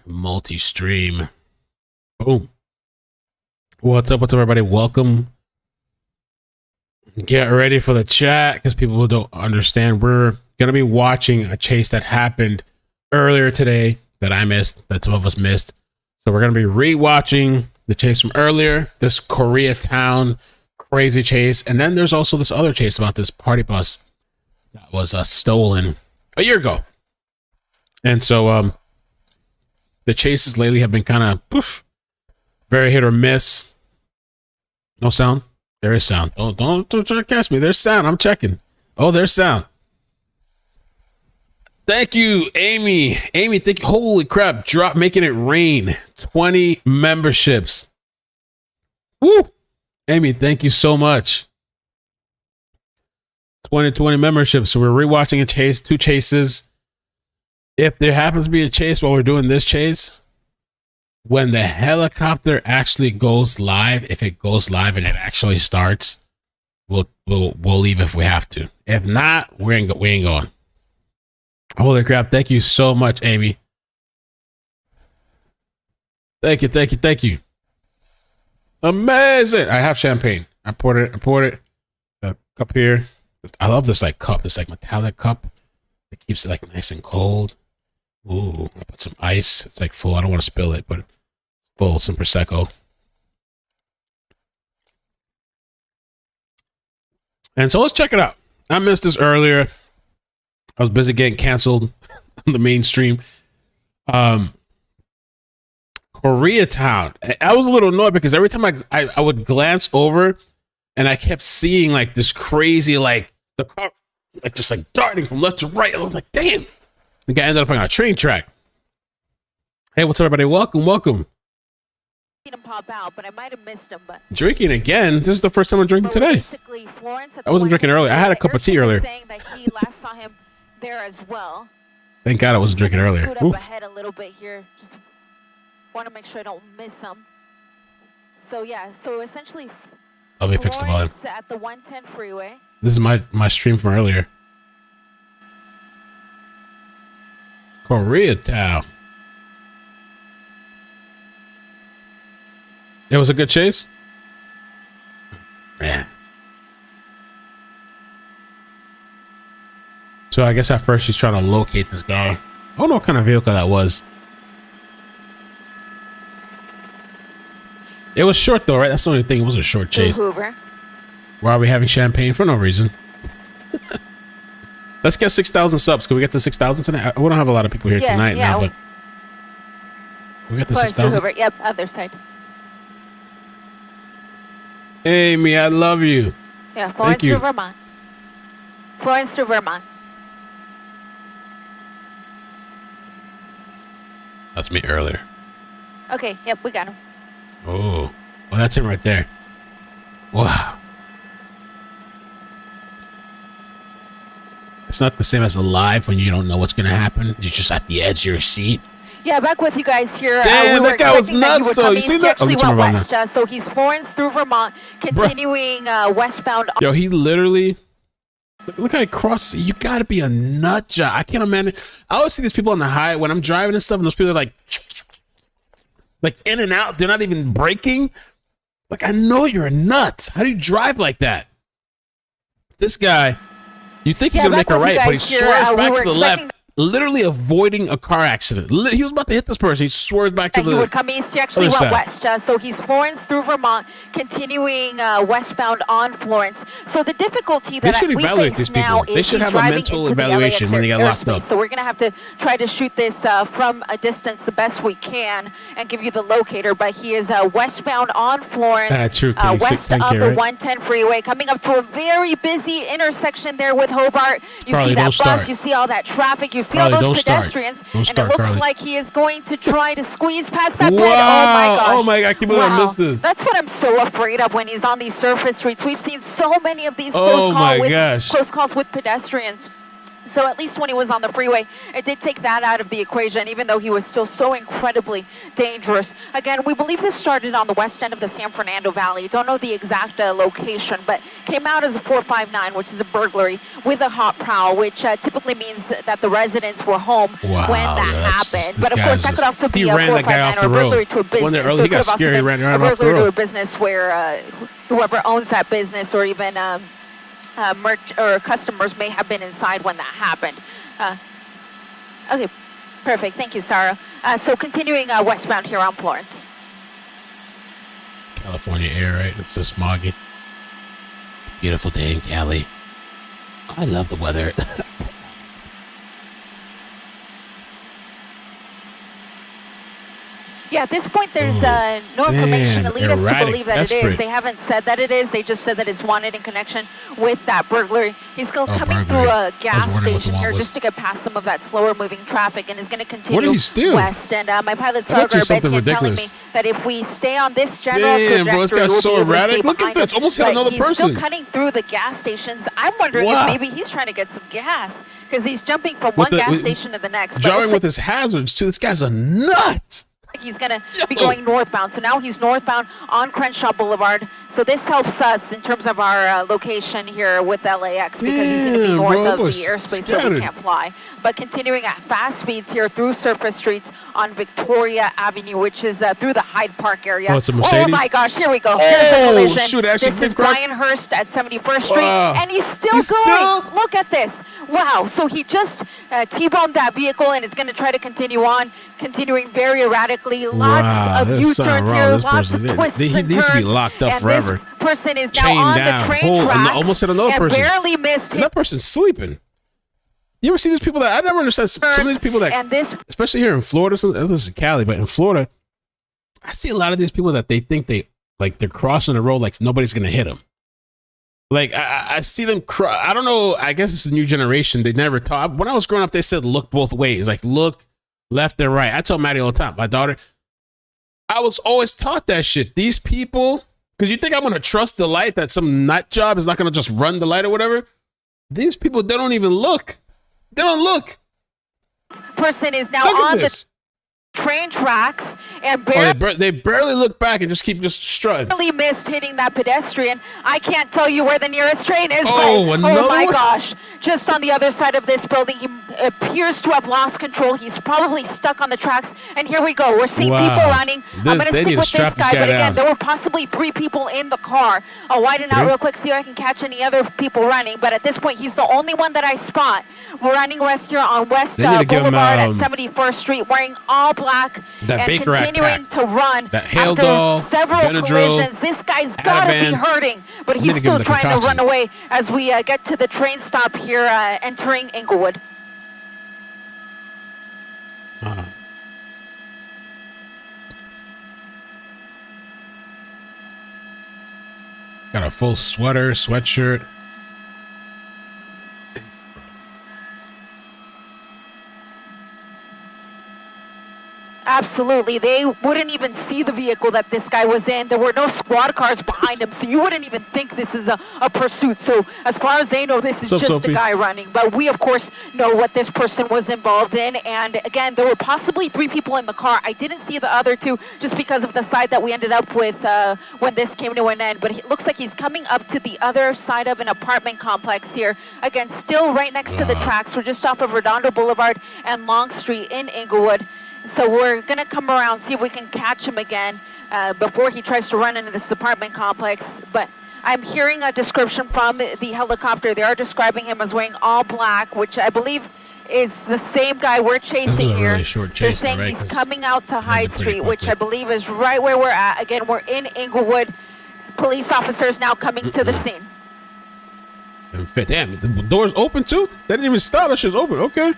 multi-stream. Boom. What's up, everybody? Welcome. Get ready for the chat because people don't understand. We're going to be watching a chase that happened earlier today that I missed, that some of us missed. So we're going to be re-watching the chase from earlier, this KoreaTown crazy chase. And then there's also this other chase about this party bus that was stolen a year ago. And so the chases lately have been kind of very hit or miss. No sound? There is sound. Don't try to catch me. There's sound. I'm checking. Oh, there's sound. Thank you, Amy. Amy, thank you. Holy crap. Drop making it rain. 20 memberships. Woo. Amy, thank you so much. 20 memberships. So we're rewatching a chase, two chases. If there happens to be a chase while we're doing this chase, when the helicopter actually goes live, if it goes live and it actually starts, we'll leave if we have to. If not, we ain't going. Holy crap. Thank you so much, Amy. Thank you. Amazing. I have champagne. I poured it. The cup here. I love this cup, this metallic cup. It keeps it nice and cold. Ooh, I put some ice. It's full. I don't want to spill it, but it's full. Some Prosecco. And so let's check it out. I missed this earlier. I was busy getting canceled on the mainstream. KoreaTown. I was a little annoyed because every time I would glance over and I kept seeing this crazy, the car, just darting from left to right. I was like, damn. The guy ended up on a train track. Hey, what's up, everybody? Welcome. Seen him pop out, but I might have missed him. But drinking again. This is the first time I'm drinking today. I wasn't drinking earlier. I had a cup of tea earlier. Saying that he last saw him there as well. Thank God I wasn't drinking earlier. Scoot up ahead a little bit here. Just want to make sure I don't miss him. So yeah, so essentially, let me fix the volume. At the 110 freeway. This is my stream from earlier. KoreaTown. It was a good chase? Man. So I guess at first she's trying to locate this guy. I don't know what kind of vehicle that was. It was short though, right? That's the only thing. It was a short chase. Hoover. Why are we having champagne? For no reason. Let's get 6,000 subs. Can we get to 6,000 tonight? We don't have a lot of people here tonight now, but we got the 6,000. Yep, other side. Amy, I love you. Yeah, Florence to Vermont. Florence to Vermont. That's me earlier. Okay, yep, we got him. Oh, well, that's him right there. Wow. It's not the same as a live when you don't know what's going to happen. You're just at the edge of your seat. Yeah, back with you guys here. Damn, that guy was nuts, though. You see that? Went west, so he's Florence through Vermont, continuing westbound. Yo, he literally... Look how he crosses. You got to be a nut job. I can't imagine. I always see these people on the highway when I'm driving and stuff, and those people are like in and out. They're not even braking. I know you're a nut. How do you drive like that? This guy... You think he's going to make a right, but he swerves back to the left, literally avoiding a car accident. He was about to hit this person. He swerves back to the He would come east. He actually went west. So he's Florence through Vermont, continuing westbound on Florence. So the difficulty that they should evaluate these people. They should have a mental evaluation when they get locked up. So we're going to have to try to shoot this from a distance the best we can and give you the locator. But he is westbound on Florence, west of the 110 freeway, coming up to a very busy intersection there with Hobart. You see that bus. You see all that traffic. You see all those pedestrians, and it looks like he is going to try to squeeze past that bed. Oh my gosh. Oh my God, I can't believe I missed this. That's what I'm so afraid of when he's on these surface streets. We've seen so many of these close calls with pedestrians. So at least when he was on the freeway, it did take that out of the equation, even though he was still so incredibly dangerous. Again, we believe this started on the west end of the San Fernando Valley. Don't know the exact location, but came out as a 459, which is a burglary with a hot prowl, which typically means that the residents were home when that happened. But of course, that could also be a 459 or a burglary to a business. So it could have also been a burglary to a business where whoever owns that business or even merch or customers may have been inside when that happened. Okay, perfect. Thank you, Sarah. So continuing westbound here on Florence. California air, right? It's so smoggy. It's a beautiful day in Cali. I love the weather. Yeah, at this point, there's no information to lead us to believe that it is. They haven't said that it is. They just said that it's wanted in connection with that burglary. He's still coming through a gas station here just to get past some of that slower moving traffic and is going to continue west. And my pilot, Sarah Garbettian, telling me that if we stay on this general trajectory, bro, this guy's so erratic. Look at this. Almost hit another person. He's still cutting through the gas stations. I'm wondering if maybe he's trying to get some gas because he's jumping from one gas station to the next. Driving with his hazards, too. This guy's a nut. He's going to be going northbound. So now he's northbound on Crenshaw Boulevard. So this helps us in terms of our location here with LAX because he's going to be north of the airspace so we can't fly. But continuing at fast speeds here through surface streets on Victoria Avenue, which is through the Hyde Park area. Oh, it's a Mercedes? Oh my gosh, here we go. Here's the collision. Shoot, actually, this is Brian Hurst at 71st Street, and he's still going. Look at this. Wow, so he just T-boned that vehicle and is going to try to continue on, continuing very erratically. Lots of U-turns here, lots of twists and turns. He needs to be locked up forever. This person is now on the train tracks almost hit another person. Barely missed him. And that person's sleeping. You ever see these people that I never understand? Some of these people that, especially here in Florida, this is Cali, but in Florida, I see a lot of these people that they think they're crossing the road like nobody's gonna hit them. Like I see them. I don't know. I guess it's a new generation. They never taught. When I was growing up, they said look both ways. Like look left and right. I tell Maddie all the time. My daughter. I was always taught that shit. These people, because you think I'm gonna trust the light that some nut job is not gonna just run the light or whatever. These people, they don't even look. They don't look. Person is now on the train tracks and they barely look back and just keep strutting. Barely missed hitting that pedestrian. I can't tell you where the nearest train is. Oh my gosh. Just on the other side of this building, he appears to have lost control. He's probably stuck on the tracks. And here we go. We're seeing people running. I'm going to stick with this guy. But again, there were possibly 3 people in the car. I'll widen out real quick so I can catch any other people running. But at this point, he's the only one that I spot. We're running west here on West Boulevard at 71st Street, wearing all black that and Baker continuing to run that hail doll, several collisions. This guy's got to be hurting, but he's still trying to run away as we get to the train stop here entering Inglewood. Got a full sweatshirt. Absolutely. They wouldn't even see the vehicle that this guy was in. There were no squad cars behind him, so you wouldn't even think this is a pursuit. So as far as they know, this is just a guy running. But we, of course, know what this person was involved in. And again, there were possibly 3 people in the car. I didn't see the other 2 just because of the side that we ended up with when this came to an end. But it looks like he's coming up to the other side of an apartment complex here. Again, still right next to the tracks. We're just off of Redondo Boulevard and Long Street in Inglewood. So we're going to come around, see if we can catch him again before he tries to run into this apartment complex. But I'm hearing a description from the helicopter. They are describing him as wearing all black, which I believe is the same guy we're chasing here. Really short chase, they're saying he's coming out to Hyde Street, which I believe is right where we're at. Again, we're in Inglewood. Police officers now coming to the scene. Damn, the door's open too? They didn't even stop. That shit's open. Okay.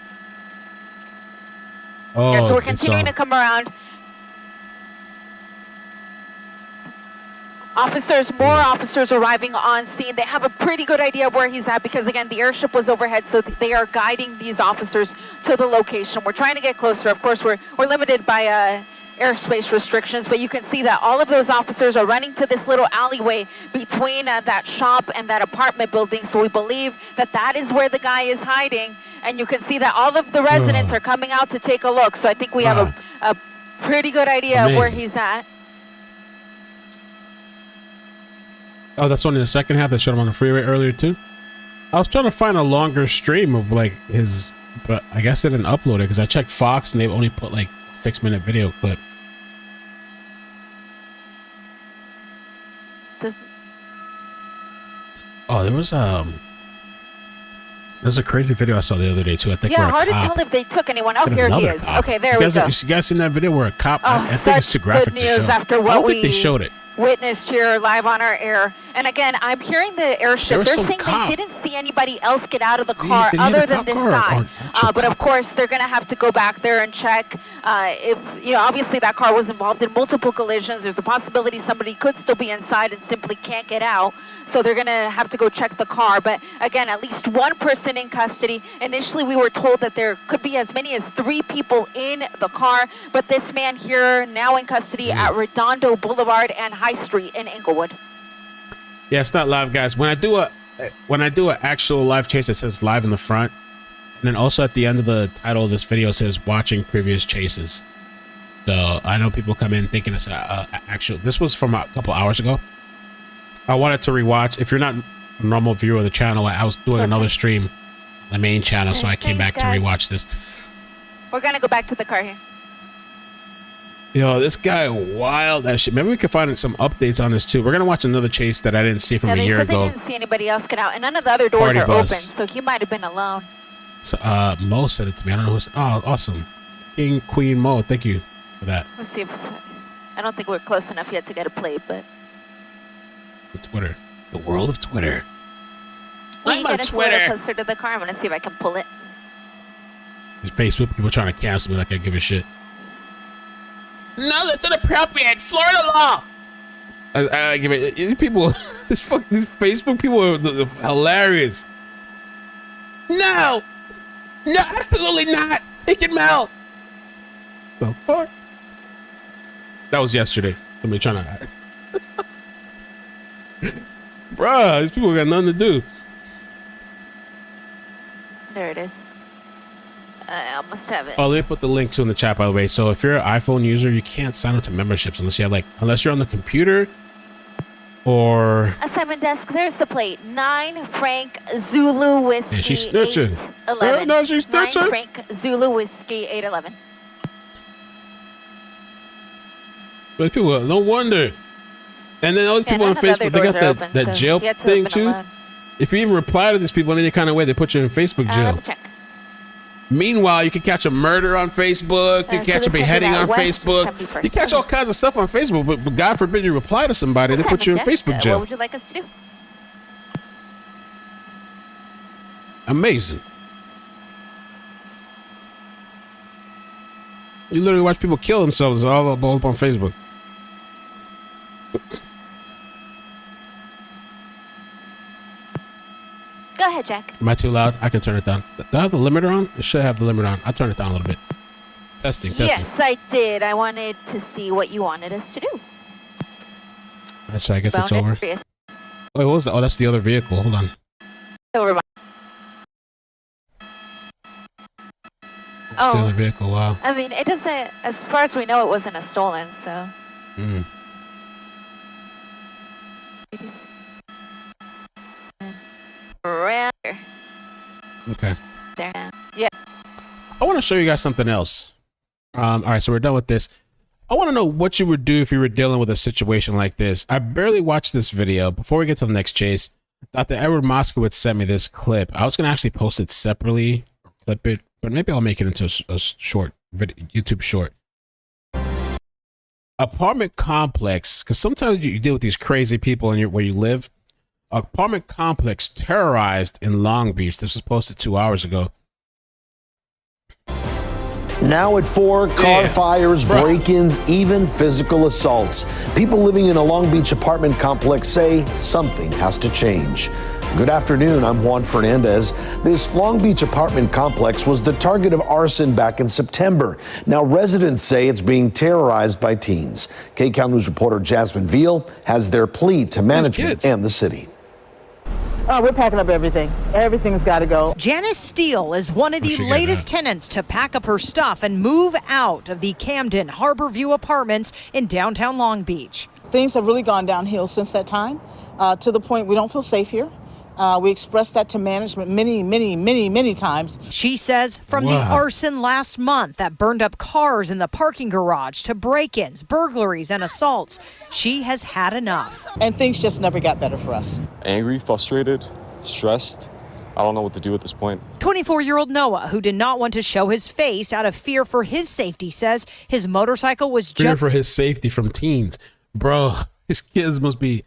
So we're continuing to come around. More officers arriving on scene. They have a pretty good idea of where he's at because, again, the airship was overhead, so they are guiding these officers to the location. We're trying to get closer. Of course, we're limited by airspace restrictions, but you can see that all of those officers are running to this little alleyway between that shop and that apartment building. So we believe that that is where the guy is hiding, and you can see that all of the residents are coming out to take a look. So I think we have a pretty good idea of where he's at. Oh, that's only the second half. They showed him on the freeway earlier too. I was trying to find a longer stream of like his, but I guess they didn't upload it because I checked Fox and they've only put like a 6-minute video clip. Oh, there was a crazy video I saw the other day too. I think hard to tell if they took anyone. Oh, here he is. Cop. Okay, there we go. You guys seen that video where a cop? I think it's too graphic to show. After what I don't think they showed it. Witnessed here live on our air. And again, I'm hearing the airship. They're saying they didn't see anybody else get out of the car other than this guy. But of course, they're going to have to go back there and check if, obviously that car was involved in multiple collisions. There's a possibility somebody could still be inside and simply can't get out. So they're going to have to go check the car. But again, at least one person in custody. Initially, we were told that there could be as many as 3 people in the car. But this man here now in custody at Redondo Boulevard and High Street in Inglewood. Yeah, it's not live, guys. When I do an actual live chase, it says live in the front, and then also at the end of the title of this video it says watching previous chases. So I know people come in thinking it's actual. This was from a couple hours ago. I wanted to rewatch. If you're not a normal viewer of the channel, I was doing another stream on the main channel, so I came back to rewatch this. We're gonna go back to the car here. Yo, this guy wild that shit. Maybe we can find some updates on this too. We're gonna watch another chase that I didn't see from a year ago. They didn't see anybody else get out, and none of the other doors are open, so he might have been alone. So, Mo said it to me. I don't know who's. Oh, awesome, King Queen Mo. Thank you for that. Let's see. I don't think we're close enough yet to get a plate, but the Twitter, the world of Twitter. I'm on Twitter. Closer to the car. I'm gonna see if I can pull it. These Facebook people trying to cancel me like I give a shit. No, that's inappropriate. Florida law. I give it. These people, these Facebook people are hilarious. No, absolutely not. It can melt. The fuck? That was yesterday. Somebody trying to. Bruh, these people got nothing to do. There it is. I almost have it. Oh, let me put the link to in the chat, by the way. So if you're an iPhone user, you can't sign up to memberships unless you have unless you're on the computer or assignment desk. There's the plate. 9 Frank Zulu Whiskey. Yeah, she's snitching. 811. No, she's snitching. 9 Frank Zulu Whiskey 811. But people, no wonder. And then all these people on Facebook, they got that jail thing too. Alone. If you even reply to these people in any kind of way, they put you in Facebook jail. Let me check. Meanwhile, you can catch a murder on Facebook. You can catch a beheading on Facebook. You catch all kinds of stuff on Facebook, but God forbid you reply to somebody, they put you in Facebook jail. What would you like us to do? Amazing. You literally watch people kill themselves all up on Facebook. Go ahead, Jack. Am I too loud? I can turn it down. Do I have the limiter on? It should have the limiter on. I'll turn it down a little bit. Testing. Yes, I did. I wanted to see what you wanted us to do. Alright, so I guess it's over. Wait, what was that? Oh, that's the other vehicle. Hold on. Over. That's the other vehicle. Wow. I mean, it doesn't, as far as we know, it wasn't a stolen, so. Around here. Okay. There. Yeah. I want to show you guys something else. All right, so we're done with this. I want to know what you would do if you were dealing with a situation like this. I barely watched this video. Before we get to the next chase, Dr. Edward Moskowitz sent me this clip. I was going to actually post it separately, or clip it, but maybe I'll make it into a short video, YouTube short. Apartment complex, because sometimes you deal with these crazy people in where you live. Apartment complex terrorized in Long Beach. This was posted 2 hours ago. Now at 4, car fires, break-ins, even physical assaults. People living in a Long Beach apartment complex say something has to change. Good afternoon, I'm Juan Fernandez. This Long Beach apartment complex was the target of arson back in September. Now residents say it's being terrorized by teens. KCAL News reporter Jasmine Veal has their plea to management and the city. Oh, we're packing up everything. Everything's got to go. Janice Steele is one of the latest tenants to pack up her stuff and move out of the Camden Harborview apartments in downtown Long Beach. Things have really gone downhill since that time, to the point we don't feel safe here. We expressed that to management many times. She says from the arson last month that burned up cars in the parking garage to break-ins, burglaries, and assaults, she has had enough. And things just never got better for us. Angry, frustrated, stressed. I don't know what to do at this point. 24-year-old Noah, who did not want to show his face out of fear for his safety, says his motorcycle was just... Fear for his safety from teens. Bro, his kids must be...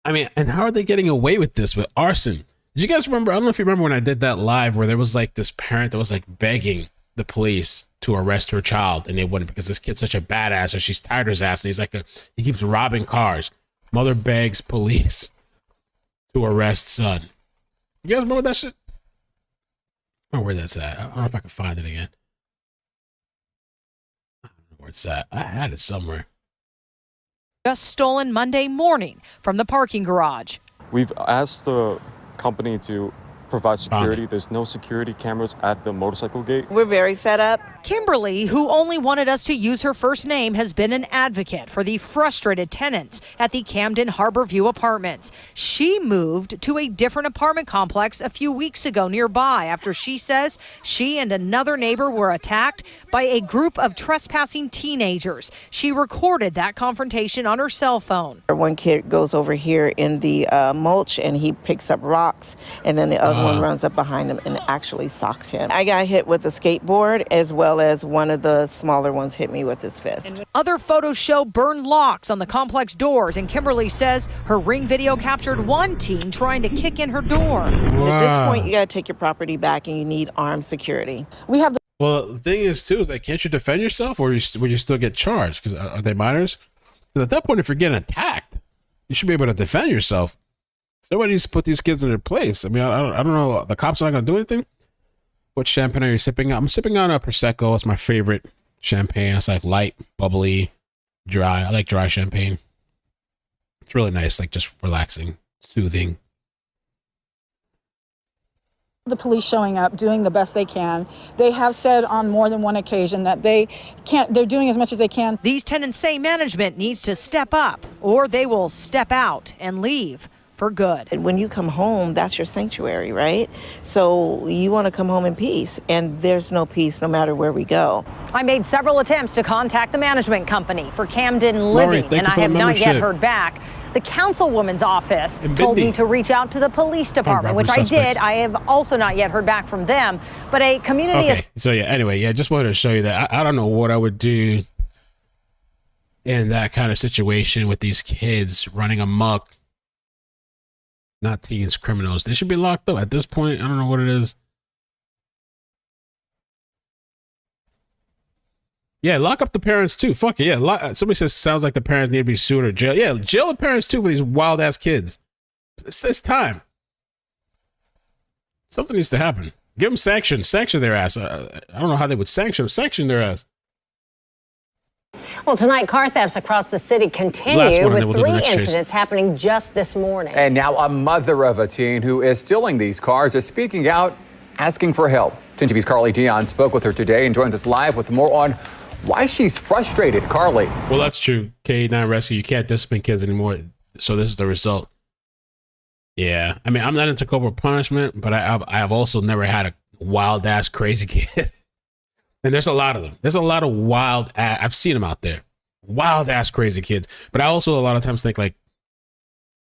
I mean, and how are they getting away with this with arson? Did you guys remember? I don't know if you remember when I did that live where there was like this parent that was like begging the police to arrest her child, and they wouldn't because this kid's such a badass, or she's tired of his ass, and he keeps robbing cars. Mother begs police to arrest son. You guys remember that shit? I don't know where that's at. I don't know if I can find it again. I don't know where it's at. I had it somewhere. Just stolen Monday morning from the parking garage. We've asked the company to provide security. There's no security cameras at the motorcycle gate. We're very fed up. Kimberly, who only wanted us to use her first name, has been an advocate for the frustrated tenants at the Camden Harborview apartments. She moved to a different apartment complex a few weeks ago nearby after she says she and another neighbor were attacked by a group of trespassing teenagers. She recorded that confrontation on her cell phone. One kid goes over here in the mulch and he picks up rocks, and then the other one runs up behind him and actually socks him. I got hit with a skateboard, as well as one of the smaller ones hit me with his fist. Other photos show burned locks on the complex doors, and Kimberly says her Ring video captured one teen trying to kick in her door. At this point, you got to take your property back, and you need armed security. Well, the thing is, too, is like, can't you defend yourself, or would you still get charged? Because are they minors? Because at that point, if you're getting attacked, you should be able to defend yourself. Somebody needs to put these kids in their place. I mean, I don't know. The cops are not going to do anything. What champagne are you sipping on? I'm sipping on a Prosecco. It's my favorite champagne. It's like light, bubbly, dry. I like dry champagne. It's really nice, like just relaxing, soothing. The police showing up, doing the best they can. They have said on more than one occasion that they're doing as much as they can. These tenants say management needs to step up, or they will step out and leave for good. And when you come home, that's your sanctuary, right? So you want to come home in peace, and there's no peace no matter where we go. I made several attempts to contact the management company for Camden Living, and I have not yet heard back. The councilwoman's office told me to reach out to the police department, which I did. I have also not yet heard back from them, but a community is... So yeah, anyway, yeah, just wanted to show you that. I don't know what I would do in that kind of situation with these kids running amok. Not teens, criminals. They should be locked up at this point. I don't know what it is. Yeah, lock up the parents too. Fuck it. Yeah, somebody says sounds like the parents need to be sued or jailed. Yeah, jail the parents too for these wild ass kids. It's time. Something needs to happen. Give them sanctions. Sanction their ass. I don't know how they would sanction their ass. Well, tonight, car thefts across the city continue with 3 incidents happening just this morning. And now a mother of a teen who is stealing these cars is speaking out, asking for help. 10 TV's Carly Dion spoke with her today and joins us live with more on why she's frustrated. Carly. Well, that's true. K9 Rescue, you can't discipline kids anymore. So this is the result. Yeah. I mean, I'm not into corporal punishment, but I've also never had a wild ass crazy kid. And there's a lot of them. There's a lot of wild ass. I've seen them out there. Wild ass crazy kids. But I also a lot of times think like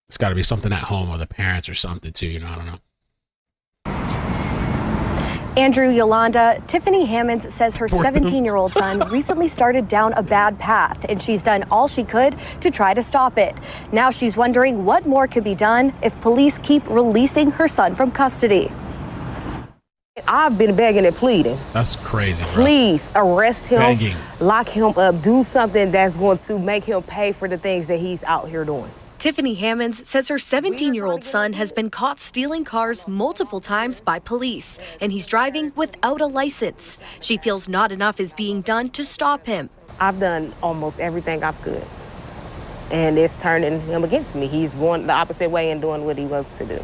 it's got to be something at home or the parents or something too. You know, I don't know. Andrew, Yolanda, Tiffany Hammonds says her 17-year-old son recently started down a bad path, and she's done all she could to try to stop it. Now she's wondering what more could be done if police keep releasing her son from custody. I've been begging and pleading. That's crazy, bro. Please arrest him, begging. Lock him up, do something that's going to make him pay for the things that he's out here doing. Tiffany Hammonds says her 17-year-old son has been caught stealing cars multiple times by police, and he's driving without a license. She feels not enough is being done to stop him. I've done almost everything I could, and it's turning him against me. He's going the opposite way and doing what he wants to do,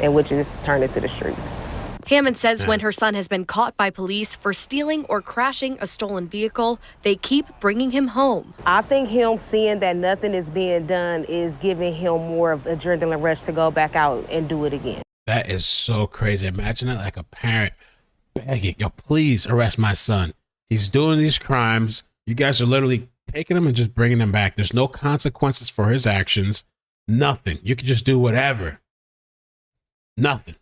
and which is turning to the streets. Hammond says when her son has been caught by police for stealing or crashing a stolen vehicle, they keep bringing him home. I think him seeing that nothing is being done is giving him more of an adrenaline rush to go back out and do it again. That is so crazy. Imagine it, like a parent begging, yo, please arrest my son. He's doing these crimes. You guys are literally taking him and just bringing him back. There's no consequences for his actions. Nothing. You can just do whatever. Nothing.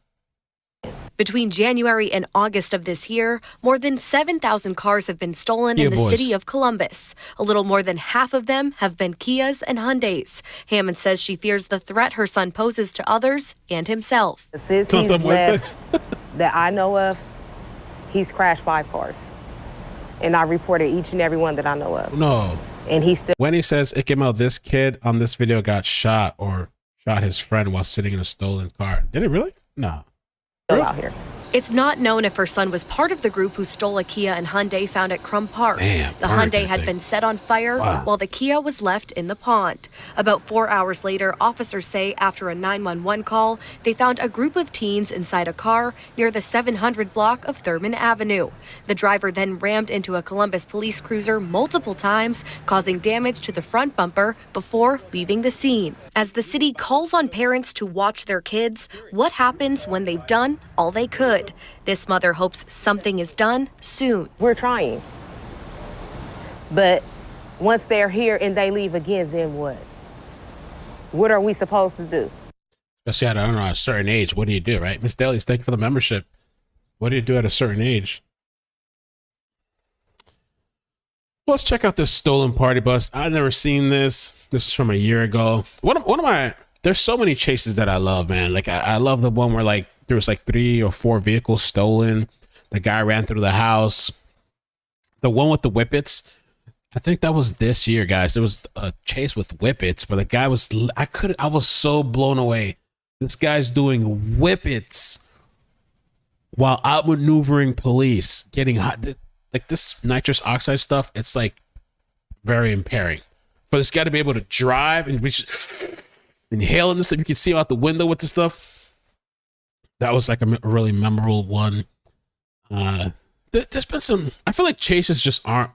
Between January and August of this year, more than 7,000 cars have been stolen in the city of Columbus. A little more than half of them have been Kias and Hyundais. Hammond says she fears the threat her son poses to others and himself. Since he's left that I know of, he's crashed 5 cars. And I reported each and every one that I know of. No. And he still... When he says, Ikemel, this kid on this video got shot or shot his friend while sitting in a stolen car. Did it really? No. Out here. It's not known if her son was part of the group who stole a Kia and Hyundai found at Crum Park. Damn, the Hyundai had been set on fire while the Kia was left in the pond. About 4 hours later, officers say after a 911 call, they found a group of teens inside a car near the 700 block of Thurman Avenue. The driver then rammed into a Columbus police cruiser multiple times, causing damage to the front bumper before leaving the scene. As the city calls on parents to watch their kids, what happens when they've done all they could? This mother hopes something is done soon. We're trying. But once they're here and they leave again, then what? What are we supposed to do? Especially at, I don't know, a certain age. What do you do, right? Miss Daly's, thank you for the membership. What do you do at a certain age? Let's check out this stolen party bus. I've never seen this. This is from a year ago. One of my, there's so many chases that I love, man. Like I love the one where like there was like 3 or 4 vehicles stolen. The guy ran through the house. The one with the whippets. I think that was this year, guys. There was a chase with whippets, but the guy was, I was so blown away. This guy's doing whippets while outmaneuvering police, getting hot. Like this nitrous oxide stuff, it's like very impairing for this guy to be able to drive and inhale and stuff. You can see out the window with the stuff. That was like a really memorable one. There's been some, I feel like chases just aren't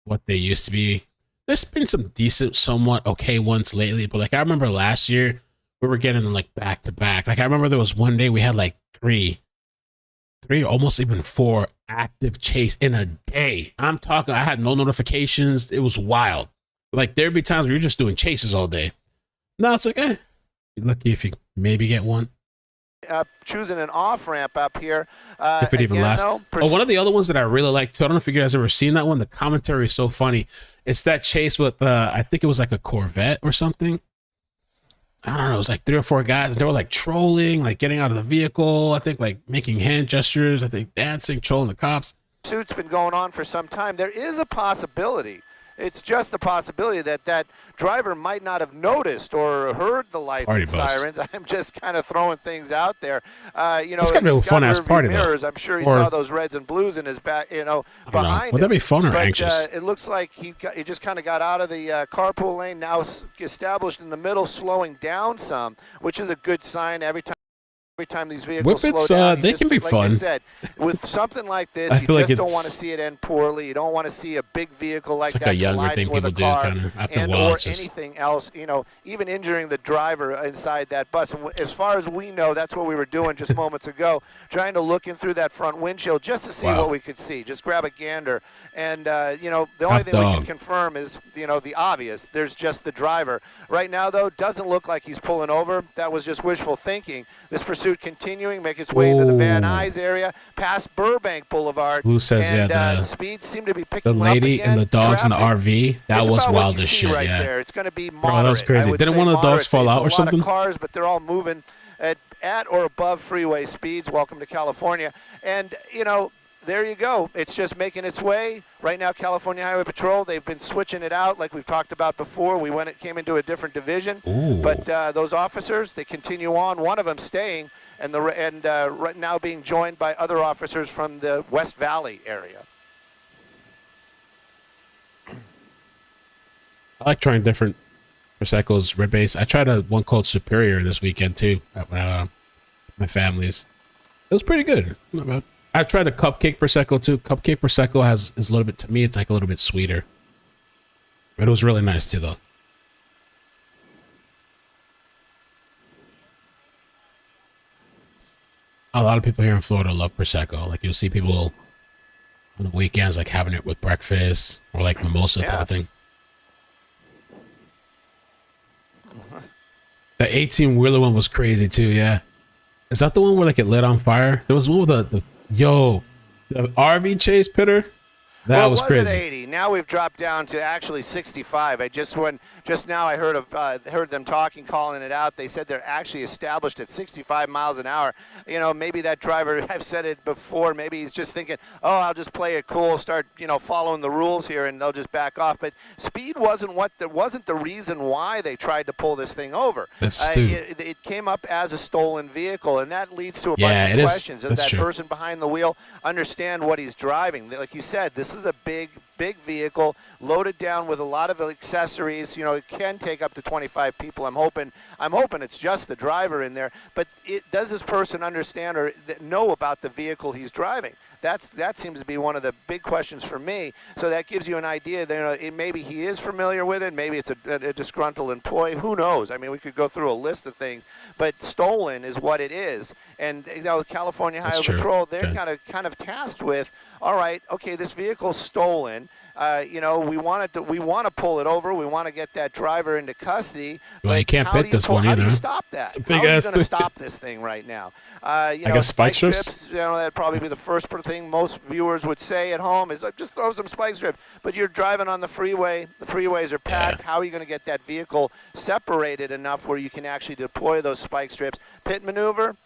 what they used to be. There's been some decent, somewhat okay ones lately, but like I remember last year we were getting them like back to back. Like I remember there was one day we had like three, almost even 4 active chase in a day. I'm talking, I had no notifications. It was wild. Like there'd be times where you're just doing chases all day. Now it's like, you're lucky if you maybe get one. Choosing an off ramp up here. If it even lasts. One of the other ones that I really like too. I don't know if you guys ever seen that one. The commentary is so funny. It's that chase with I think it was like a Corvette or something. I don't know. It was like 3 or 4 guys, and they were like trolling, like getting out of the vehicle. I think like making hand gestures. I think dancing, trolling the cops. Pursuit's been going on for some time. There is a possibility. It's just a possibility that that driver might not have noticed or heard the lights and sirens. I'm just kind of throwing things out there. You know, it's got to be a fun ass party mirrors. though. I'm sure he saw those reds and blues in his back. You know, behind him. Would that be fun or anxious? It looks like he just kind of got out of the carpool lane. Now established in the middle, slowing down some, which is a good sign. Every time these vehicles whippets, slow down, they can be like fun. I said, with something like this, you just don't want to see it end poorly. You don't want to see a big vehicle like that a younger thing people do, kind of after a while, or anything else. You know, even injuring the driver inside that bus. And as far as we know, that's what we were doing just moments ago, trying to look in through that front windshield just to see what we could see. Just grab a gander, and you know, the only thing we can confirm is, you know, the obvious. There's just the driver. Right now, though, doesn't look like he's pulling over. That was just wishful thinking. This pursuit continuing, make its way into the Van Nuys area, past Burbank Boulevard. Blue says, and, the speeds seem to be picking the lady up again. and the dogs in the RV. That was wild as shit. Right yeah, there. It's going to be moderate. Bro, that was crazy. Didn't one of the dogs fall out or something? A lot of cars, but they're all moving at or above freeway speeds. Welcome to California. And you know, there you go. It's just making its way. Right now, California Highway Patrol, they've been switching it out like we've talked about before. Came into a different division. Ooh. But those officers, they continue on. One of them staying and right now being joined by other officers from the West Valley area. I like trying different Prosecco's red base. I tried one called Superior this weekend too at my family's. It was pretty good. Not bad. I tried the Cupcake Prosecco too. Cupcake Prosecco is a little bit, to me, it's like a little bit sweeter. But it was really nice too, though. A lot of people here in Florida love Prosecco. Like, you'll see people on the weekends like having it with breakfast or like mimosa type of thing. The 18-wheeler one was crazy too, yeah. Is that the one where like it lit on fire? There was one with the RV chase pitter. That was crazy. At 80. Now we've dropped down to actually 65. Just now I heard them calling it out. They said they're actually established at 65 miles an hour. You know, maybe that driver, I've said it before, maybe he's just thinking, oh, I'll just play it cool, start, following the rules here, and they'll just back off. But speed wasn't the reason why they tried to pull this thing over. It came up as a stolen vehicle, and that leads to a bunch of questions. Does that person behind the wheel understand what he's driving? Like you said, this is a big vehicle loaded down with a lot of accessories. It can take up to 25 people. I'm hoping it's just the driver in there. But does this person understand or know about the vehicle he's driving? That seems to be one of the big questions for me. So that gives you an idea that maybe he is familiar with it. Maybe it's a disgruntled employee. Who knows? I mean, we could go through a list of things. But stolen is what it is. And California Highway Patrol, they're kind of tasked with, all right, okay, this vehicle's stolen. We want to pull it over. We want to get that driver into custody. Well, you can't pit this one either. How do you stop that? How are you going to stop this thing right now? I guess spike strips. That'd probably be the first thing most viewers would say at home is like, just throw some spike strips. But you're driving on the freeway. The freeways are packed. How are you going to get that vehicle separated enough where you can actually deploy those spike strips? Pit maneuver?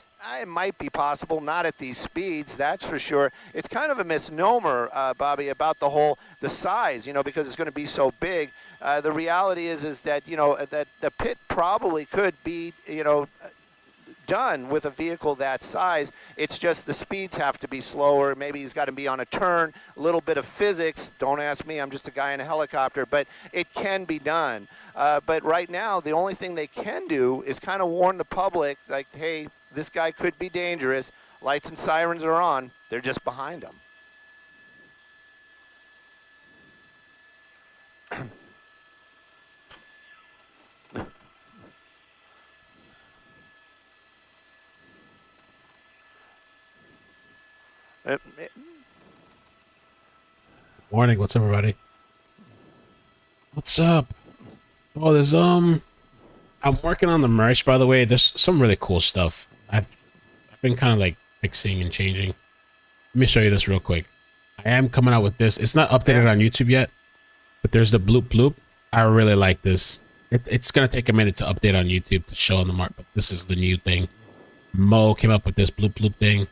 It might be possible, not at these speeds, that's for sure. It's kind of a misnomer, Bobby, about the size, because it's going to be so big. The reality is that, that the pit probably could be, done with a vehicle that size. It's just the speeds have to be slower. Maybe he's got to be on a turn, a little bit of physics. Don't ask me, I'm just a guy in a helicopter, but it can be done. But right now, the only thing they can do is kind of warn the public, like, hey, this guy could be dangerous. Lights and sirens are on. They're just behind him. Morning. What's up, everybody? What's up? Oh, there's I'm working on the merch, by the way. There's some really cool stuff. I've been kind of like fixing and changing. Let me show you this real quick. I am coming out with this. It's not updated on YouTube yet, but there's the bloop bloop. I really like this. It's gonna take a minute to update on YouTube to show on the mark, but this is the new thing. Mo came up with this bloop bloop thing,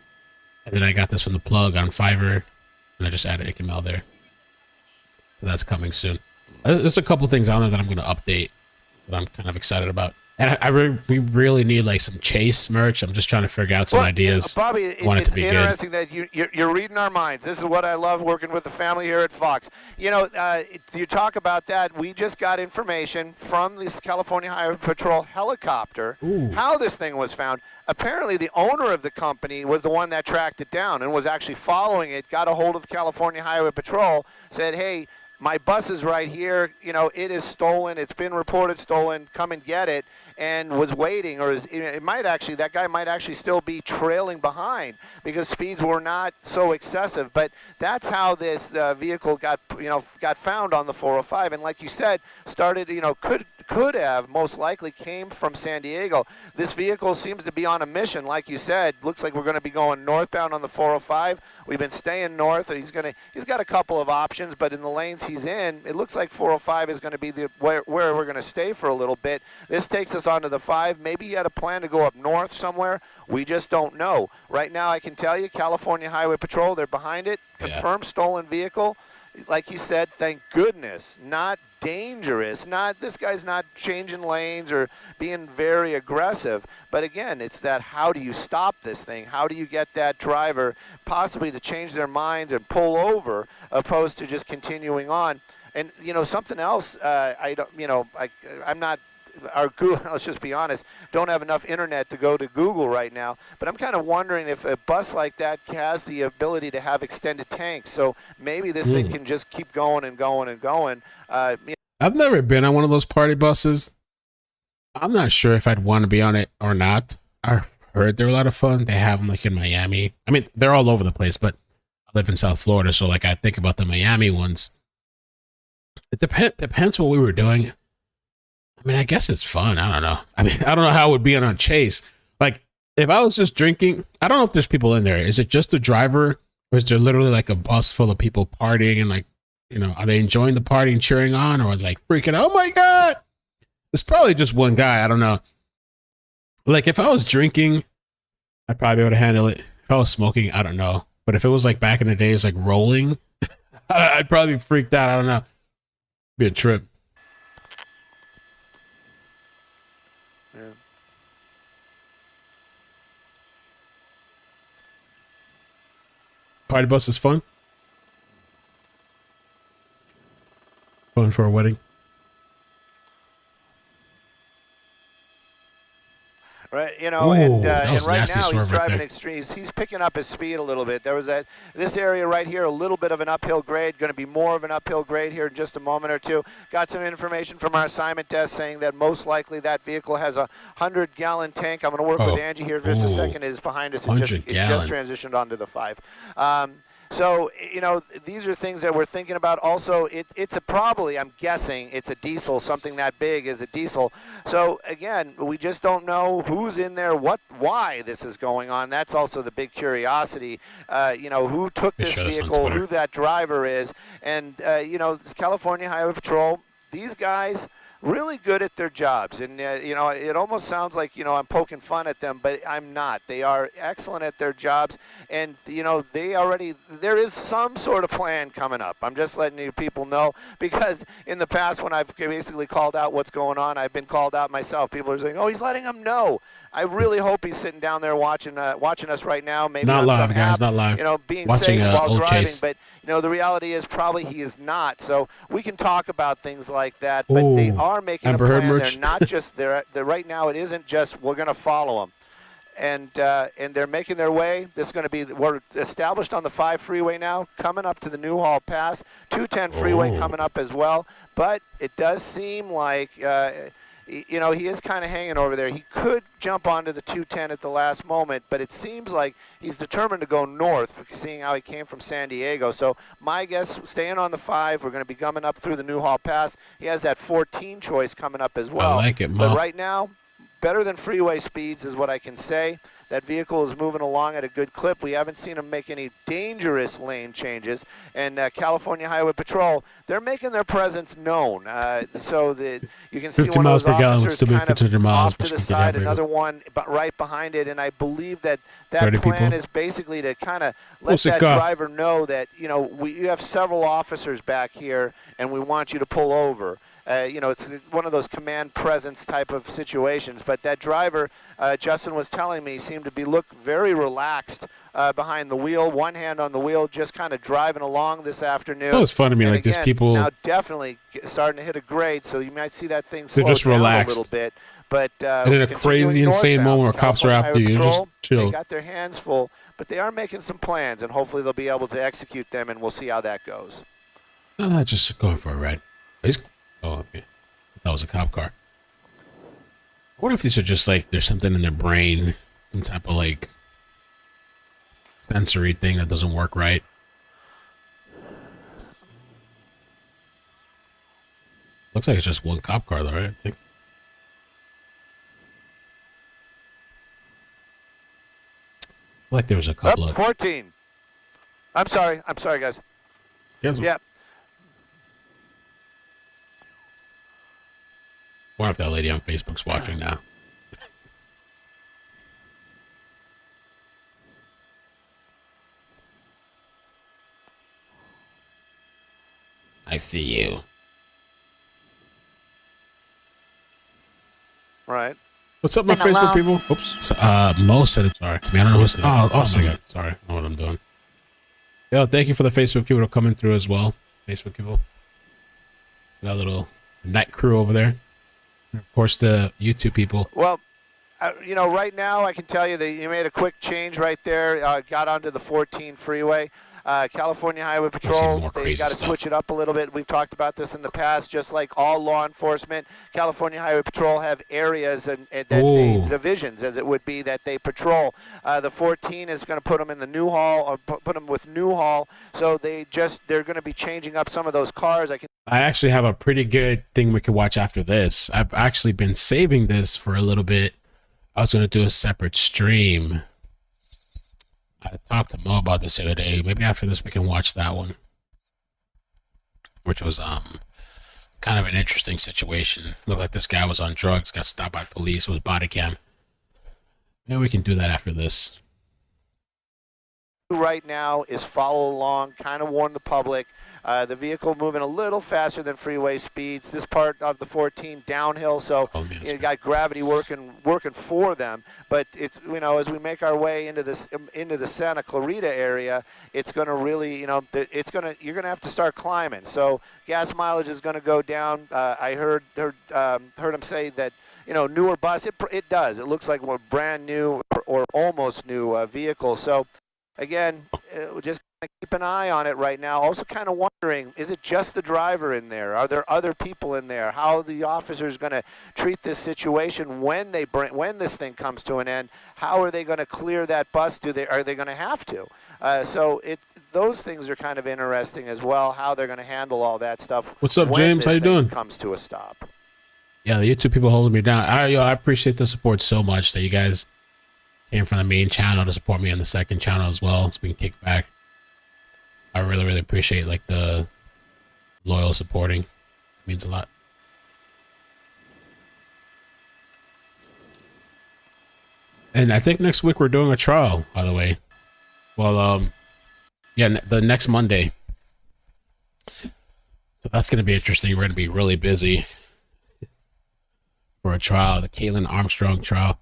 and then I got this from the plug on Fiverr, and I just added XML there. So that's coming soon. There's a couple things on there that I'm gonna update that I'm kind of excited about. And we really need like some Chase merch. I'm just trying to figure out some ideas. Bobby, it's interesting that you're reading our minds. This is what I love working with the family here at Fox. You talk about that. We just got information from this California Highway Patrol helicopter, how this thing was found. Apparently, the owner of the company was the one that tracked it down and was actually following it, got a hold of California Highway Patrol, said, hey, my bus is right here. It is stolen. It's been reported stolen. Come and get it. And was waiting, or that guy might actually still be trailing behind because speeds were not so excessive. But that's how this vehicle got found on the 405. And like you said, started, could have most likely came from San Diego. This vehicle seems to be on a mission, like you said. Looks like we're going to be going northbound on the 405. We've been staying north. He's got a couple of options, but in the lanes he's in, it looks like 405 is going to be where we're going to stay for a little bit. This takes us onto the 5. Maybe he had a plan to go up north somewhere. We just don't know. Right now, I can tell you, California Highway Patrol, they're behind it. Confirmed stolen vehicle. Like you said, thank goodness, not dangerous. This guy's not changing lanes or being very aggressive. But again, it's that how do you stop this thing? How do you get that driver possibly to change their minds and pull over, opposed to just continuing on? And something else. I'm not. Our Google, let's just be honest, don't have enough internet to go to Google right now. But I'm kind of wondering if a bus like that has the ability to have extended tanks. So maybe this thing can just keep going and going and going. I've never been on one of those party buses. I'm not sure if I'd want to be on it or not. I heard they're a lot of fun. They have them like in Miami. I mean, they're all over the place, but I live in South Florida, so like I think about the Miami ones. It depends what we were doing. I mean, I guess it's fun. I don't know. I mean, I don't know how it would be on a chase. Like, if I was just drinking, I don't know if there's people in there. Is it just the driver, or is there literally like a bus full of people partying and like, are they enjoying the party and cheering on, or like freaking out? Oh my God. It's probably just one guy. I don't know. Like, if I was drinking, I'd probably be able to handle it. If I was smoking, I don't know. But if it was like back in the days, like rolling, I'd probably be freaked out. I don't know. Be a trip. Party bus is fun. Fun for a wedding. Right, Ooh, and right now he's driving extremes. He's picking up his speed a little bit. There was this area right here, a little bit of an uphill grade, going to be more of an uphill grade here in just a moment or two. Got some information from our assignment desk saying that most likely that vehicle has a 100-gallon tank. I'm going to work with Angie here for just a second. It is behind us. It just transitioned onto the 5. So, these are things that we're thinking about. Also, it's probably, I'm guessing, it's a diesel. Something that big is a diesel. So, again, we just don't know who's in there, why this is going on. That's also the big curiosity. Who took this vehicle, who that driver is. And, California Highway Patrol, these guys, really good at their jobs. And, it almost sounds like, I'm poking fun at them, but I'm not. They are excellent at their jobs. And, there is some sort of plan coming up. I'm just letting you people know, because in the past when I've basically called out what's going on, I've been called out myself. People are saying, oh, he's letting them know. I really hope he's sitting down there watching us right now. Maybe not on live, some guys, app, not live. Being watching safe while driving. chase. But the reality is probably he is not. So we can talk about things like that. But they are making a plan. They're not just they're right now. It isn't just we're going to follow them. And they're making their way. This is going to be, we're established on the 5 freeway now, coming up to the Newhall Pass, 210 freeway coming up as well. But it does seem like, he is kind of hanging over there. He could jump onto the 210 at the last moment, but it seems like he's determined to go north, seeing how he came from San Diego. So my guess, staying on the 5, we're going to be coming up through the Newhall Pass. He has that 14 choice coming up as well. I like it, Mo. But right now, better than freeway speeds is what I can say. That vehicle is moving along at a good clip. We haven't seen him make any dangerous lane changes. And California Highway Patrol, they're making their presence known. So that you can see 50 one miles of those per gallon would officers still be kind of considered miles off to the side, another one right behind it. And I believe that plan people. is basically to kind of let that driver know that, you have several officers back here, and we want you to pull over. It's one of those command presence type of situations. But that driver, Justin was telling me, seemed to be very relaxed behind the wheel, one hand on the wheel, just kind of driving along this afternoon. That was fun to me. And like, these people now definitely starting to hit a grade, so you might see that thing slow just down relaxed. a little bit. But and in a crazy, insane moment where cops are after you, just chill. They got their hands full, but they are making some plans, and hopefully they'll be able to execute them, and we'll see how that goes. Just going for a ride. Oh, okay. That was a cop car. I wonder if these are just like, there's something in their brain, some type of like sensory thing that doesn't work right. Looks like it's just one cop car, though, right? I think. Like there was a couple of 14. I'm sorry, guys. Yeah. Wonder if that lady on Facebook's watching now. I see you. Right. What's up, my Facebook people? Oops. Mo said it. Sorry. I don't know who's. Oh, awesome. Sorry. I don't know what I'm doing. Yo, thank you for the Facebook people coming through as well. Facebook people. Got a little night crew over there. And of course, the YouTube people. Well, right now I can tell you that you made a quick change right there. Got onto the 14 freeway. California Highway Patrol, they got to switch it up a little bit. We've talked about this in the past. Just like all law enforcement, California Highway Patrol have areas and divisions, as it would be, that they patrol. The 14 is going to put them in the Newhall, or put them with Newhall. So they're going to be changing up some of those cars. I actually have a pretty good thing we could watch after this. I've actually been saving this for a little bit. I was going to do a separate stream. I talked to Mo about this the other day. Maybe after this we can watch that one, which was kind of an interesting situation. Looked like this guy was on drugs, got stopped by police with body cam. Maybe we can do that after this. Right now is follow along, kind of warn the public. The vehicle moving a little faster than freeway speeds. This part of the 14 downhill, so you got gravity working for them. But it's as we make our way into the Santa Clarita area, it's going to really you're going to have to start climbing. So gas mileage is going to go down. I heard him say that newer bus. It does. It looks like a brand new or almost new vehicle. So. Again, just keep an eye on it right now. Also kind of wondering, is it just the driver in there? Are there other people in there? How are the officers going to treat this situation when this thing comes to an end? How are they going to clear that bus? Are they going to have to? Those things are kind of interesting as well, how they're going to handle all that stuff. What's up, James? How you doing? Comes to a stop. Yeah, the YouTube people holding me down. I appreciate the support so much that you guys came from the main channel to support me on the second channel as well, so we can kick back. I really, really appreciate the loyal supporting. It means a lot. And I think next week we're doing a trial, by the way. Well, the next Monday. So that's going to be interesting. We're going to be really busy for a trial, the Caitlin Armstrong trial.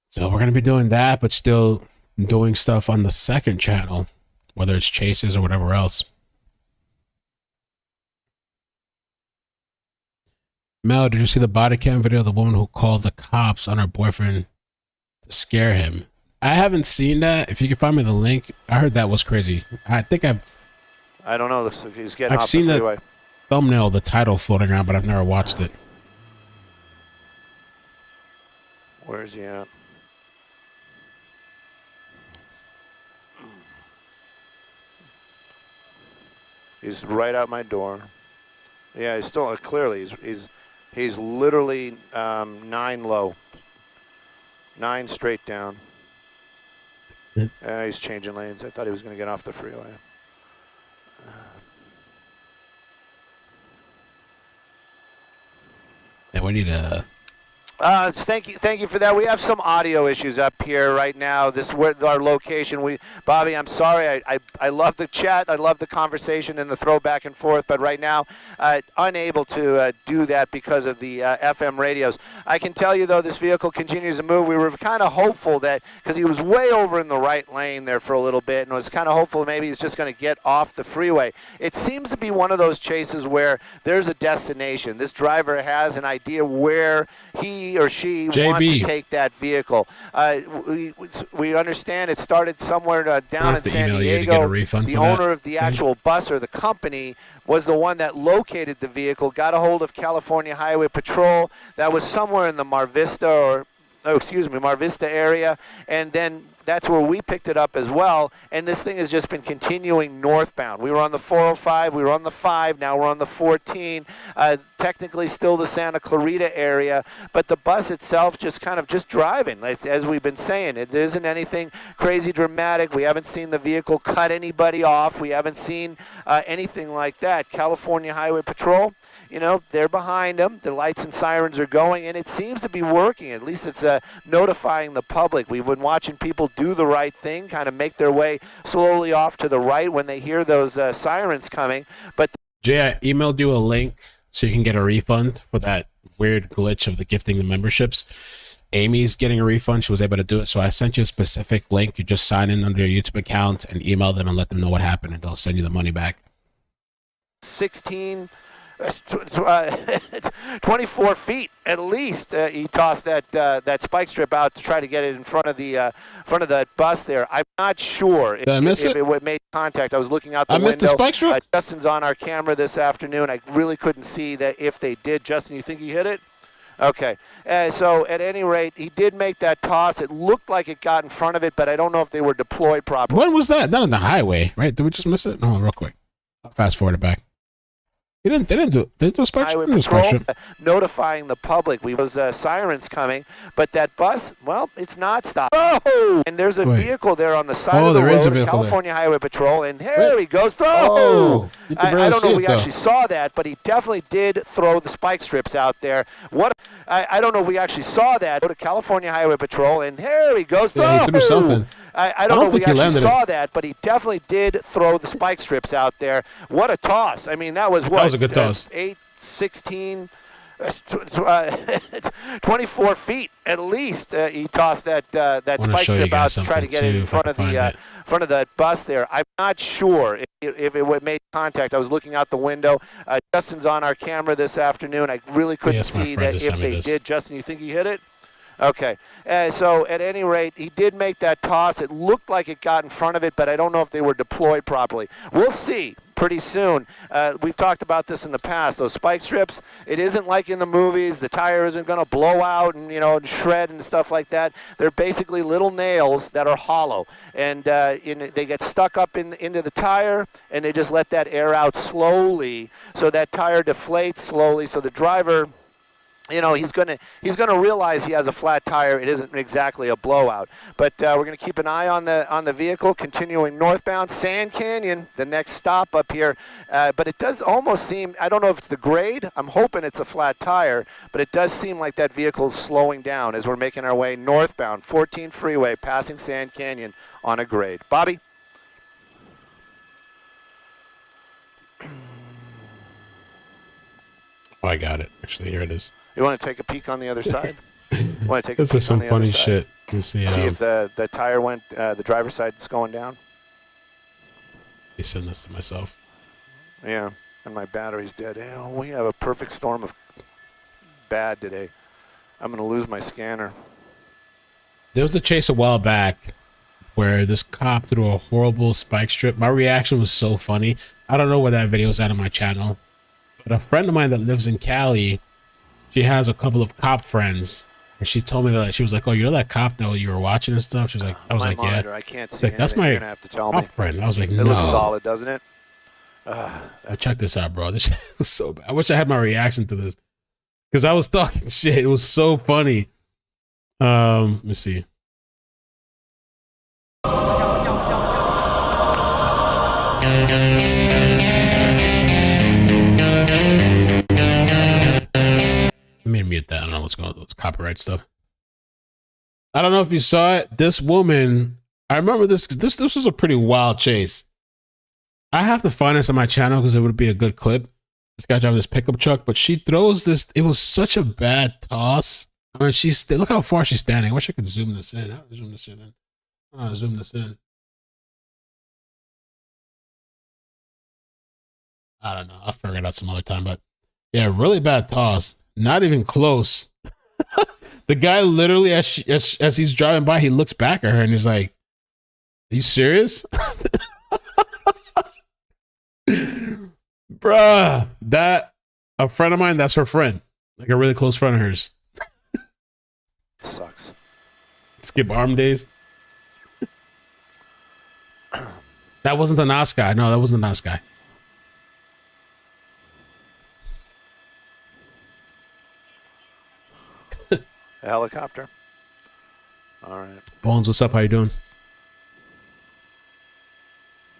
So we're going to be doing that, but still doing stuff on the second channel, whether it's chases or whatever else. Mel, did you see the body cam video of the woman who called the cops on her boyfriend to scare him? I haven't seen that. If you can find me the link, I heard that was crazy. I don't know. He's getting off seen the freeway. The thumbnail, the title floating around, but I've never watched it. Where is he at? He's right out my door. Yeah, he's still clearly he's literally 9 low, 9 straight down. He's changing lanes. I thought he was going to get off the freeway. And we need a. Thank you for that. We have some audio issues up here right now. Our location. Bobby, I'm sorry. I love the chat. I love the conversation and the throw back and forth. But right now, unable to do that because of the FM radios. I can tell you though, this vehicle continues to move. We were kind of hopeful that because he was way over in the right lane there for a little bit, and was kind of hopeful maybe he's just going to get off the freeway. It seems to be one of those chases where there's a destination. This driver has an idea where he or she wants to take that vehicle. We understand it started somewhere down in San Diego. The owner of the actual bus or the company was the one that located the vehicle, got a hold of California Highway Patrol. That was somewhere in the Mar Vista or Mar Vista area, and then that's where we picked it up as well. And this thing has just been continuing northbound. We were on the 405, we were on the 5, now we're on the 14. Technically still the Santa Clarita area, but the bus itself just kind of just driving, as we've been saying. It isn't anything crazy dramatic. We haven't seen the vehicle cut anybody off. We haven't seen anything like that. California Highway Patrol, you know, they're behind them. The lights and sirens are going, and it seems to be working. At least it's notifying the public. We've been watching people do the right thing, kind of make their way slowly off to the right when they hear those sirens coming. But Jay, I emailed you a link so you can get a refund for that weird glitch of the gifting the memberships. Amy's getting a refund. She was able to do it. So I sent you a specific link. You just sign in under your YouTube account and email them and let them know what happened, and they'll send you the money back. 24 feet at least. He tossed that spike strip out to try to get it in front of the bus there. I'm not sure if it made contact. I was looking out the window. I missed the spike strip. Justin's on our camera this afternoon. I really couldn't see that if they did. Justin, you think he hit it? Okay. So at any rate, he did make that toss. It looked like it got in front of it, but I don't know if they were deployed properly. When was that? Not on the highway, right? Did we just miss it? No, real quick. I'll fast forward it back. They didn't do Highway Patrol notifying the public. We those sirens coming, but that bus, well, it's not stopped. Oh! And there's a vehicle there on the side of the road. California Highway Patrol, and here he goes. Oh! I don't know if we actually saw that, but he definitely did throw the spike strips out there. I don't know if we actually saw that. Go to California Highway Patrol, and here he goes. Yeah, he threw something. I don't know if we actually saw that, but he definitely did throw the spike strips out there. What a toss. I mean, that was what? That was a good toss. 8, 16, 24 feet at least. He tossed that spike strip out to try to get it in front of the bus there. I'm not sure if it made contact. I was looking out the window. Justin's on our camera this afternoon. I really couldn't see that if they did. Justin, you think he hit it? Okay. So at any rate, he did make that toss. It looked like it got in front of it, but I don't know if they were deployed properly. We'll see pretty soon. We've talked about this in the past. Those spike strips, it isn't like in the movies. The tire isn't going to blow out and, and shred and stuff like that. They're basically little nails that are hollow, and they get stuck up into the tire, and they just let that air out slowly, so that tire deflates slowly, so the driver, he's gonna realize he has a flat tire. It isn't exactly a blowout, but we're gonna keep an eye on the vehicle continuing northbound. Sand Canyon, the next stop up here, but it does almost seem, I don't know if it's the grade. I'm hoping it's a flat tire, but it does seem like that vehicle is slowing down as we're making our way northbound, 14 freeway, passing Sand Canyon on a grade. Bobby. Oh, I got it. Actually, here it is. You want to take a peek on the other side? Want to take this is some funny shit. Let me see. See if the tire went, the driver's side is going down. I send this to myself. Yeah, and my battery's dead. We have a perfect storm of bad today. I'm going to lose my scanner. There was a chase a while back where this cop threw a horrible spike strip. My reaction was so funny. I don't know where that video is at on my channel, but a friend of mine that lives in Cali, she has a couple of cop friends, and she told me that she was like, "Oh, you're that cop that you were watching and stuff." She was like, "I was like, monitor, yeah." I can't see. Like, that's my You're gonna have to tell cop me. friend. I was like, It "No." looks solid, doesn't it? Check this out, bro. This shit was so bad. I wish I had my reaction to this because I was talking shit. It was so funny. Let me see. Let me mute that. I don't know what's going on with those copyright stuff. I don't know if you saw it. This woman, I remember this. This was a pretty wild chase. I have to find this on my channel because it would be a good clip. This guy driving this pickup truck, but she throws this. It was such a bad toss. I mean, look how far she's standing. I wish I could zoom this in. How do I zoom this in? Zoom this in. I don't know. I'll figure it out some other time. But yeah, really bad toss. Not even close. The guy literally, as he's driving by, he looks back at her and he's like, "Are you serious?" Bruh, a friend of mine, that's her friend. Like a really close friend of hers. Sucks. Skip arm days. That wasn't the NOS guy. No, that wasn't the NOS guy. A helicopter. All right. Bones, what's up? How you doing?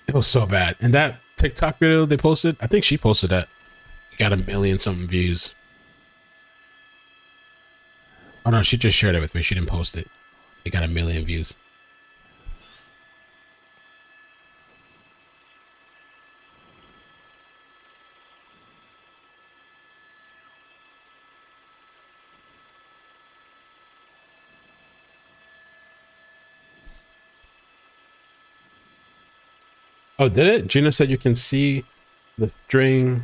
It was so bad. And that TikTok video they posted, I think she posted that. It got 1 million something views. Oh no, she just shared it with me. She didn't post it. It got 1 million views. Oh, did it? Gina said you can see the string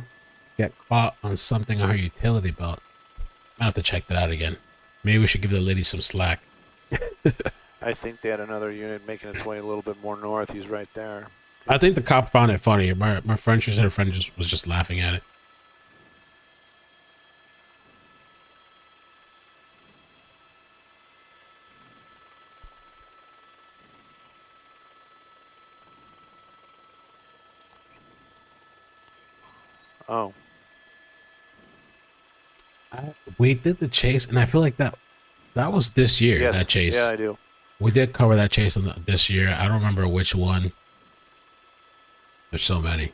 get caught on something on her utility belt. I have to check that out again. Maybe we should give the lady some slack. I think they had another unit making its way a little bit more north. He's right there. I think the cop found it funny. My friend, she said her friend was just laughing at it. Oh. We did the chase, and I feel like that was this year, yes. That chase. Yeah, I do. We did cover that chase this year. I don't remember which one. There's so many.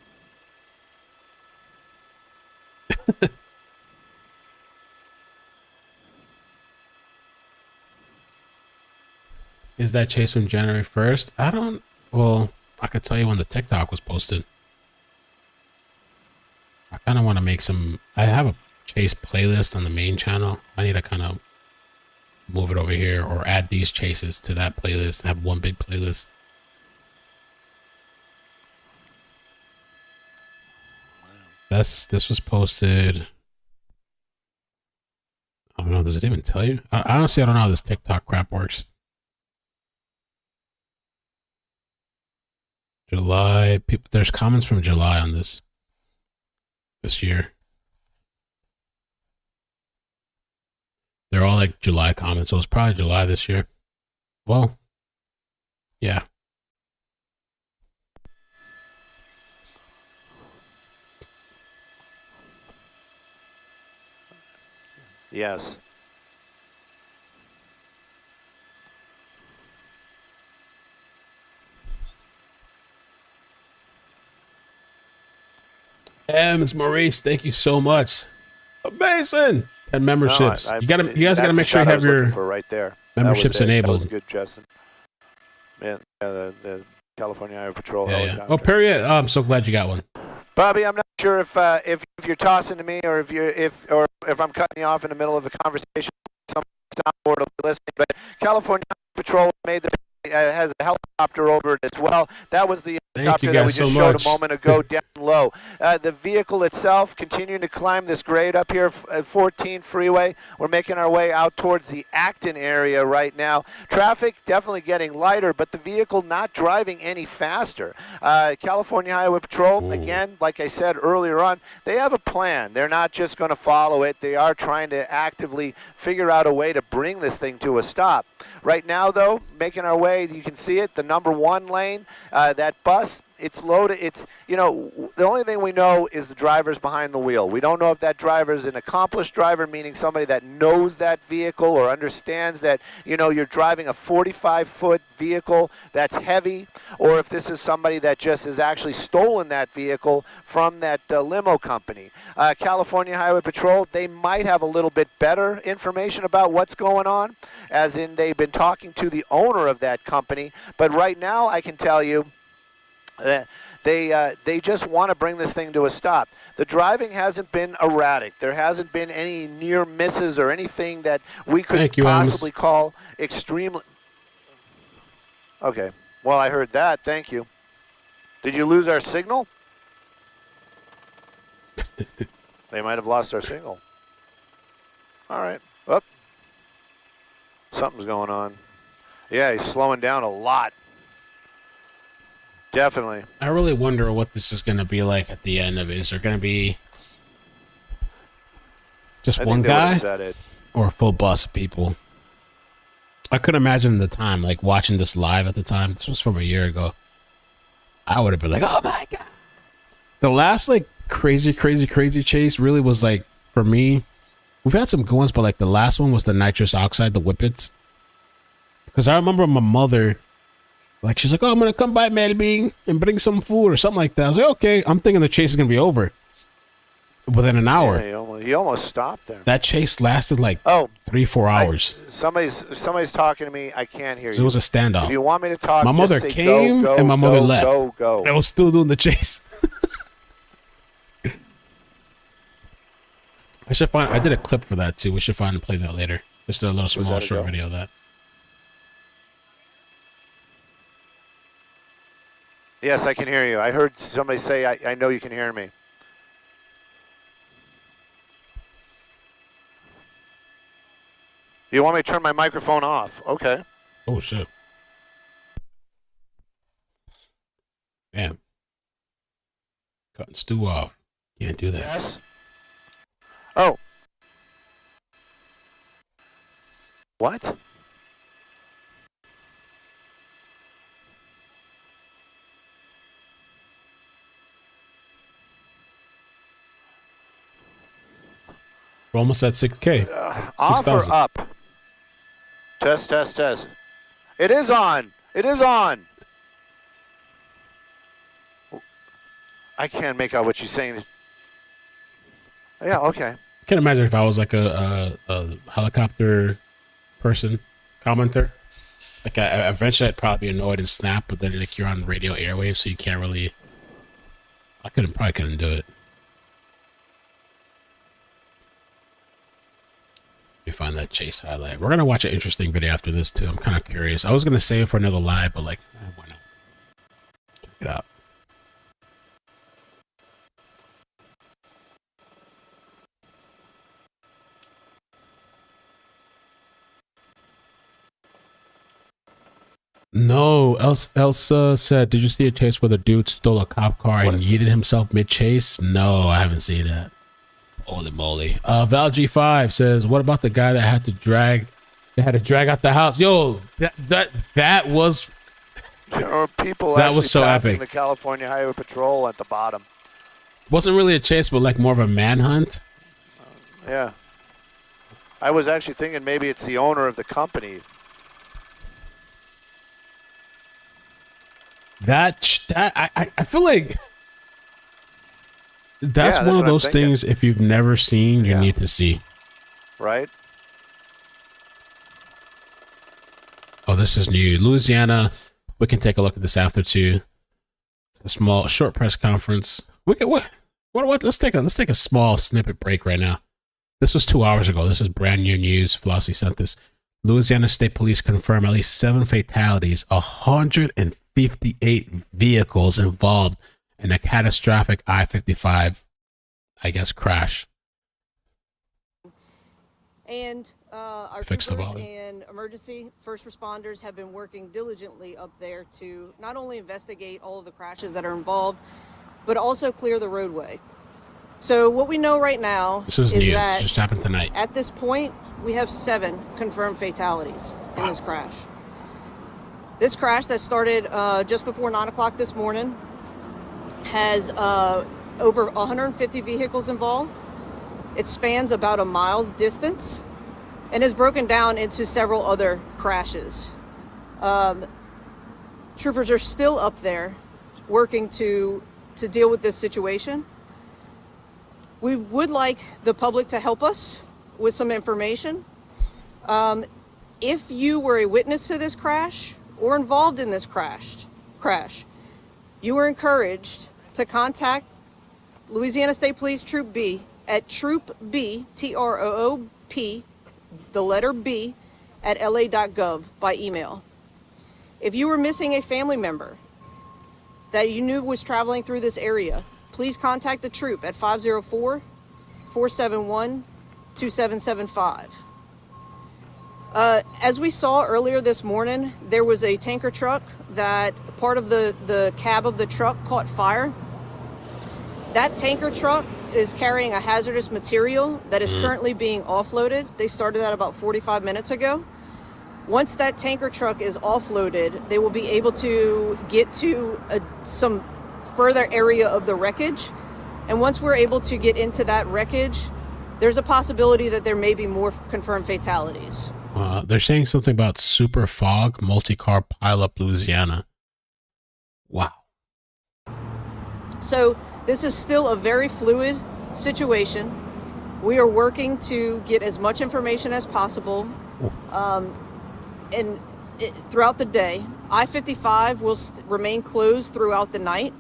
Is that chase from January 1st? Well, I could tell you when the TikTok was posted. I kind of want to make I have a chase playlist on the main channel. I need to kind of move it over here or add these chases to that playlist. Have one big playlist. This was posted. I don't know. Does it even tell you? Honestly, I don't know how this TikTok crap works. July. There's comments from July on this year. They're all like July comments, so it's probably July this year. Well, yeah. Yes. It's Maurice, thank you so much. Amazing. 10 memberships. No, you guys gotta make sure you have your right there. memberships enabled. That was good, Justin. Man, the California Highway Patrol. Yeah. Oh, Perry, I'm so glad you got one. Bobby, I'm not sure if you're tossing to me or if I'm cutting you off in the middle of a conversation. Some soundboard will be listening, but California Highway Patrol has a helicopter over it as well. That was the helicopter that we just showed a moment ago down low. The vehicle itself continuing to climb this grade up here at 14 freeway. We're making our way out towards the Acton area right now. Traffic definitely getting lighter, but the vehicle not driving any faster. California Highway Patrol, again, like I said earlier on, they have a plan. They're not just going to follow it. They are trying to actively figure out a way to bring this thing to a stop. Right now, though, making our way, you can see it, the number 1 lane, that bus, it's loaded. It's, the only thing we know is the driver's behind the wheel. We don't know if that driver is an accomplished driver, meaning somebody that knows that vehicle or understands that, you're driving a 45-foot vehicle that's heavy, or if this is somebody that just has actually stolen that vehicle from that limo company. California Highway Patrol, they might have a little bit better information about what's going on, as in they've been talking to the owner of that company. But right now, I can tell you, they just want to bring this thing to a stop. The driving hasn't been erratic. There hasn't been any near misses or anything that we could possibly call extremely. Okay. Well, I heard that. Thank you. Did you lose our signal? They might have lost our signal. All right. Well, something's going on. Yeah, he's slowing down a lot. Definitely. I really wonder what this is going to be like at the end of it. Is there going to be just one guy or a full bus of people? I couldn't imagine the time, like watching this live at the time. This was from a year ago. I would have been like, oh my God. The last like crazy chase really was like, for me, we've had some good ones, but like the last one was the nitrous oxide, the whippets. Because I remember my mother, like she's like, oh, I'm going to come by Melvin and bring some food or something like that. I was like, okay. I'm thinking the chase is going to be over within an hour. Yeah, he almost stopped there. That chase lasted like 3-4 hours. Somebody's talking to me. I can't hear you. So it was a standoff. If you want me to talk, my mother say came go, and my mother left. Go. I was still doing the chase. I did a clip for that too. We should find and play that later. Just a little small short video of that. Yes, I can hear you. I heard somebody say, I know you can hear me. You want me to turn my microphone off? Okay. Oh, shit. Damn. Cutting stew off. Can't do that. Yes. Oh. What? We're almost at 6K. Off or up? Test. It is on. I can't make out what she's saying. Yeah, okay. I can't imagine if I was like a helicopter person, commenter. Like eventually I'd probably be annoyed and snap, but then like you're on radio airwaves, so you can't really. Probably couldn't do it. Let me find that chase highlight. We're gonna watch an interesting video after this too. I'm kind of curious. I was gonna save it for another live, but like, why not? Check it out. No, Elsa said, did you see a chase where the dude stole a cop car and yeeted himself mid-chase? No, I haven't seen that. Holy moly. Val G5 says, what about the guy that had to drag out the house? Yo, that was... There are people that was so epic. The California Highway Patrol at the bottom. Wasn't really a chase, but like more of a manhunt. Yeah. I was actually thinking maybe it's the owner of the company. I feel like that's one of those things, if you've never seen, you need to see. Right? Oh, this is new. Louisiana. We can take a look at this after too. A short press conference. What? Let's take a small snippet break right now. This was 2 hours ago. This is brand new news. Flossie sent this. Louisiana State Police confirm at least 7 fatalities, 158 vehicles involved in a catastrophic I-55, I-guess, crash. And our troopers and emergency first responders have been working diligently up there to not only investigate all of the crashes that are involved, but also clear the roadway. So what we know right now is new. That just happened tonight. At this point, we have 7 confirmed fatalities in this crash. This crash that started just before 9 o'clock this morning has over 150 vehicles involved. It spans about a mile's distance and is broken down into several other crashes. Troopers are still up there working to deal with this situation. We would like the public to help us with some information. If you were a witness to this crash or involved in this crash, you are encouraged to contact Louisiana State Police Troop B at Troop B, TROOP, the letter B, at la.gov by email. If you were missing a family member that you knew was traveling through this area, please contact the troop at 504-471-2775. As we saw earlier this morning, there was a tanker truck that part of the cab of the truck caught fire. That tanker truck is carrying a hazardous material that is currently being offloaded. They started that about 45 minutes ago. Once that tanker truck is offloaded, they will be able to get to some further area of the wreckage. And once we're able to get into that wreckage, there's a possibility that there may be more confirmed fatalities. They're saying something about super fog, multi-car pileup, Louisiana. Wow. So this is still a very fluid situation. We are working to get as much information as possible throughout the day. I-55 will remain closed throughout the night.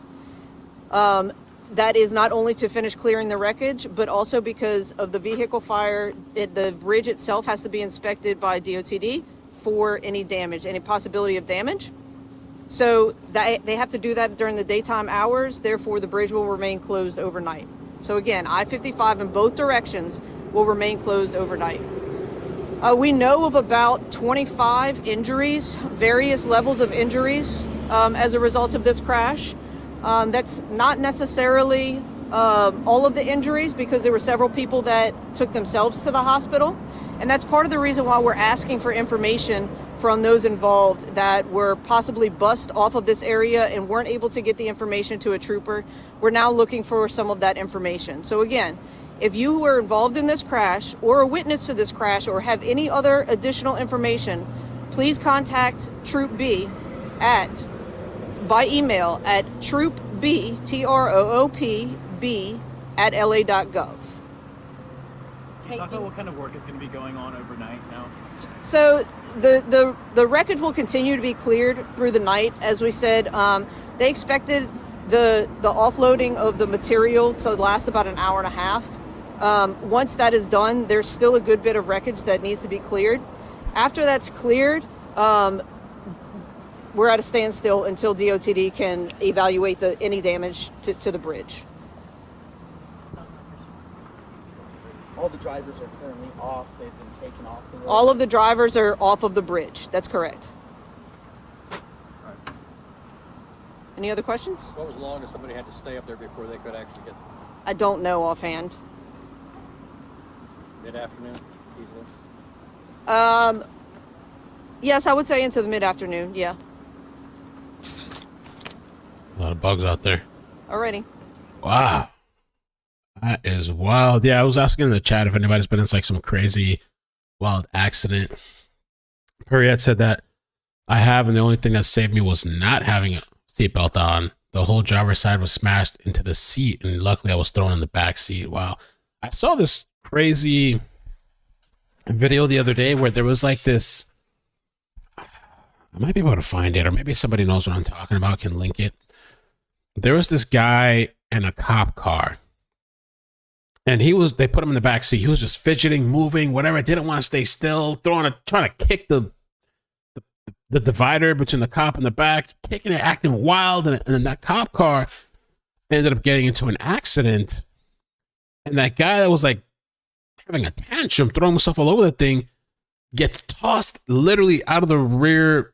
That is not only to finish clearing the wreckage, but also because of the vehicle fire, the bridge itself has to be inspected by DOTD for any damage, any possibility of damage. So they have to do that during the daytime hours, therefore the bridge will remain closed overnight. So again, I-55 in both directions will remain closed overnight. We know of about 25 injuries, various levels of injuries as a result of this crash. That's not necessarily all of the injuries, because there were several people that took themselves to the hospital. And that's part of the reason why we're asking for information from those involved that were possibly bussed off of this area and weren't able to get the information to a trooper. We're now looking for some of that information. So again, if you were involved in this crash or a witness to this crash or have any other additional information, please contact Troop B by email at troopb, TROOPB, at la.gov. Can you talk about what kind of work is going to be going on overnight now? So the wreckage will continue to be cleared through the night. As we said, they expected the offloading of the material to last about an hour and a half. Once that is done, there's still a good bit of wreckage that needs to be cleared. After that's cleared, we're at a standstill until DOTD can evaluate any damage to the bridge. All the drivers are currently off. They've been taken off the road. All of the drivers are off of the bridge. That's correct. Any other questions? What was the longest somebody had to stay up there before they could actually get? I don't know offhand. Mid-afternoon, easily? Yes, I would say into the mid-afternoon, yeah. A lot of bugs out there. Alrighty. Wow. That is wild. Yeah, I was asking in the chat if anybody's been in like some crazy wild accident. Perriette said that I have, and the only thing that saved me was not having a seatbelt on. The whole driver's side was smashed into the seat, and luckily I was thrown in the back seat. Wow. I saw this crazy video the other day where there was like this, I might be able to find it, or maybe somebody knows what I'm talking about, can link it. There was this guy in a cop car, and they put him in the back seat. He was just fidgeting, moving, whatever. Didn't want to stay still, trying to kick the divider between the cop and the back, kicking it, acting wild. And then that cop car ended up getting into an accident. And that guy that was like having a tantrum, throwing himself all over the thing, gets tossed literally out of the rear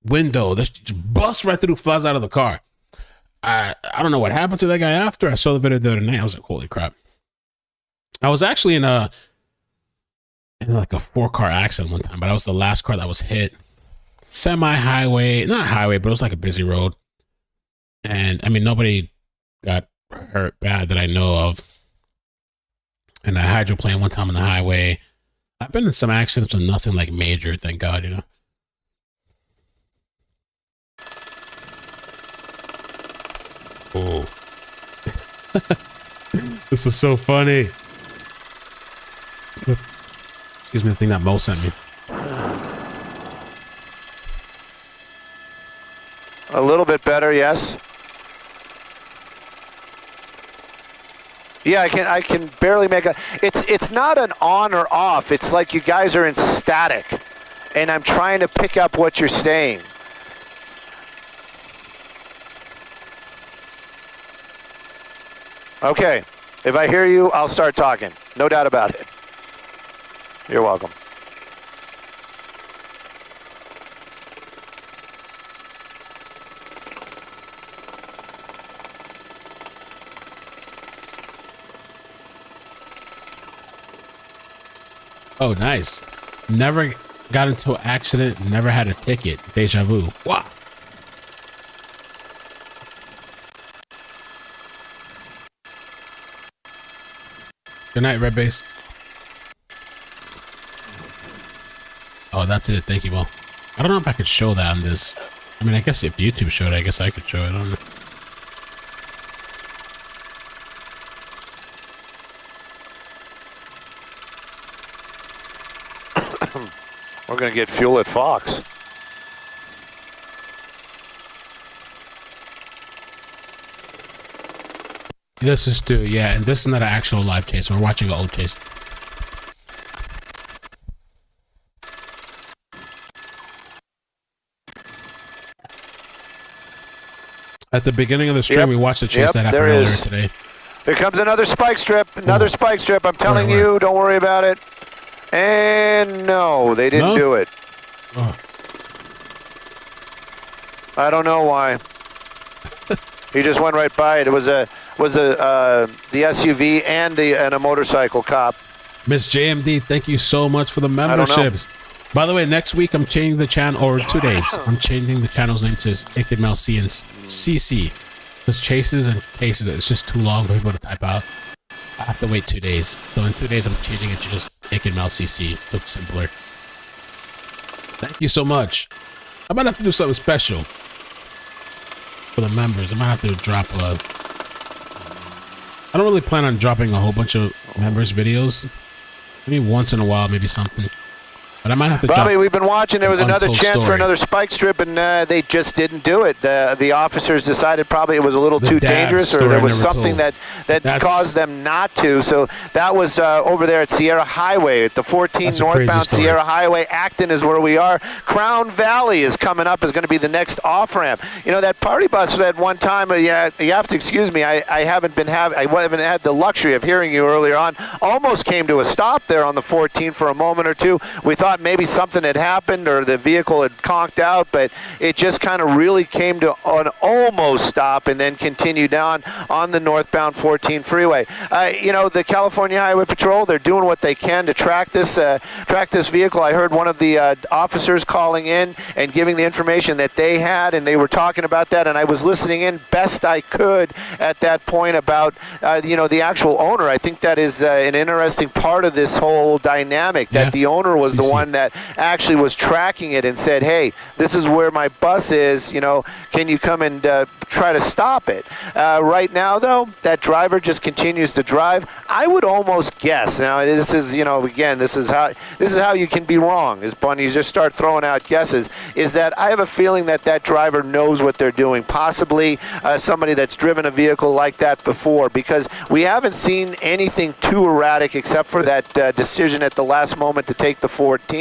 window. Just busts right through, flies out of the car. I don't know what happened to that guy after. I saw the video the other night. I was like, holy crap. I was actually in like a 4-car accident one time, but I was the last car that was hit. Semi-highway, not highway, but it was like a busy road. And I mean, nobody got hurt bad that I know of. And I hydroplaned one time on the highway. I've been in some accidents, but nothing like major, thank God, you know. Oh. This is so funny. Excuse me, the thing that Mo sent me. A little bit better, yes. Yeah, I can barely make a. It's not an on or off. It's like you guys are in static, and I'm trying to pick up what you're saying. Okay, if I hear you, I'll start talking. No doubt about it. You're welcome. Oh, nice. Never Got into an accident, never had a ticket. Deja vu. Wow. Good night, Red Base. Oh, that's it. Thank you, Will. I don't know if I could show that on this. I mean, I guess if YouTube showed it, I guess I could show it. I don't know. We're going to get fuel at Fox. This is Stu, yeah, and this is not an actual live chase. We're watching an old chase. At the beginning of the stream, we watched the chase that happened earlier today. Here comes another spike strip. Another spike strip. I'm telling you, don't worry about it. And no, they didn't do it. Oh. I don't know why. He just went right by it. It was the SUV and a motorcycle cop. Miss JMD, thank you so much for the memberships. By the way, next week I'm changing the channel, or 2 days, I'm changing the channel's name to Ikid C and CC. Because chases and cases, it's just too long for people to type out. I have to wait 2 days. So in 2 days, I'm changing it to just Ikid CC, so it's simpler. Thank you so much. I might have to do something special for the members. I might have to drop a... I don't really plan on dropping a whole bunch of members' videos. Maybe once in a while, maybe something. But I might have to Bobby, we've been watching. There was another chance for another spike strip, and they just didn't do it. The officers decided probably it was a little too dangerous, or there was something that caused them not to. So that was over there at Sierra Highway, at the 14 northbound Sierra Highway. Acton is where we are. Crown Valley is coming up, is going to be the next off-ramp. You know, that party bus at one time, you have to excuse me, I haven't had the luxury of hearing you earlier on, almost came to a stop there on the 14 for a moment or two. We thought maybe something had happened or the vehicle had conked out, but it just kind of really came to an almost stop and then continued on the northbound 14 freeway. You know, the California Highway Patrol, they're doing what they can to track this vehicle. I heard one of the officers calling in and giving the information that they had, and they were talking about that, and I was listening in best I could at that point about you know, the actual owner. I think that is an interesting part of this whole dynamic, that the owner was the one that actually was tracking it and said, hey, this is where my bus is, you know, can you come and try to stop it? Right now, though, that driver just continues to drive. I would almost guess, now this is, you know, again, this is how you can be wrong, is when you just start throwing out guesses, is that I have a feeling that that driver knows what they're doing, possibly somebody that's driven a vehicle like that before, because we haven't seen anything too erratic except for that decision at the last moment to take the 14.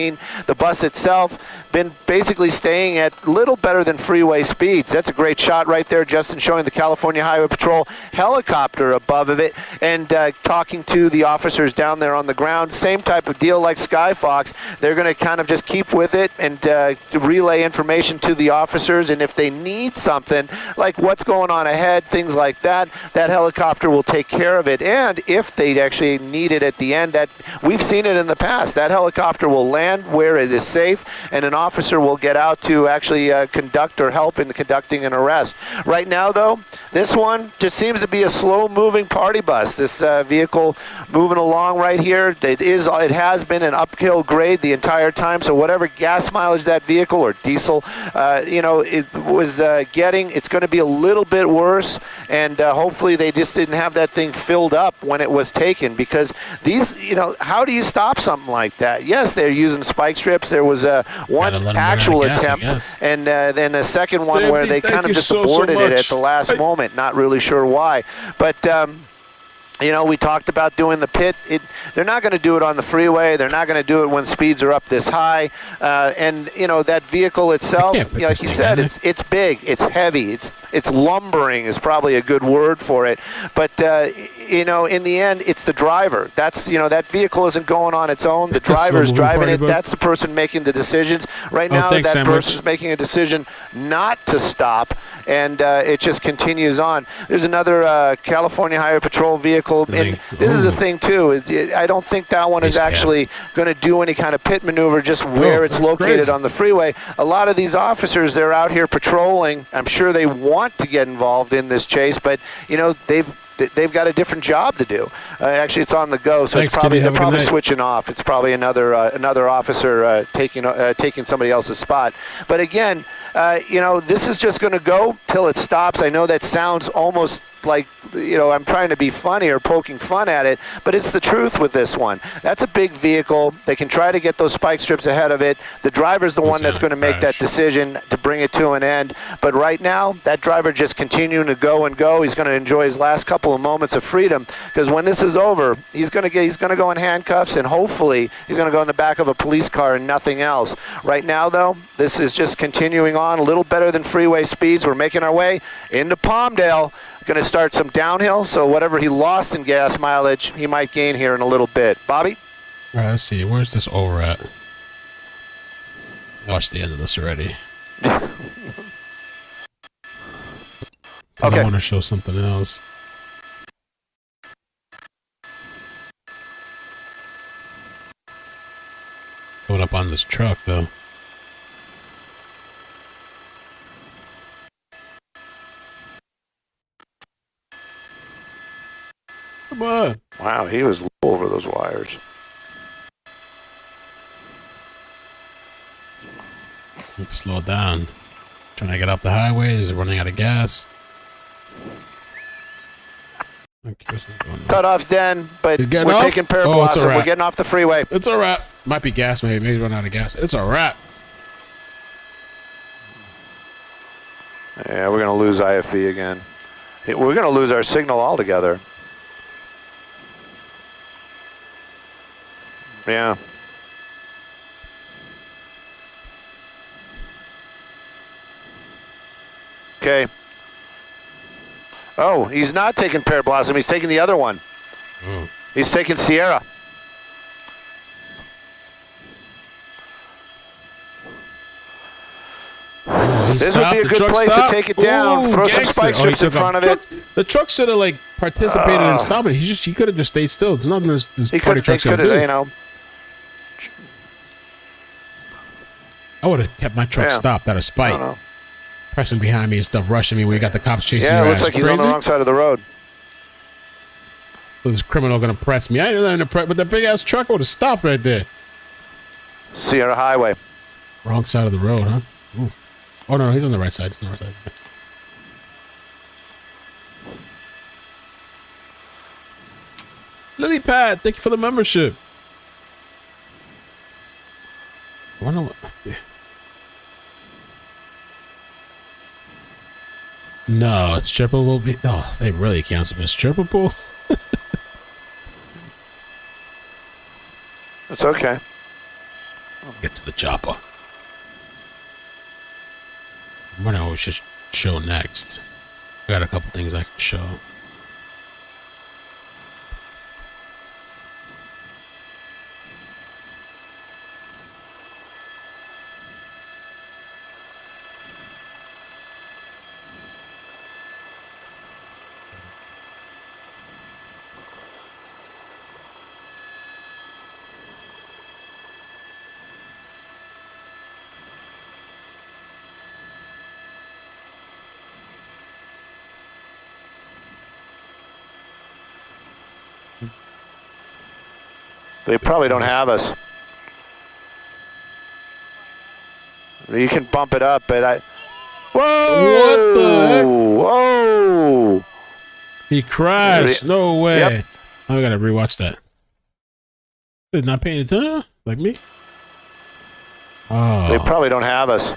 The bus itself been basically staying at little better than freeway speeds. That's a great shot right there, Justin, showing the California Highway Patrol helicopter above of it and talking to the officers down there on the ground. Same type of deal like Skyfox. They're going to kind of just keep with it and relay information to the officers, and if they need something like what's going on ahead, things like that, that helicopter will take care of it. And if they actually need it at the end, that we've seen it in the past, that helicopter will land where it is safe, and an officer will get out to actually conduct or help in conducting an arrest. Right now, though, this one just seems to be a slow-moving party bus. This vehicle moving along right here, it has been an uphill grade the entire time, so whatever gas mileage that vehicle or diesel, you know, it was getting, it's going to be a little bit worse, and hopefully they just didn't have that thing filled up when it was taken, because these, you know, how do you stop something like that? Yes, they're using spike strips. There was one actual attempt, and then a second one where they kind of just aborted it at the last moment. Not really sure why, but you know, we talked about doing the pit. They're not going to do it on the freeway. They're not going to do it when speeds are up this high. And, you know, that vehicle itself, like you said, it's big, it's heavy, it's lumbering is probably a good word for it. But, in the end, it's the driver. That's, that vehicle isn't going on its own. The driver's driving it. That's the person making the decisions. Right now, that person's making a decision not to stop, and it just continues on. There's another California Highway Patrol vehicle, and this is a thing, too. I don't think that one is actually going to do any kind of pit maneuver just where it's located on the freeway. A lot of these officers, they're out here patrolling. I'm sure they want to get involved in this chase, but, they've got a different job to do. Actually, it's on the go, so they're probably switching off. It's probably another officer taking somebody else's spot. But again, this is just going to go till it stops. I know that sounds almost like, I'm trying to be funny or poking fun at it, but it's the truth with this one. That's a big vehicle. They can try to get those spike strips ahead of it. The driver's the one that's going to make that decision to bring it to an end. But right now, that driver just continuing to go and go. He's going to enjoy his last couple of moments of freedom, because when this is over, he's going to go in handcuffs, and hopefully he's going to go in the back of a police car and nothing else. Right now, though, this is just continuing on a little better than freeway speeds. We're making our way into Palmdale. Going to start some downhill, so whatever he lost in gas mileage, he might gain here in a little bit. Bobby? All right, let's see. Where's this over at? I watched the end of this already. Okay. I want to show something else. Going up on this truck, though. Come on. Wow, he was low over those wires. Let's slow down. Trying to get off the highway. Is it running out of gas? Cutoff's den, but we're taking pair of blossom. We're getting off the freeway. It's a wrap. Might be gas, maybe. Maybe run out of gas. It's a wrap. Yeah, we're going to lose IFB again. We're going to lose our signal altogether. Yeah. Okay. Oh, he's not taking Pear Blossom. He's taking the other one. Oh. He's taking Sierra. This would be a good place to take it down. Throw some spike strips in front of it. The truck should have participated and stopped it. He could have just stayed still. There's nothing this party truck's gonna do. I would have kept my truck stopped out of spite. Pressing behind me and stuff, rushing me when you got the cops chasing you. Yeah, it looks like he's on the wrong side of the road. So this criminal gonna press me. I ain't letting him press, but that big ass truck would have stopped right there. Sierra Highway. Wrong side of the road, huh? Ooh. Oh no, he's on the right side. He's on the right side. Lily Pat, thank you for the membership. I wonder what. Yeah. No, it's triple. Oh, they really canceled this triple. It's okay. I'll get to the chopper. I'm wondering what we should show next. I got a couple things I can show. They probably don't have us. You can bump it up, but I... Whoa! What the heck? Whoa! He crashed. No way. Yep. I gotta rewatch that. They're not paying attention? Like me? Oh. They probably don't have us.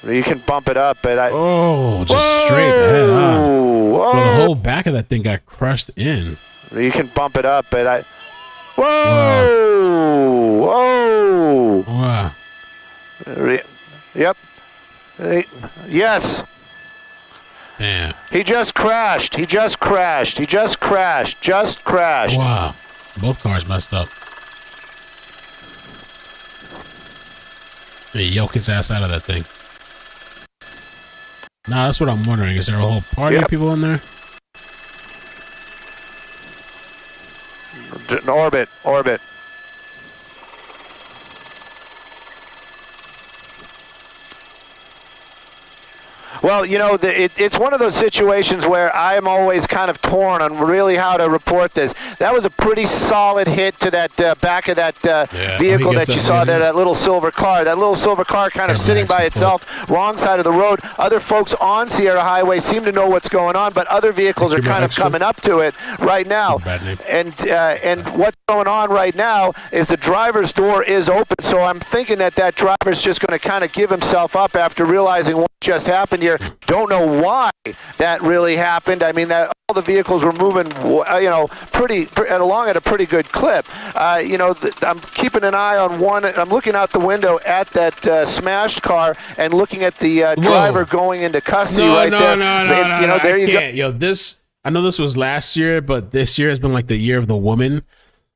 You can bump it up, but I... Oh, just straight ahead, huh? Well, the whole back of that thing got crushed in. You can bump it up, but I... Whoa! Whoa! Wow. Yep. Yes. Yeah. He just crashed. He just crashed. He just crashed. Just crashed. Wow. Both cars messed up. They yoke his ass out of that thing. Nah, that's what I'm wondering. Is there a whole party of people in there? Orbit. Well, you know, it's one of those situations where I'm always kind of torn on really how to report this. That was a pretty solid hit to that back of that vehicle that you saw there, that little silver car. That little silver car kind of sitting by itself, wrong side of the road. Other folks on Sierra Highway seem to know what's going on, but other vehicles are kind of coming up to it right now. And what's going on right now is the driver's door is open, so I'm thinking that driver's just going to kind of give himself up after realizing what just happened here. Don't know why that really happened. I mean, that all the vehicles were moving, you know, pretty along at a pretty good clip. You know, I'm keeping an eye on one. I'm looking out the window at that smashed car and looking at the driver going into custody there. No, there you go. Yo, this. I know this was last year, but this year has been like the year of the woman.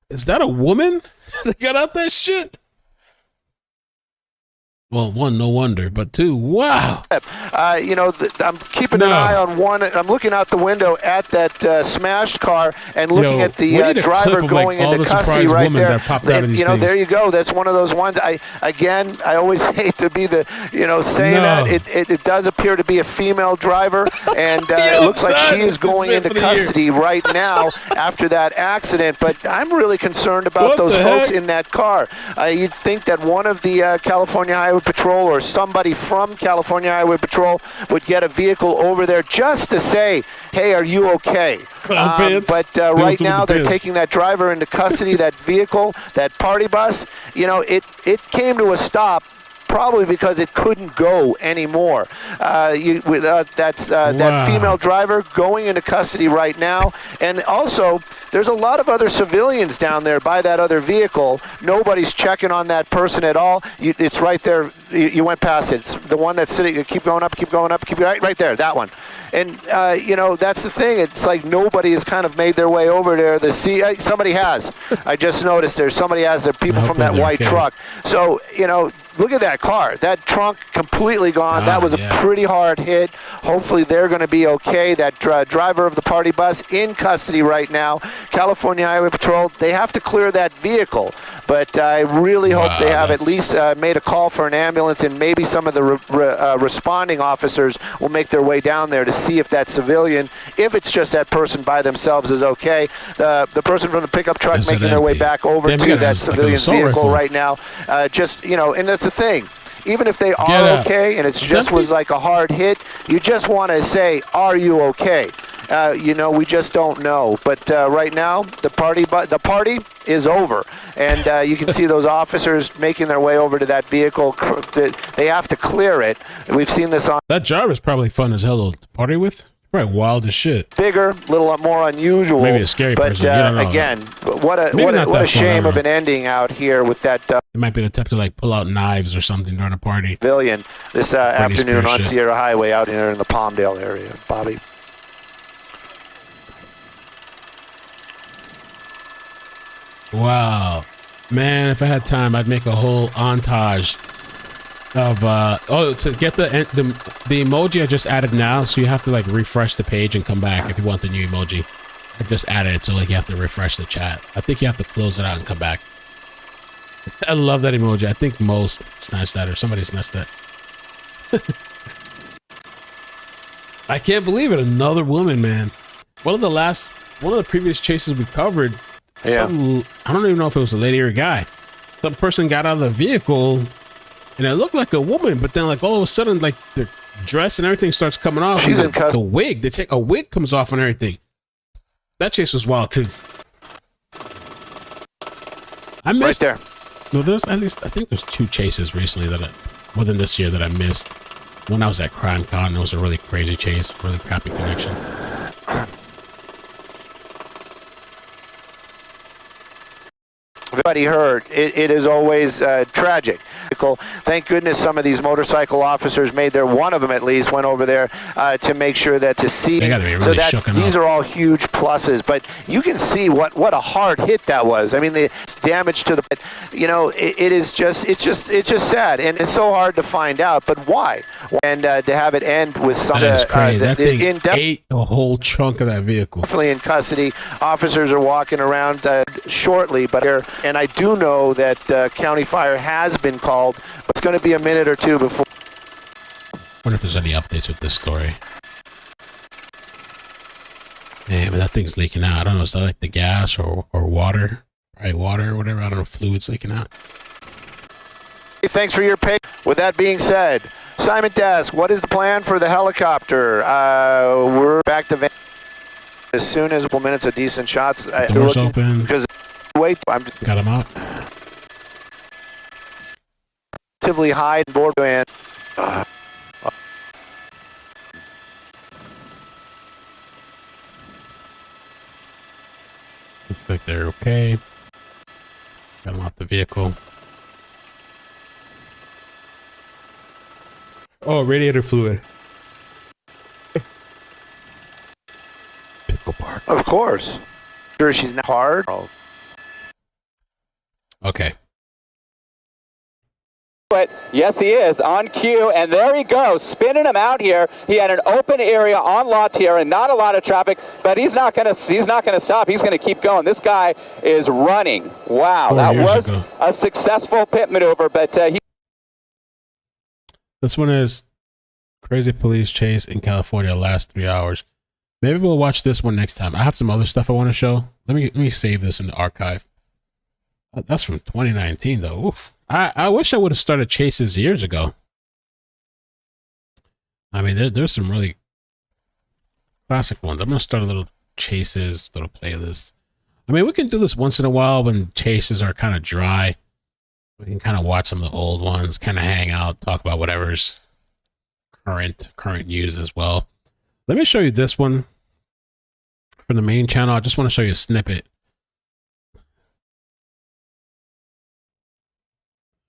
Is that a woman that got out that shit? Well, one, no wonder, but two, wow. You know, I'm keeping an eye on one. I'm looking out the window at that smashed car and looking at the driver going into custody right there. You know, there you go. That's one of those ones. I always hate to be the, you know, saying that. It does appear to be a female driver, and it looks like she is going into custody right now after that accident. But I'm really concerned about those folks in that car. You'd think that one of the California Highway Patrol or somebody from California Highway Patrol would get a vehicle over there just to say, hey, are you okay? But right now they're taking that driver into custody, that vehicle, that party bus. You know, it came to a stop probably because it couldn't go anymore. That female driver going into custody right now. And also, there's a lot of other civilians down there by that other vehicle. Nobody's checking on that person at all. It's right there. You went past it. It's the one that's sitting. Keep going up, right there, that one. And, you know, that's the thing. It's like nobody has kind of made their way over there. Somebody has. I just noticed somebody has. There people from that white truck. So, you know, look at that car. That trunk completely gone. That was a pretty hard hit. Hopefully they're going to be okay. That driver of the party bus in custody right now. California Highway Patrol, they have to clear that vehicle. But I really hope they have at least made a call for an ambulance, and maybe some of the responding officers will make their way down there to see if that civilian, if it's just that person by themselves, is okay. The person from the pickup truck making their way back over to that civilian's vehicle right now. Just, you know, and that's the thing. Even if they are okay and it's just was like a hard hit, you just want to say, are you okay? You know, we just don't know. But right now, the party is over, and you can see those officers making their way over to that vehicle. They have to clear it. We've seen this on. That job is probably fun as hell to party with. Probably wild as shit. Bigger, a little more unusual. Maybe a scary person. You don't know. Again, what a shame of an ending out here with that. It might be the type to like pull out knives or something during a party. Civilian this afternoon on Sierra Highway out here in the Palmdale area. Bobby. Wow, man! If I had time, I'd make a whole montage of to get the emoji I just added now. So you have to like refresh the page and come back if you want the new emoji. I just added it, so like you have to refresh the chat. I think you have to close it out and come back. I love that emoji. I think most snatched that, or somebody snatched that. I can't believe it. Another woman, man. One of the previous chases we covered. I don't even know if it was a lady or a guy. Some person got out of the vehicle and it looked like a woman, but then like all of a sudden, like their dress and everything starts coming off. She's in custody. The wig, they take a wig comes off and everything. That chase was wild too. I missed right there. No, there's at least I think there's 2 chases recently within this year that I missed. One I was at KoreaTown. It was a really crazy chase, really crappy connection. Everybody heard. It is always tragic. The vehicle. Thank goodness some of these motorcycle officers made there. One of them at least went over there to make sure that to see. They gotta be really so that's, these up. are all huge pluses, but you can see what a hard hit that was. I mean, the damage to the, it's just sad, and it's so hard to find out. But why? And to have it end with some that is crazy. That thing ate the whole trunk of that vehicle. Definitely in custody. Officers are walking around shortly, and I do know that county fire has been called. But it's going to be a minute or two before. I wonder if there's any updates with this story. Man, but that thing's leaking out. I don't know. Is that like the gas or water? Right, water or whatever. I don't know. Fluids leaking out. Hey, thanks for your patience. With that being said, Simon Desk, what is the plan for the helicopter? We're back to as soon as a couple minutes of decent shots. Doors open. Because wait, I'm got them out. Relatively high board and. Looks like they're okay. Got them off the vehicle. Oh, radiator fluid. Pickle Park. Of course. Sure, she's not hard. Okay. But yes, he is on cue, and there he goes, spinning him out here. He had an open area on Lautier and not a lot of traffic, but he's not going to stop. He's going to keep going. This guy is running. Wow, that was a successful pit maneuver, but This one is crazy police chase in California last 3 hours. Maybe we'll watch this one next time. I have some other stuff I want to show. Let me save this in the archive. That's from 2019 though. Oof. I wish I would have started chases years ago. I mean, there's some really classic ones. I'm gonna start a little chases, little playlist. I mean, we can do this once in a while when chases are kind of dry. We can kind of watch some of the old ones, kind of hang out, talk about whatever's current news as well. Let me show you this one from the main channel. I just want to show you a snippet.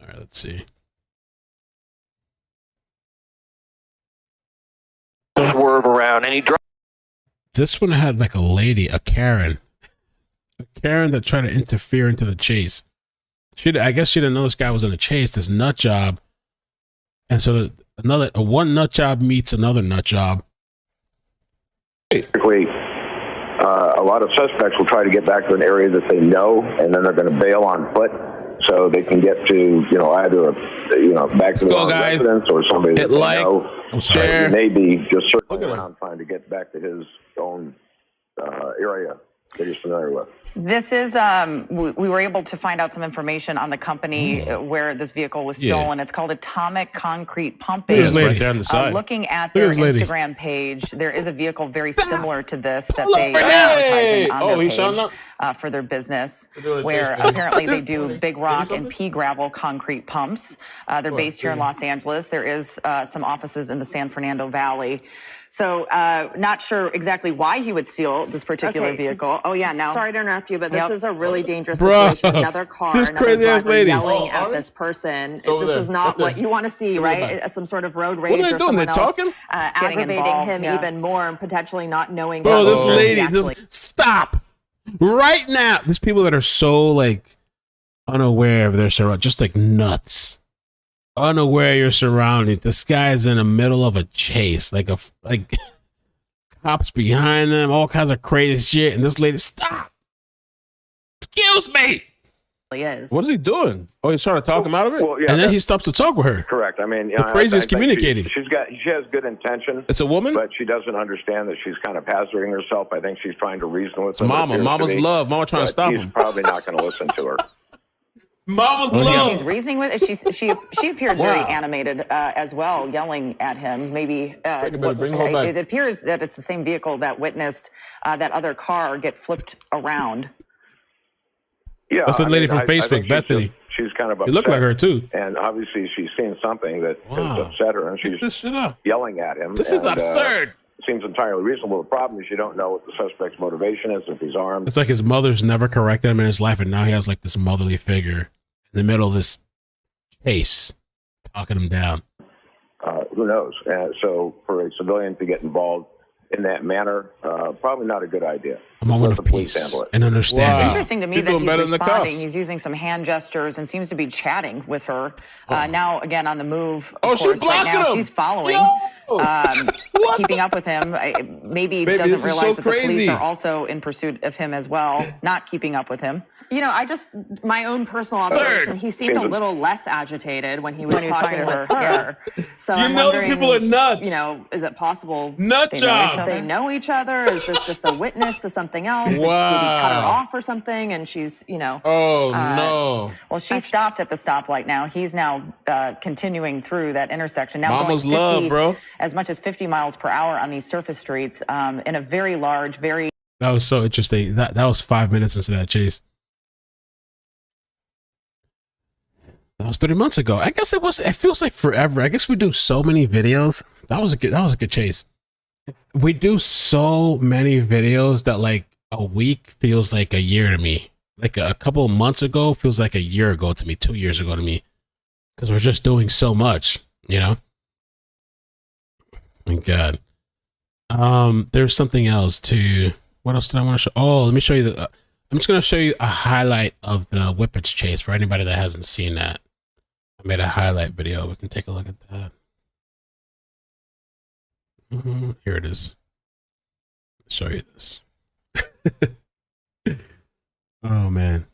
All right, let's see. Swerve around, and he dropped. This one had like a lady, a Karen that tried to interfere into the chase. I guess she didn't know this guy was in a chase, this nut job. And so one nut job meets another nut job. Basically, a lot of suspects will try to get back to an area that they know, and then they're going to bail on foot so they can get to, either back to their residence or somebody that they know. So he may be just circling around trying to get back to his own area that he's familiar with. This is, we were able to find out some information on the company where this vehicle was stolen. It's called Atomic Concrete Pumping. Right there on the side. Looking at their Instagram page, there is a vehicle very similar to this that they are advertising on their page for their business, where apparently they do big rock and pea gravel concrete pumps. They're based here in Los Angeles. There is some offices in the San Fernando Valley. So not sure exactly why he would steal this particular vehicle. Oh, yeah, now. Sorry to interrupt you, but this is a really dangerous situation. Another car, this another crazy ass driver lady yelling at this person. This is not what you want to see, right? Some sort of road rage or someone else aggravating him even more and potentially not knowing. Bro, this lady, stop right now. There's people that are so like unaware of their surroundings, just like nuts. Unaware of your surroundings. This guy is in the middle of a chase, like cops behind him, all kinds of crazy shit, and this lady, stop! Excuse me. What is he doing? Oh, he's trying to talk him out of it, and then he stops to talk with her. Correct. I mean, the craziest communicating. She has good intention. It's a woman, but she doesn't understand that she's kind of hazarding herself. I think she's trying to reason with him. Mama's love. Mama trying to stop him. He's probably not going to listen to her. Mama's love. She's reasoning with. She appears very animated as well, yelling at him. Maybe it appears that it's the same vehicle that witnessed that other car get flipped around. Yeah, that's the lady from Facebook, Bethany. She's kind of upset. You look like her too. And obviously, she's seen something that has upset her, and she's yelling at him. This is absurd. Seems entirely reasonable. The problem is you don't know what the suspect's motivation is, if he's armed. It's like his mother's never corrected him in his life, and now he has like this motherly figure in the middle of this case. talking him down. Who knows? So for a civilian to get involved in that manner, probably not a good idea. A moment of peace and understanding. It's interesting to me that he's responding. He's using some hand gestures and seems to be chatting with her. Now, again, on the move. She's blocking him. She's following, keeping up with him. Maybe doesn't realize that the police are also in pursuit of him as well, not keeping up with him. You know, my own personal observation, he seemed a little less agitated when he was talking with her. So I'm wondering, people are nuts. You know, is it possible they know each other? Is this just a witness to something else? Wow. Did he cut her off or something? And she's, Oh, no. Well, she stopped at the stoplight now. He's now continuing through that intersection. Now Mama's going 50, love, bro. As much as 50 miles per hour on these surface streets in a very large, very... That was so interesting. That was 5 minutes into that chase. That was 30 months ago. I guess it feels like forever. I guess we do so many videos. That was a good chase. We do so many videos that like a week feels like a year to me. Like a couple of months ago feels like a year ago to me, 2 years ago to me. Because we're just doing so much, Thank God. There's something else too. What else did I want to show? Oh, let me show you I'm just going to show you a highlight of the Whippets chase for anybody that hasn't seen that. I made a highlight video. We can take a look at that. Here it is. I'll show you this. Oh, man.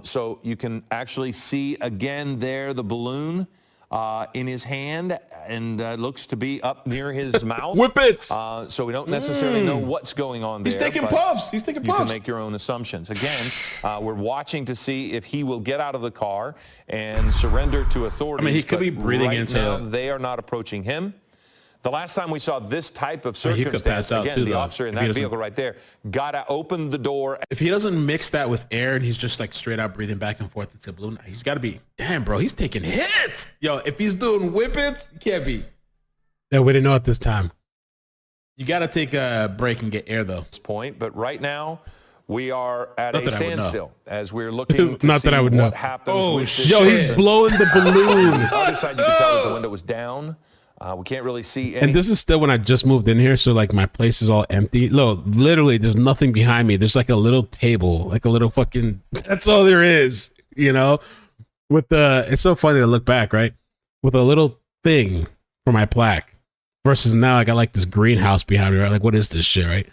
So you can actually see again there the balloon in his hand, and looks to be up near his mouth. Whippets! So we don't necessarily know what's going on there. He's taking puffs. He's taking puffs. You can make your own assumptions. Again, we're watching to see if he will get out of the car and surrender to authorities. I mean, he could be breathing into now, they are not approaching him. The last time we saw this type of circumstance, again, the officer in that vehicle right there opened the door. If he doesn't mix that with air and he's just like straight out breathing back and forth into a balloon, he's got to be, damn, bro, he's taking hits. Yo, if he's doing whippets, he can't be. Yeah, we didn't know at this time. You got to take a break and get air, though. This point, but right now, we are at a standstill as we're looking to not see that I would what know. happens with this. Yo, he's blowing the balloon. On the other side, you can tell that the window was down. We can't really see any. And this is still when I just moved in here, so like my place is all empty. Look, literally, there's nothing behind me. There's like a little table, like a little fucking. That's all there is, With it's so funny to look back, right? With a little thing for my plaque, versus now I got like this greenhouse behind me. Right? Like, what is this shit, right?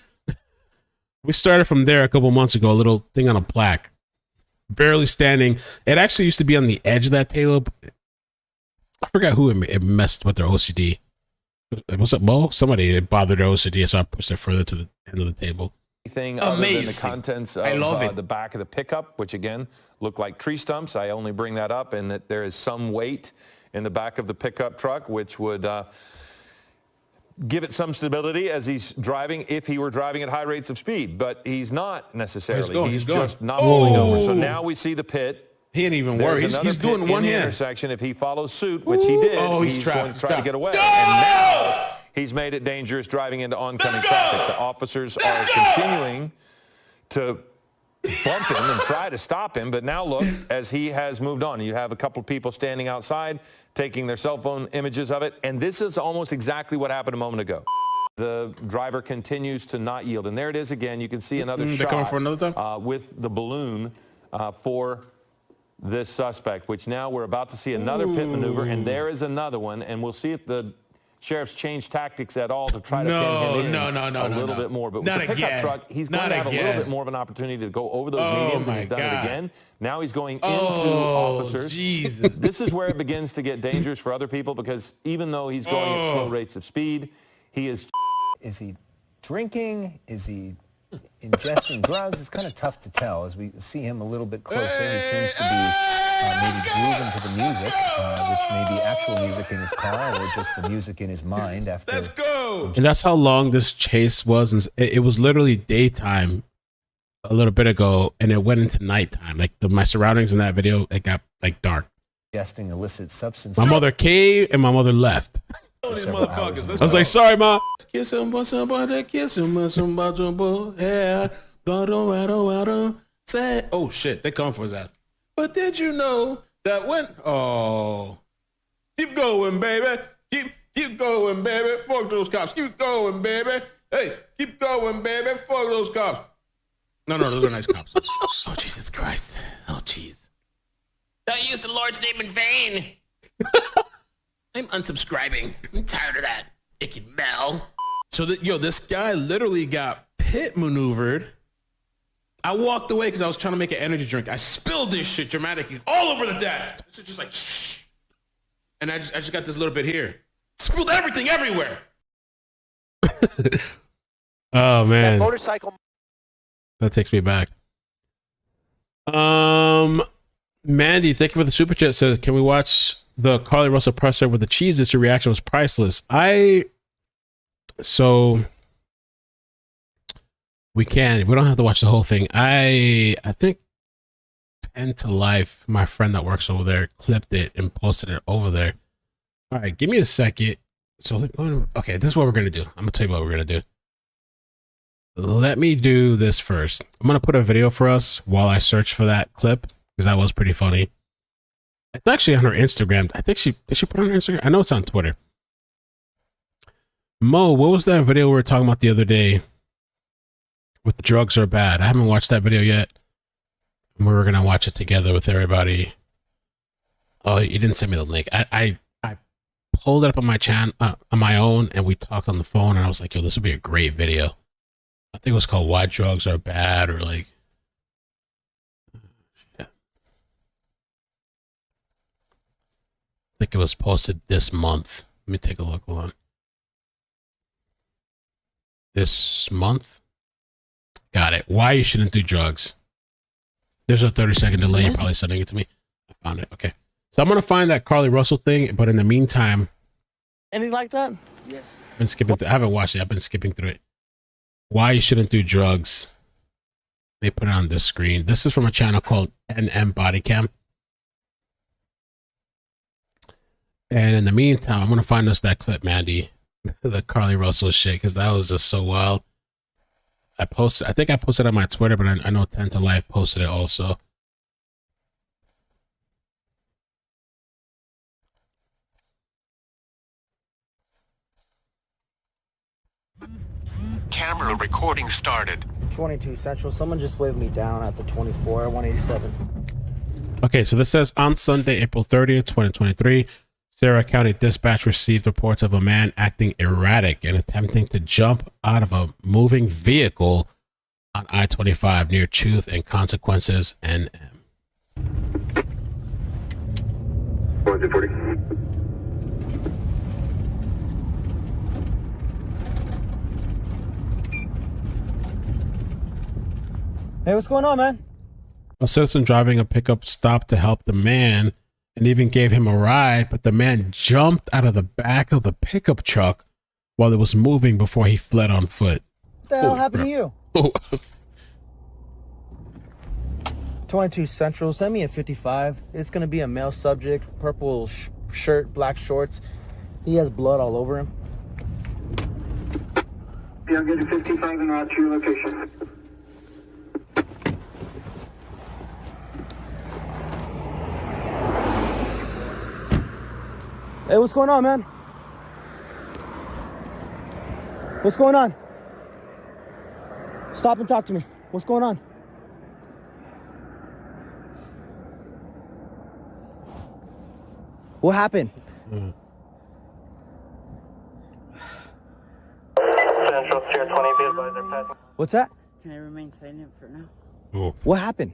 We started from there a couple months ago. A little thing on a plaque, barely standing. It actually used to be on the edge of that table. I forgot who it messed with their OCD. Was it Mo? Somebody bothered their OCD, so I pushed it further to the end of the table. Anything other than the contents of the back of the pickup, which again look like tree stumps. I only bring that up in that there is some weight in the back of the pickup truck, which would give it some stability as he's driving if he were driving at high rates of speed. But he's not necessarily. He's just not pulling over. So now we see the pit. He ain't even worried. He's doing one hand. Intersection. If he follows suit, which he did, he's going to try to get away. And now he's made it dangerous driving into oncoming traffic. The officers are continuing to bump him and try to stop him. But now look, as he has moved on, you have a couple of people standing outside taking their cell phone images of it. And this is almost exactly what happened a moment ago. The driver continues to not yield. And there it is again. You can see another shot they're coming for another time? With the balloon for this suspect, which now we're about to see another pit maneuver, and there is another one, and we'll see if the sheriff's changed tactics at all to try to pin him in a little bit more. But with the pickup truck, he's going to have a little bit more of an opportunity to go over those medians, and he's done it again. Now he's going into officers. Jesus. This is where it begins to get dangerous for other people, because even though he's going at slow rates of speed, he is... Is he drinking? Is he ingesting drugs? It's kind of tough to tell. As we see him a little bit closer, he seems to be maybe grooving to the music, which may be actual music in his car or just the music in his mind after. Let's go! And that's how long this chase was. And it was literally daytime a little bit ago, and it went into nighttime. Like my surroundings in that video, it got like dark. Ingesting illicit substances. My mother came and my mother left. These motherfuckers. I was like, sorry, Ma. Kiss him, somebody, kiss him, somebody, yeah. Say, oh shit, they come for his ass. But did you know that when? Oh, Keep going, baby. Keep going, baby. Fuck those cops. Keep going, baby. Hey, keep going, baby. Fuck those cops. No, those are nice cops. Oh, Jesus Christ. Oh, jeez. Don't use the Lord's name in vain. I'm unsubscribing. I'm tired of that. Icky Mel. So, this guy literally got pit maneuvered. I walked away because I was trying to make an energy drink. I spilled this shit dramatically all over the desk. It's just like, shh. And I just got this little bit here. Spilled everything everywhere. Oh, man. That motorcycle. That takes me back. Mandy, thank you for the super chat. Says, can we watch the Carly Russell presser with the cheeses? Your reaction was priceless. So we can. We don't have to watch the whole thing. I think 10 to Life, my friend that works over there, clipped it and posted it over there. All right, give me a second. So, okay, this is what we're going to do. I'm going to tell you what we're going to do. Let me do this first. I'm going to put a video for us while I search for that clip because that was pretty funny. It's actually on her Instagram. I think did she put it on her Instagram? I know it's on Twitter. Mo, what was that video we were talking about the other day with the drugs are bad? I haven't watched that video yet. We were going to watch it together with everybody. Oh, you didn't send me the link. I pulled it up on my channel, on my own, and we talked on the phone, and I was like, yo, this would be a great video. I think it was called Why Drugs Are Bad, or like, I think it was posted this month. Let me take a look. Hold on. This month? Got it. Why you shouldn't do drugs. There's a 30-second delay. You're probably sending it to me. I found it. Okay. So I'm going to find that Carly Russell thing, but in the meantime. Anything like that? Yes. I've been skipping I haven't watched it. I've been skipping through it. Why you shouldn't do drugs. They put it on this screen. This is from a channel called NM Bodycam. And in the meantime, I'm going to find us that clip, Mandy. The Carly Russell shit, because that was just so wild. I think I posted it on my Twitter, but I know 10 to Life posted it also. Camera recording started. 22 Central. Someone just waved me down at the 24, 187. Okay, so this says on Sunday, April 30th, 2023, Sarah County Dispatch received reports of a man acting erratic and attempting to jump out of a moving vehicle on I-25 near Truth and Consequences NM. 40. Hey, what's going on, man? A citizen driving a pickup stopped to help the man and even gave him a ride, but the man jumped out of the back of the pickup truck while it was moving before he fled on foot. What the hell happened to you? 22 Central, send me a 55. It's going to be a male subject, purple shirt, black shorts. He has blood all over him. Yeah, I'm getting 55 and route to your location. Hey, what's going on, man? What's going on? Stop and talk to me. What's going on? What happened? Central Tier 20, be advisor passing. What's that? Can I remain silent for now? Oh. What happened?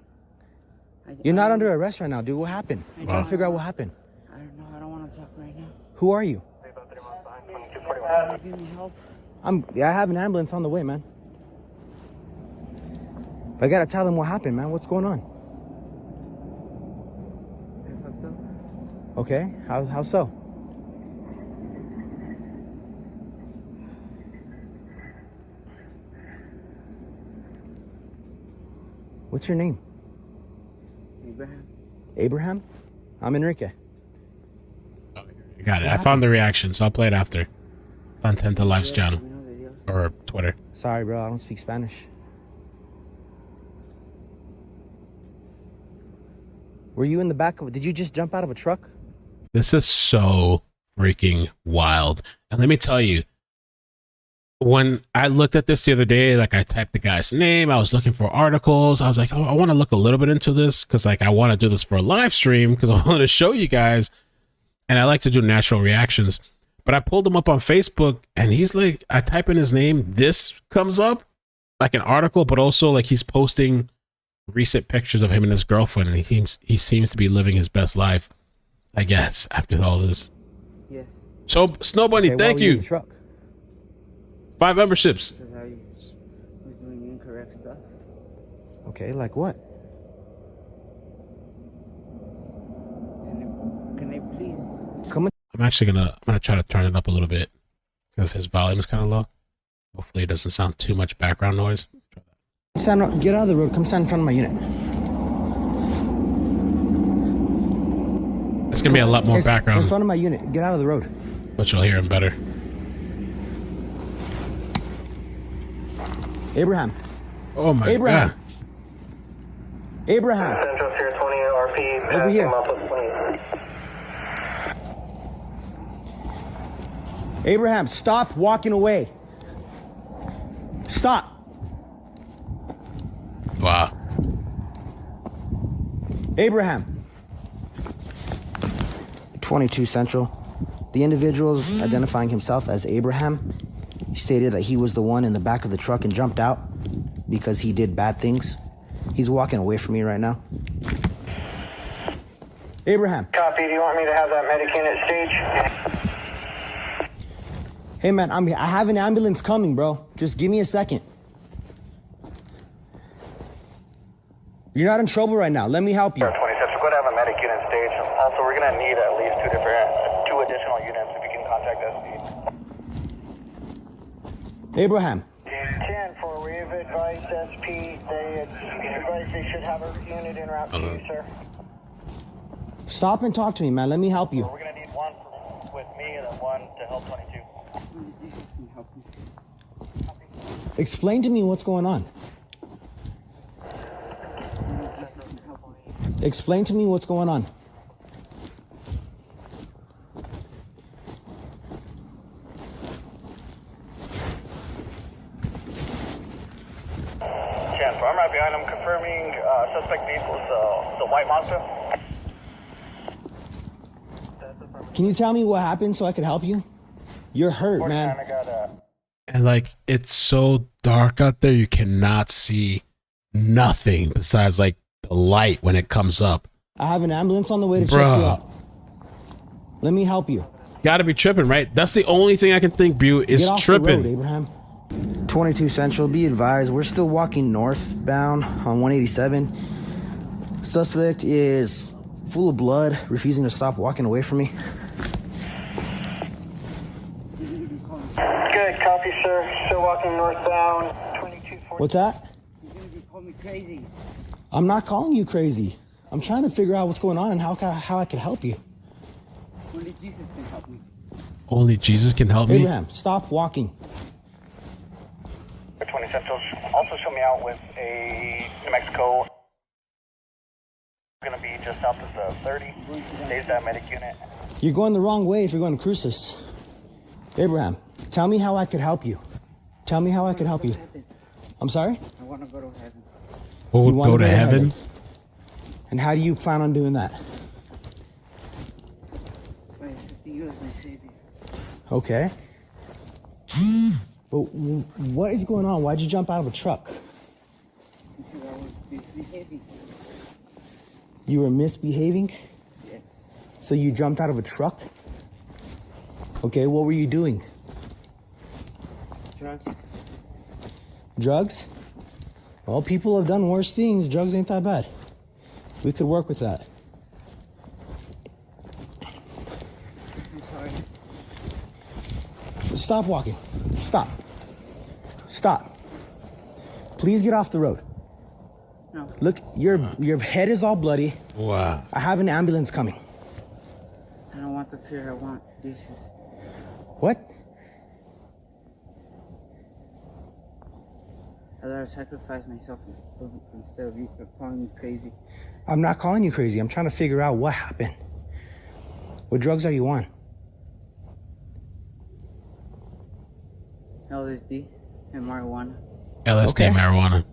You're not under arrest right now, dude. What happened? I'm trying to figure out what happened. I don't know. I don't want to talk right now. Who are you? Can you give me help? I have an ambulance on the way, man. I gotta tell them what happened, man. What's going on? I fucked up. Okay. How so? What's your name? Abraham. Abraham? I'm Enrique. Got it. I found the reaction, so I'll play it after. It's on 10 to Life's channel or Twitter. Sorry, bro. I don't speak Spanish. Were you in the back of? Did you just jump out of a truck? This is so freaking wild. And let me tell you, when I looked at this the other day, like I typed the guy's name, I was looking for articles. I was like, oh, I want to look a little bit into this because like I want to do this for a live stream because I want to show you guys. And I like to do natural reactions. But I pulled him up on Facebook and he's like, I type in his name, this comes up like an article, but also like he's posting recent pictures of him and his girlfriend, and he seems to be living his best life, I guess, after all this. Yes. So Snow Bunny, thank you. 5 memberships. Because I was doing incorrect stuff. Okay, like what? Can I please? Come on. I'm actually gonna try to turn it up a little bit because his volume is kind of low. Hopefully it doesn't sound too much background noise. Stand, get out of the road. Come stand in front of my unit. It's gonna be a lot more background. In front of my unit. Get out of the road. But you'll hear him better. Abraham. Oh my Abraham. God. Abraham. Central Tier 20 RP. Over here. Abraham, stop walking away. Stop. Wow. Abraham. 22 Central. The individual is identifying himself as Abraham. He stated that he was the one in the back of the truck and jumped out because he did bad things. He's walking away from me right now. Abraham. Copy. Do you want me to have that medic unit stage? Hey man, I have an ambulance coming, bro. Just give me a second. You're not in trouble right now. Let me help you. 20 Central, we're going to have a medic unit stage. Also, we're going to need at least two additional units if you can contact SD. Abraham. 10-4, we've advised SP. They should have a unit en route to you, sir. Stop and talk to me, man. Let me help you. We're going to need one with me and then one to help 22. Explain to me what's going on. Explain to me what's going on. I'm right behind him, confirming suspect vehicle is the white Mazda. Can you tell me what happened so I could help you? You're hurt, man. And like, it's so dark out there, you cannot see nothing besides like the light when it comes up. I have an ambulance on the way to check you out. Let me help you. Gotta be tripping, right? That's the only thing I can think, Bu, is Get off tripping. The road, Abraham. 22 Central, be advised, we're still walking northbound on 187. Suspect is full of blood, refusing to stop walking away from me. Good, copy, sir. Still walking northbound. 2240. What's that? You're going to call me crazy. I'm not calling you crazy. I'm trying to figure out what's going on and how I can help you. Only Jesus can help me. Only Jesus can help me? Abraham, stop walking. 20 Central. Also show me out with a New Mexico. Going to be just south of the 30. There's that medic unit. You're going the wrong way if you're going to Cruces. Abraham, tell me how I could help you. Tell me how I could help you. I'm sorry? I want to go to heaven. Who would go to heaven? And how do you plan on doing that? By accepting you as my savior. Okay. But what is going on? Why'd you jump out of a truck? Because I was misbehaving. You were misbehaving? Yes. So you jumped out of a truck? Okay, what were you doing? Drugs. Drugs? Well, people have done worse things. Drugs ain't that bad. We could work with that. I'm sorry. Stop walking. Stop. Stop. Please get off the road. No. Look, your head is all bloody. Wow. I have an ambulance coming. I don't want the fear. I want Jesus. What? I'd rather sacrifice myself instead of you calling me crazy. I'm not calling you crazy. I'm trying to figure out what happened. What drugs are you on? LSD and marijuana. LSD and marijuana.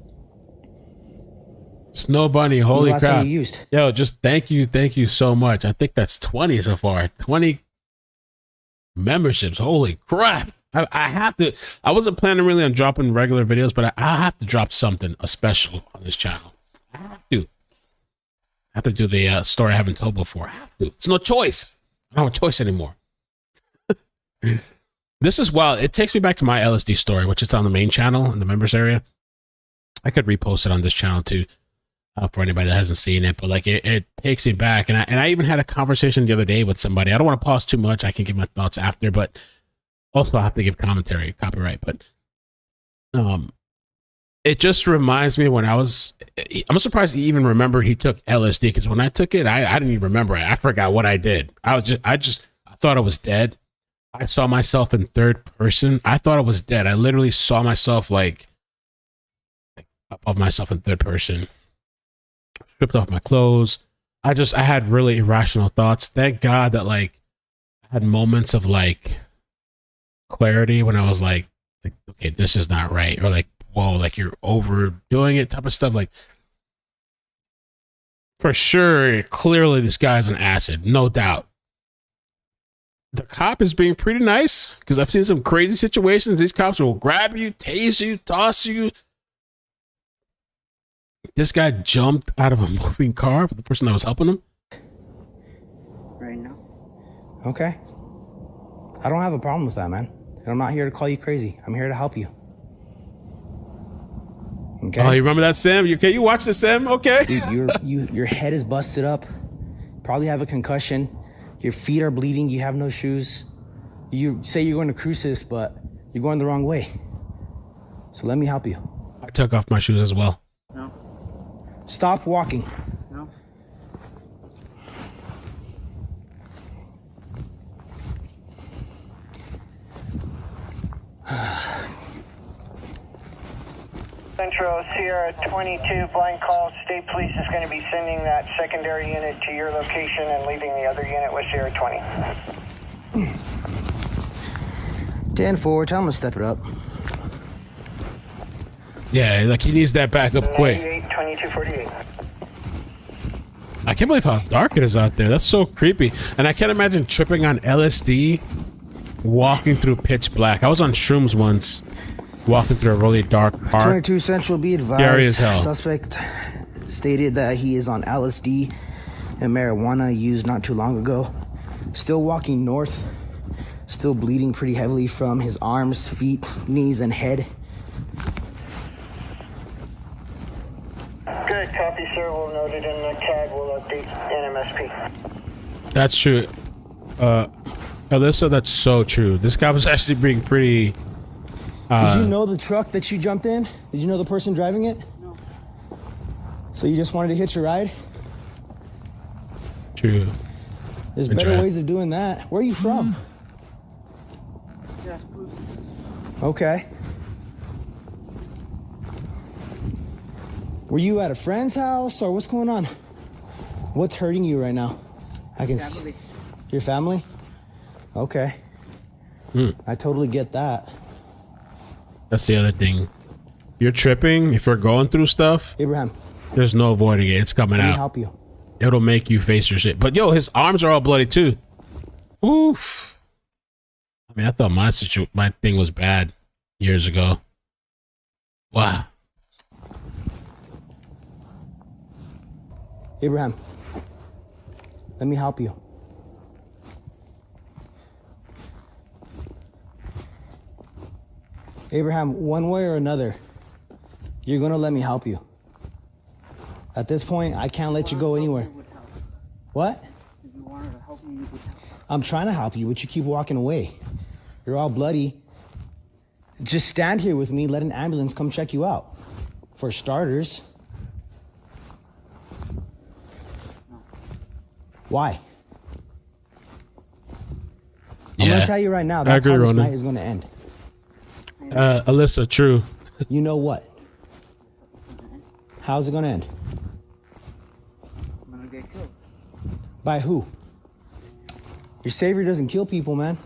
Snow Bunny, holy Last time crap. you used? Yo, just thank you so much. I think that's 20 so far. 20 memberships. Holy crap. I have to. I wasn't planning really on dropping regular videos, but I have to drop something, a special on this channel. I have to do the story I haven't told before. I have to. It's no choice. I don't have a choice anymore. This is wild. It takes me back to my LSD story, which is on the main channel in the members area. I could repost it on this channel too, for anybody that hasn't seen it. But like, it takes me back, and I even had a conversation the other day with somebody. I don't want to pause too much. I can give my thoughts after, but also I have to give commentary, copyright. But it just reminds me when I'm surprised he even remembered he took LSD, because when I took it, I didn't even remember it. I forgot what I did. I thought I was dead. I saw myself in third person. I thought I was dead. I literally saw myself like above myself in third person. Stripped off my clothes. I had really irrational thoughts. Thank God that like I had moments of like clarity when I was like, okay, this is not right. Or like, whoa, like you're overdoing it type of stuff. Like, for sure, clearly this guy's on acid, no doubt. The cop is being pretty nice, because I've seen some crazy situations. These cops will grab you, tase you, toss you. This guy jumped out of a moving car for the person that was helping him. Right now. Okay. I don't have a problem with that, man. And I'm not here to call you crazy. I'm here to help you. Okay. Oh, you remember that, Sam? You watch this, Sam? Okay. Dude, your head is busted up. Probably have a concussion. Your feet are bleeding. You have no shoes. You say you're going to Cruces, but you're going the wrong way. So let me help you. I took off my shoes as well. No. Stop walking. No. Central Sierra 22 blind call. State Police is going to be sending that secondary unit to your location and leaving the other unit with Sierra 20. 10-4, tell him to step it up. Yeah, like he needs that back up quick. 2248. I can't believe how dark it is out there. That's so creepy. And I can't imagine tripping on LSD, walking through pitch black. I was on shrooms once, walking through a really dark park. 22 Central, be advised. Scary as hell. Suspect stated that he is on LSD and marijuana used not too long ago. Still walking north. Still bleeding pretty heavily from his arms, feet, knees, and head. Good copy, sir. We'll note it in the tag. We'll update NMSP. That's true. Alyssa, that's so true. This guy was actually being pretty... Did you know the truck that you jumped in? Did you know the person driving it? No. So you just wanted to hitch a ride? True. There's better ways of doing that. Where are you from? Yes, Okay. Were you at a friend's house or what's going on? What's hurting you right now? I can see. Your family? Okay. I totally get that. That's the other thing. You're tripping. If you're going through stuff, Abraham, there's no avoiding it. It's coming let me out. help you. It'll make you face your shit. But yo, his arms are all bloody too. Oof. I mean, I thought my thing was bad years ago. Wow. Abraham, let me help you. Abraham, one way or another, you're gonna let me help you. At this point, I can't let you go anywhere. What? If you wanted to help me, you would help. I'm trying to help you, but you keep walking away. You're all bloody. Just stand here with me, let an ambulance come check you out. For starters. Why? I'm gonna tell you right now, that's how this night is gonna end. Alyssa, true. You know what? How's it gonna end? I'm gonna get killed. By who? Your savior doesn't kill people, man.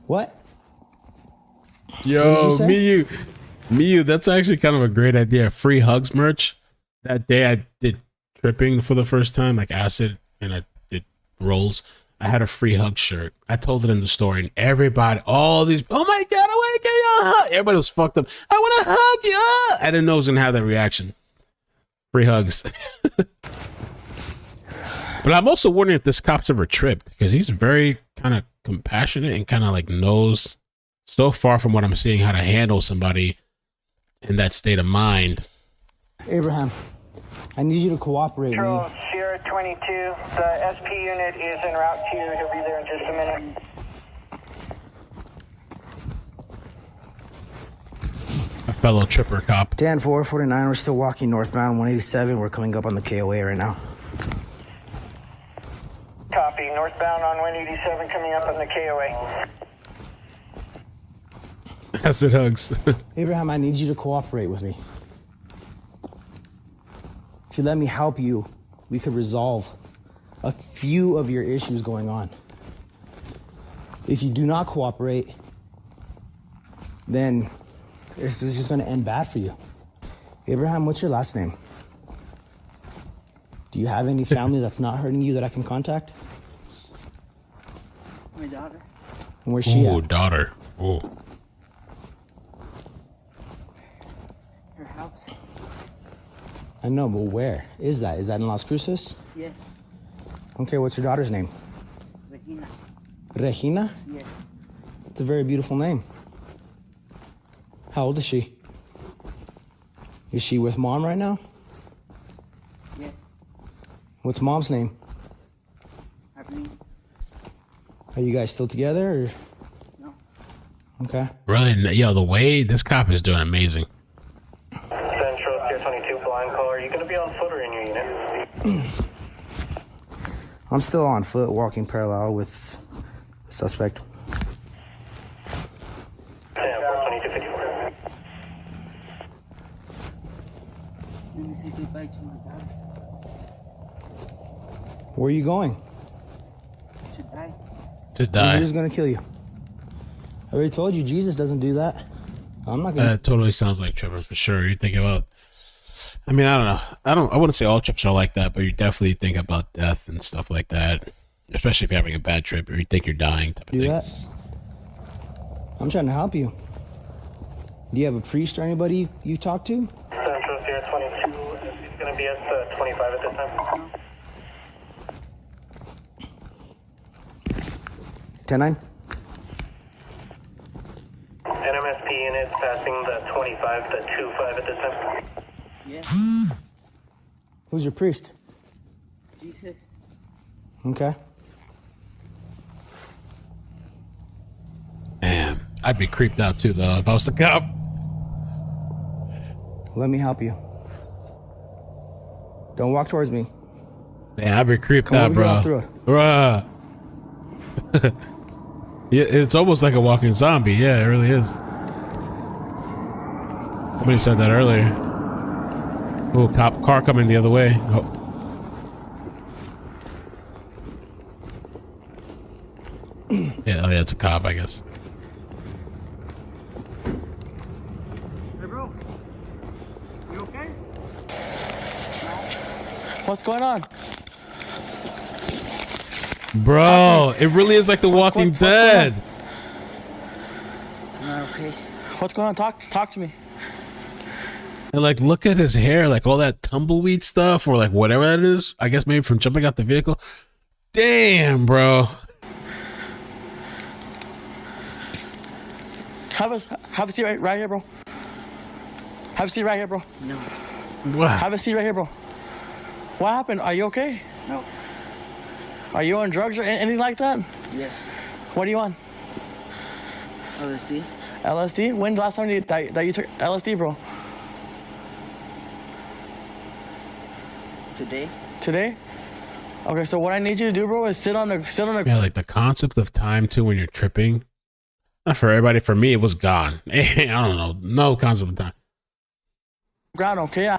What? Yo, me, you. That's actually kind of a great idea. Free hugs merch. That day I did tripping for the first time, like acid, and I did rolls. I had a free hug shirt. I told it in the story, and everybody, all these, oh my God, I want to give you a hug. Everybody was fucked up. I want to hug you. I didn't know I was going to have that reaction. Free hugs. But I'm also wondering if this cop's ever tripped, because he's very kind of compassionate and kind of like knows so far from what I'm seeing how to handle somebody in that state of mind. Abraham, I need you to cooperate, Control, man. Sierra 22, the SP unit is en route to you. He'll be there in just a minute. A fellow tripper cop. Dan 449, we're still walking northbound 187. We're coming up on the KOA right now. Copy. Northbound on 187 coming up on the KOA. Acid hugs. Abraham, I need you to cooperate with me. If you let me help you, we could resolve a few of your issues going on. If you do not cooperate, then this is just going to end bad for you. Abraham, what's your last name? Do you have any family that's not hurting you that I can contact? My daughter. And where's she at? Daughter. Oh. Her house. I know, but where is that? Is that in Las Cruces? Yes. Okay, what's your daughter's name? Regina. Regina? Yes. It's a very beautiful name. How old is she? Is she with mom right now? Yes. What's mom's name? Happening. Are you guys still together? Or? No. Okay. Really? Yo, the way this cop is doing amazing. Central Tier 22 blind call. Are you going to be on foot or in your unit? I'm still on foot, walking parallel with the suspect. Let me say goodbye to my daughter. Where are you going? To die. To die. Who's gonna kill you? I already told you, Jesus doesn't do that. I'm not gonna. That totally sounds like Trevor for sure. You think about. I mean, I don't know. I wouldn't say all trips are like that, but you definitely think about death and stuff like that. Especially if you're having a bad trip or you think you're dying. Type of thing. That? I'm trying to help you. Do you have a priest or anybody you talk to? Central Tier 22 is going to be at 25 at this time. 10-9? NMSP units passing the 25 to 25 at this time. Yeah. Who's your priest? Jesus. Okay. Man, I'd be creeped out too, though, if I was the cop. Let me help you. Don't walk towards me. Damn, I'd be creeped Come out, over here off bro. the road. Bruh. Yeah, it's almost like a walking zombie. Yeah, it really is. Somebody said that earlier. Oh, car coming the other way. Oh. Yeah, it's a cop, I guess. Hey, bro. You okay? What's going on? Bro, it really is like The Walking Dead. Not okay. What's going on? Talk to me. And like, look at his hair, like all that tumbleweed stuff, or like whatever that is. I guess maybe from jumping out the vehicle. Damn, bro. Have a seat right here, bro. Have a seat right here, bro. No. What? Have a seat right here, bro. What happened? Are you okay? No. Are you on drugs or anything like that? Yes. What are you on? LSD. LSD? When's the last time that you took LSD, bro? Today. Today? Okay, so what I need you to do, bro, is sit on the. Yeah, like the concept of time too when you're tripping. Not for everybody. For me, it was gone. I don't know. No concept of time. Ground, okay?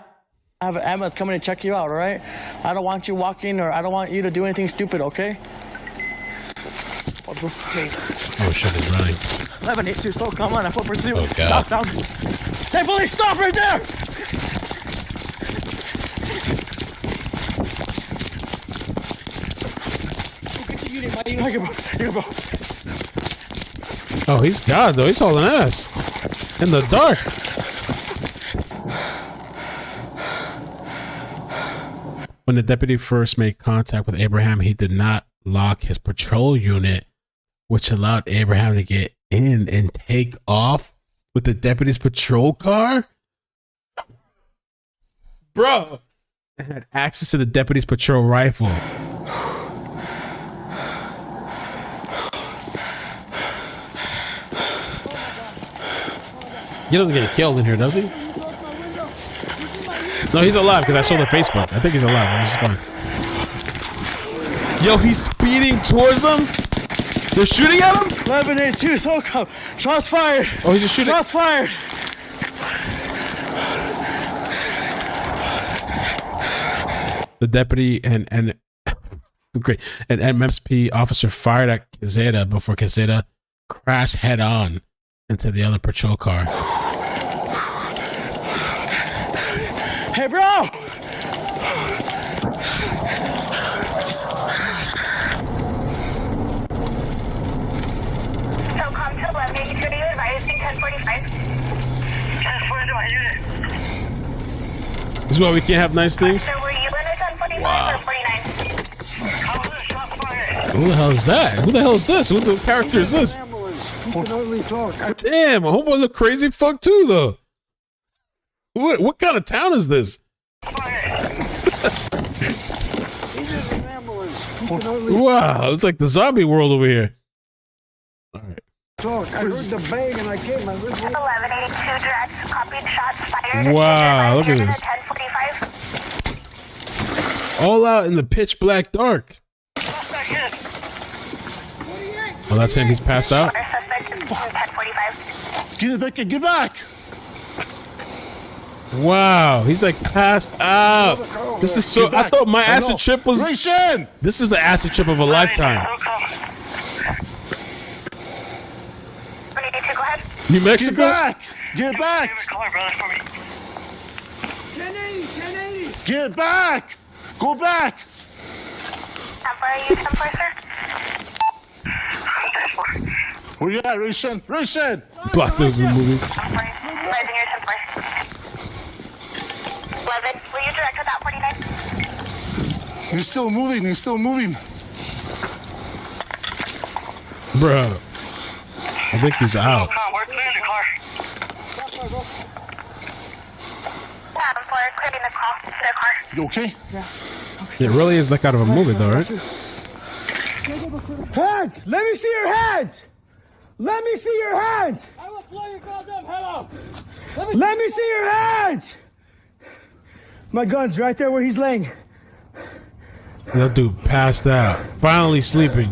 I have an ambulance coming to check you out, all right? I don't want you walking, or I don't want you to do anything stupid, okay? Oh shit, he's running. 1182, so come on, I put pursuit. Oh god. Stop. Hey, police, stop right there! Here, bro. Oh, he's God though. He's holding ass in the dark. When the deputy first made contact with Abraham, he did not lock his patrol unit, which allowed Abraham to get in and take off with the deputy's patrol car. Bro, and had access to the deputy's patrol rifle. He doesn't get killed in here, does he? No, he's alive because I saw the Facebook. I think he's alive. He's fine. Yo, he's speeding towards them. They're shooting at him? 1182, so come. Shots fired. Oh, he's just shooting. Shots fired. The deputy and great and MSP officer fired at Quezada before Quezada crashed head on into the other patrol car. Hey, bro! SOCOM to 1182, advising 1045. 1045. This is why we can't have nice things. So were you in a 1045 Wow. or 49? Who the hell is that? Who the hell is this? Who the character is this? Damn, a homeboy look crazy fuck too though. What kind of town is this? Wow, it's like the zombie world over here. All right. I heard the bang and I came. 1182 direct, copied, shots fired. Wow, look at this. 1045. All out in the pitch black dark. Oh, that's him. He's passed out. Get back! Wow, he's like passed out. This is so. I thought my acid trip was. This is the acid trip of a lifetime. New Mexico. Get back! Get back! Get back! Go back! Where you at, Rishon? Rishon! Black News in the movie. 11, will you direct without 49? He's still moving. He's still moving. Bro, I think he's out. We're clearing the car. We're clearing the car. You okay? Yeah. It really is like out of a movie, though, right? Hands! Let me see your hands! Let me see your hands! I will blow your goddamn head off! Let me see your hands! My gun's right there where he's laying. That dude passed out. Finally sleeping.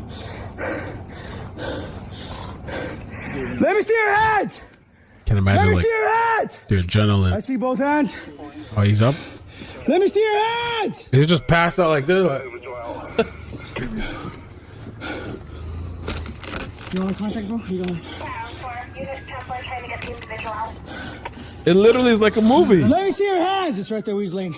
Let me see your hands! Can imagine Let me like see your hands! the adrenaline. I see both hands. Oh, he's up? Let me see your hands! He just passed out like this. Like... You want contact, bro? You don't. It literally is like a movie. Let me see your hands! It's right there where he's laying.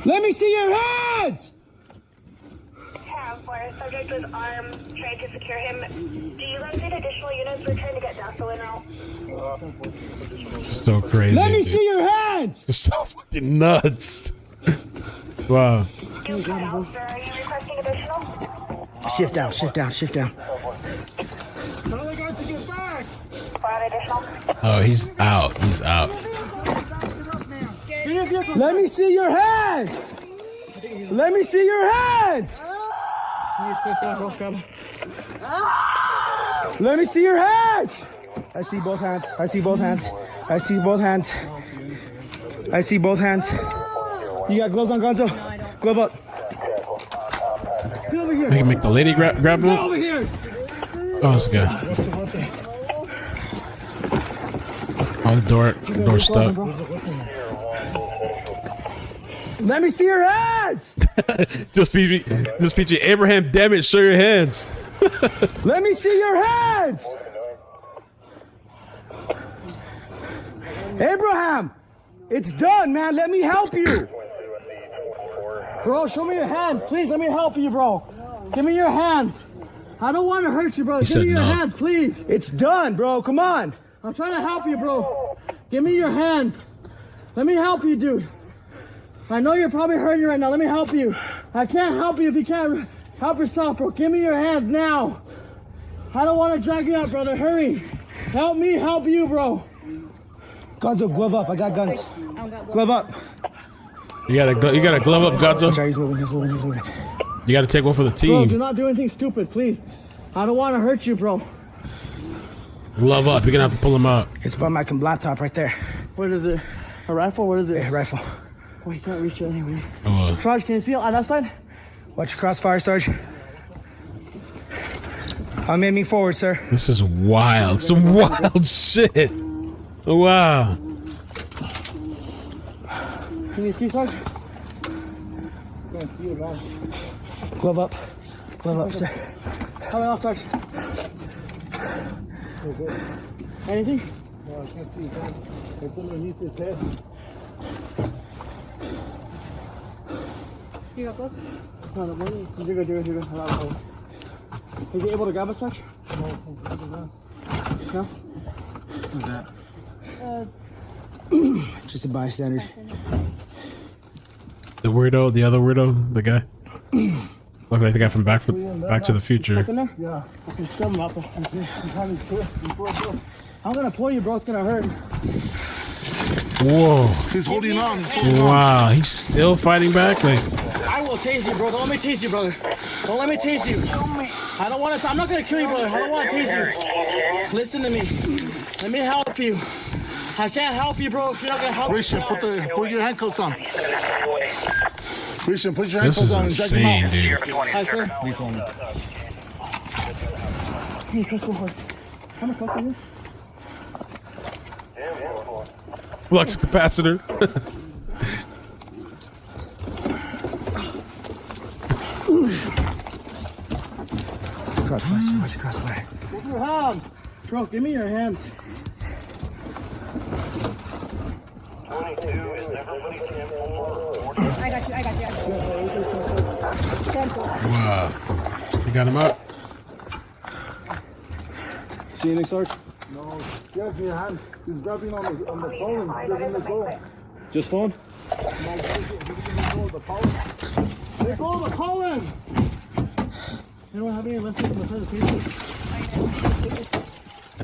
Let me see your hands! Subject was armed, trying to secure him. Do you guys need additional units? We're trying to get Dasso in now. So crazy. Let me dude. see your hands! It's so fucking nuts. Wow. Are you requesting additional? Shift down, shift down, shift down. Oh, he's out. He's out. Let me see your hands! Let me see your hands! Let me see your hands! I see both hands. I see both hands. I see both hands. I see both hands. You got gloves on, Gonzo? Glove up. Get over here. I can make the lady grab him. Get over here. Oh, that's good. Oh, the door stuck. Let me see your hands. Just PG. Abraham, damn it, show your hands. Let me see your hands. Abraham, it's done, man. Let me help you. Bro, show me your hands. Please, let me help you, bro. Give me your hands. I don't want to hurt you, bro. Give me your hands, please. It's done, bro. Come on. I'm trying to help you, bro. Give me your hands. Let me help you, dude. I know you're probably hurting right now. Let me help you. I can't help you if you can't help yourself, bro. Give me your hands now. I don't want to drag you out, brother. Hurry. Help me help you, bro. Gonzo, glove up. I got guns. Glove up. You gotta glove up, Gonzo. He's moving. You gotta take one for the team. Bro, do not do anything stupid, please. I don't want to hurt you, bro. Glove up. You're gonna have to pull him out. It's by my laptop right there. What is it? A rifle? What is it? A rifle. Oh, you can't reach it anyway. Sarge, can you see it on that side? Watch your crossfire, Sarge. I'm aiming forward, sir. This is wild. Some wild shit. Wow. Can you see, Sarge? Can't see it, man. Glove up. Glove up, sir. Coming off, Sarge. Anything? No, I can't see his hand. It's underneath his head. You got close? No, you're good. Is he able to grab us, Sarge? No? Who's that? Just a bystander. The weirdo, the other weirdo, the guy. Look like the guy from Back to the Future. Yeah. Okay, scrub him up. I'm gonna pull you, bro. It's gonna hurt. Whoa. He's holding on. Wow, he's still fighting back? Like, I will tase you, bro. Don't let me tase you, brother. Don't let me tase you. I don't want to. I'm not gonna kill you, brother. I don't want to tase you. Listen to me. Let me help you. I can't help you, bro. If you're not gonna help Christian, put your handcuffs on. Christian, put your this handcuffs is on. insane, dude. Hi, sir. Hey, Chris, go for it. How much fuck is it? Flux capacitor. Crossfire, sir. Watch your crossfire. Give me your hands. Bro, give me your hands. I got you. Wow. You got him up? See anything, Sarge? No. Yes, in your hand. He's grabbing on the phone. He doesn't let go. Just phone? Let go of the column! You don't have any left in the presentation?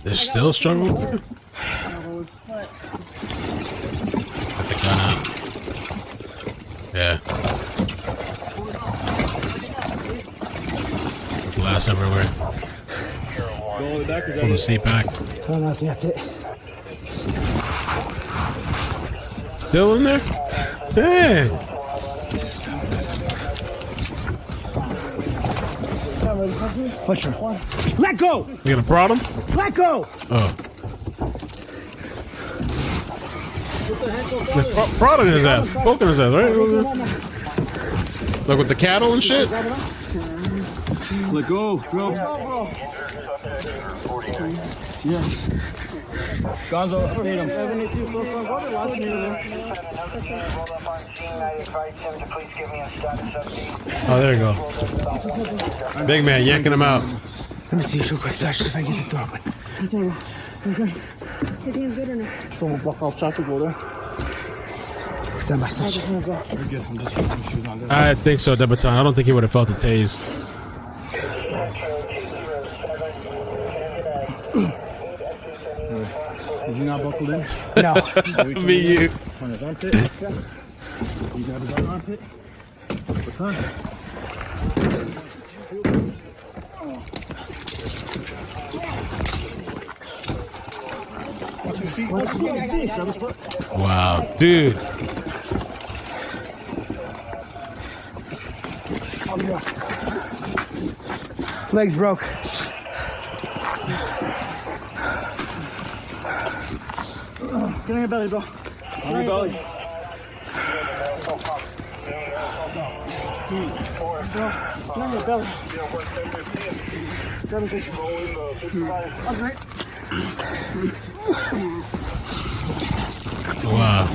They're still struggling through? Got the gun out. Yeah. Glass everywhere. Pull the seat back. Oh, no, I think that's it. Still in there? Hey! Push her. Let go! You gonna prod him? Let go! Oh. Prodding his ass. Poking his ass, right? Like with the cattle and shit? Let go, bro. Yes. Gonzo, hit him. Oh, there you go. Big man yanking him out. Let me see real quick, Sash, if I can get this door open. Okay. His hand's good or no? Someone block off traffic over there. Stand by, Sash. I think so, Debaton. I don't think he would have felt the tase. Is he not buckled in? No. Me, you. On his armpit. You grab his armpit. What's on? Wow, dude. Legs broke. Get on your belly, bro. On your belly. Get on your belly. Grab his okay. Wow.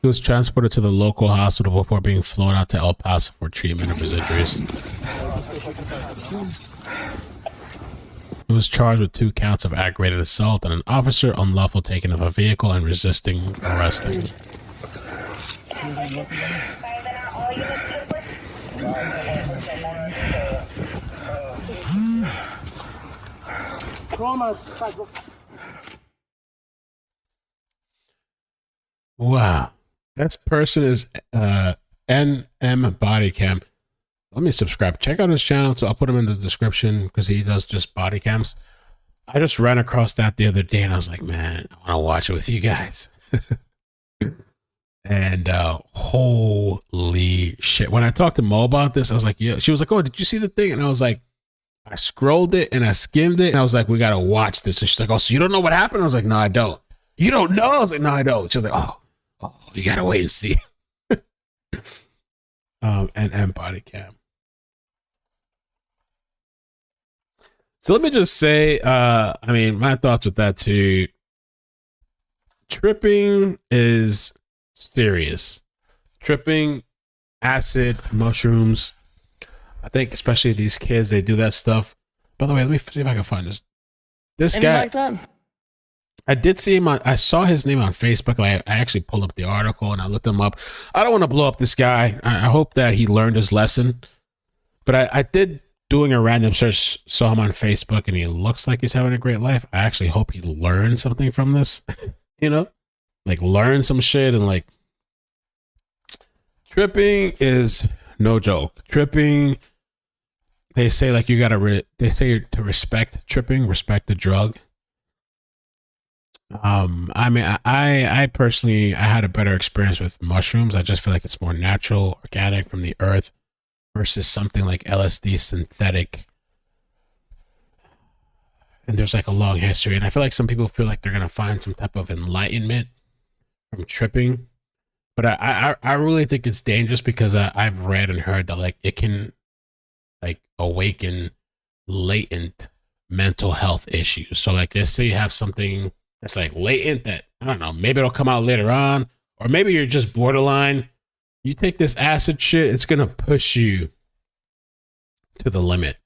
He was transported to the local hospital before being flown out to El Paso for treatment of his injuries. He was charged with 2 counts of aggravated assault and an officer unlawful taking of a vehicle and resisting arresting. Wow. That person is NM Body Cam. Let me subscribe. Check out his channel. So I'll put him in the description because he does just body cams. I just ran across that the other day and I was like, man, I want to watch it with you guys. And holy shit. When I talked to Mo about this, I was like, yeah. She was like, oh, did you see the thing? And I was like, I scrolled it and I skimmed it and I was like, we got to watch this. And she's like, oh, so you don't know what happened? I was like, no, I don't. You don't know? I was like, no, I don't. She was like, oh, you got to wait and see. And body cam. So let me just say, I mean, my thoughts with that too. Tripping is serious. Tripping, acid, mushrooms. I think especially these kids, they do that stuff. By the way, let me see if I can find this. This Anything guy. like that? I did see him I saw his name on Facebook. I actually pulled up the article and I looked him up. I don't want to blow up this guy. I hope that he learned his lesson. But I did, doing a random search, saw him on Facebook and he looks like he's having a great life. I actually hope he learned something from this. You know? Like learn some shit and like tripping is no joke. Tripping, they say like you gotta they say to respect tripping, respect the drug. I mean, I personally, I had a better experience with mushrooms. I just feel like it's more natural, organic from the earth versus something like LSD synthetic. And there's like a long history. And I feel like some people feel like they're going to find some type of enlightenment from tripping. But I really think it's dangerous because I've read and heard that like it can like awaken latent mental health issues. So like let's say you have something that's like latent that, I don't know, maybe it'll come out later on, or maybe you're just borderline. You take this acid shit, it's going to push you to the limit.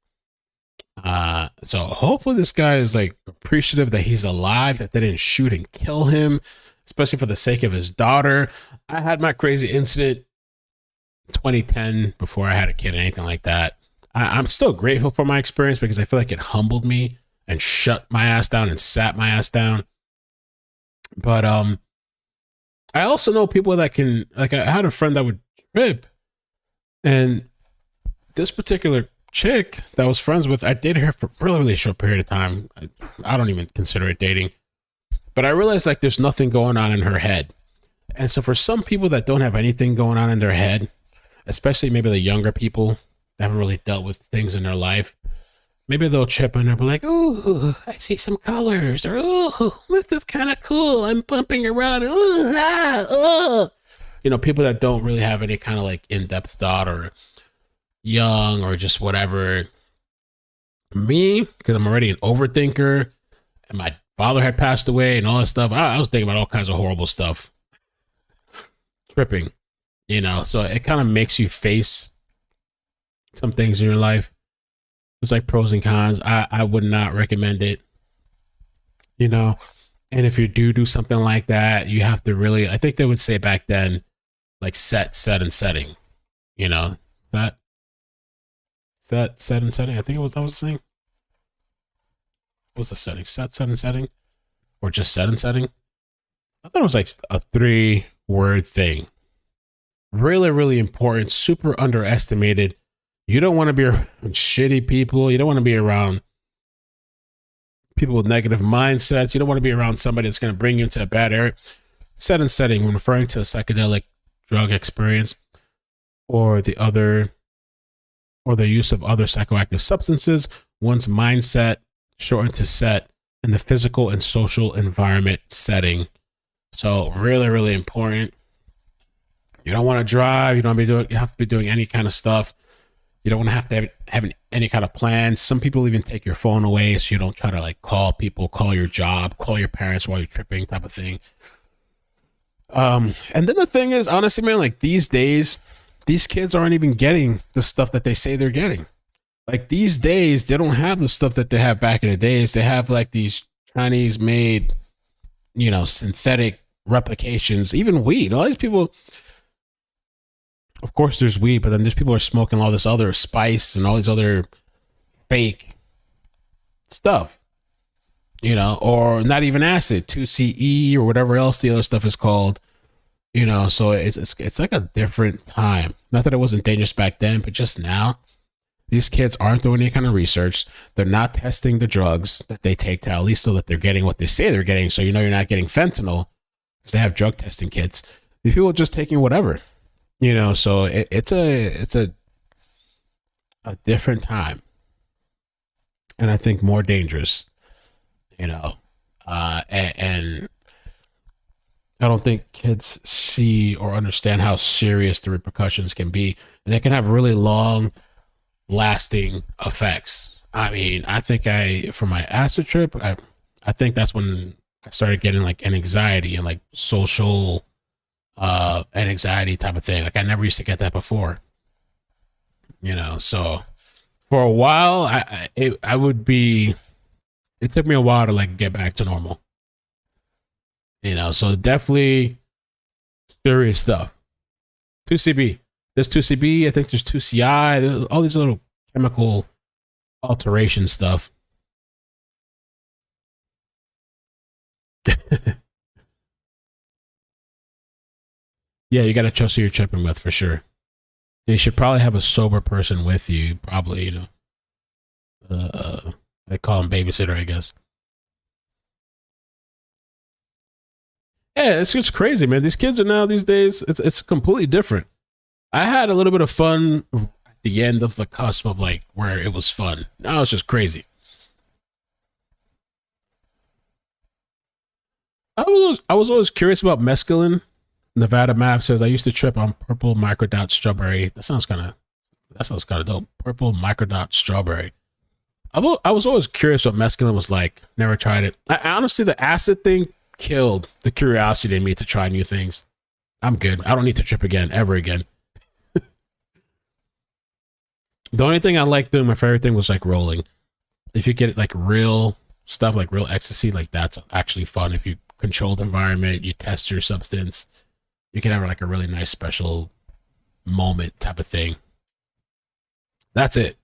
So hopefully this guy is like appreciative that he's alive, that they didn't shoot and kill him, especially for the sake of his daughter. I had my crazy incident in 2010 before I had a kid or anything like that. I'm still grateful for my experience because I feel like it humbled me and shut my ass down and sat my ass down. But I also know people that can, like I had a friend that would trip, and this particular chick that I was friends with, I dated her for a really, really short period of time. I don't even consider it dating, but I realized like there's nothing going on in her head. And so for some people that don't have anything going on in their head, especially maybe the younger people that haven't really dealt with things in their life, maybe they'll trip and they'll be like, oh, I see some colors, or oh, this is kind of cool. I'm bumping around. Ooh, ah, oh. You know, people that don't really have any kind of like in-depth thought or young or just whatever. Me, because I'm already an overthinker and my father had passed away and all that stuff. I was thinking about all kinds of horrible stuff. Tripping, you know, so it kind of makes you face some things in your life. It's like pros and cons. I would not recommend it, you know. And if you do something like that, you have to really, I think they would say back then, like set and setting, you know, that set and setting. I think that was the saying. What was the setting? Set and setting, or just set and setting? I thought it was like a 3-word thing. Really, really important. Super underestimated. You don't want to be around shitty people. You don't want to be around people with negative mindsets. You don't want to be around somebody that's going to bring you into a bad area. Set and setting, when referring to a psychedelic drug experience or the use of other psychoactive substances, one's mindset shortened to set in the physical and social environment setting. So really, really important. You don't want to drive. You don't have to be doing any kind of stuff. You don't want to have any kind of plans. Some people even take your phone away so you don't try to like call people, call your job, call your parents while you're tripping, type of thing. And then the thing is, honestly, man, like these days, these kids aren't even getting the stuff that they say they're getting. Like these days, they don't have the stuff that they have back in the days. They have like these Chinese made, synthetic replications, even weed. All these people, of course there's weed, but then there's people are smoking all this other spice and all these other fake stuff, or not even acid, 2CE or whatever else the other stuff is called, so it's like a different time. Not that it wasn't dangerous back then, but just now, these kids aren't doing any kind of research. They're not testing the drugs that they take to at least so that they're getting what they say they're getting. So, you're not getting fentanyl because they have drug testing kits. These people are just taking whatever, so it's a different time. And I think more dangerous, and I don't think kids see or understand how serious the repercussions can be. And it can have really long lasting effects. I mean, I think for my acid trip, I think that's when I started getting like an anxiety and like social an anxiety type of thing. Like I never used to get that before, so for a while it took me a while to like get back to normal, so definitely serious stuff. 2CB. There's 2CB. I think there's 2CI. There's all these little chemical alteration stuff. Yeah, you got to trust who you're tripping with for sure. You should probably have a sober person with you. Probably, they call him babysitter, I guess. Yeah, it's just crazy, man. These kids are now these days. It's completely different. I had a little bit of fun at the end of the cusp of like where it was fun. Now it's just crazy. I was always curious about mescaline. Nevada Mav says I used to trip on purple microdot strawberry. That sounds kind of dope. Purple microdot strawberry. I was always curious what mescaline was like. Never tried it. Honestly, the acid thing killed the curiosity in me to try new things. I'm good. I don't need to trip again, ever again. The only thing I like doing, my favorite thing was like rolling. If you get like real stuff, like real ecstasy, like that's actually fun. If you control the environment, you test your substance, you can have like a really nice special moment type of thing. That's it.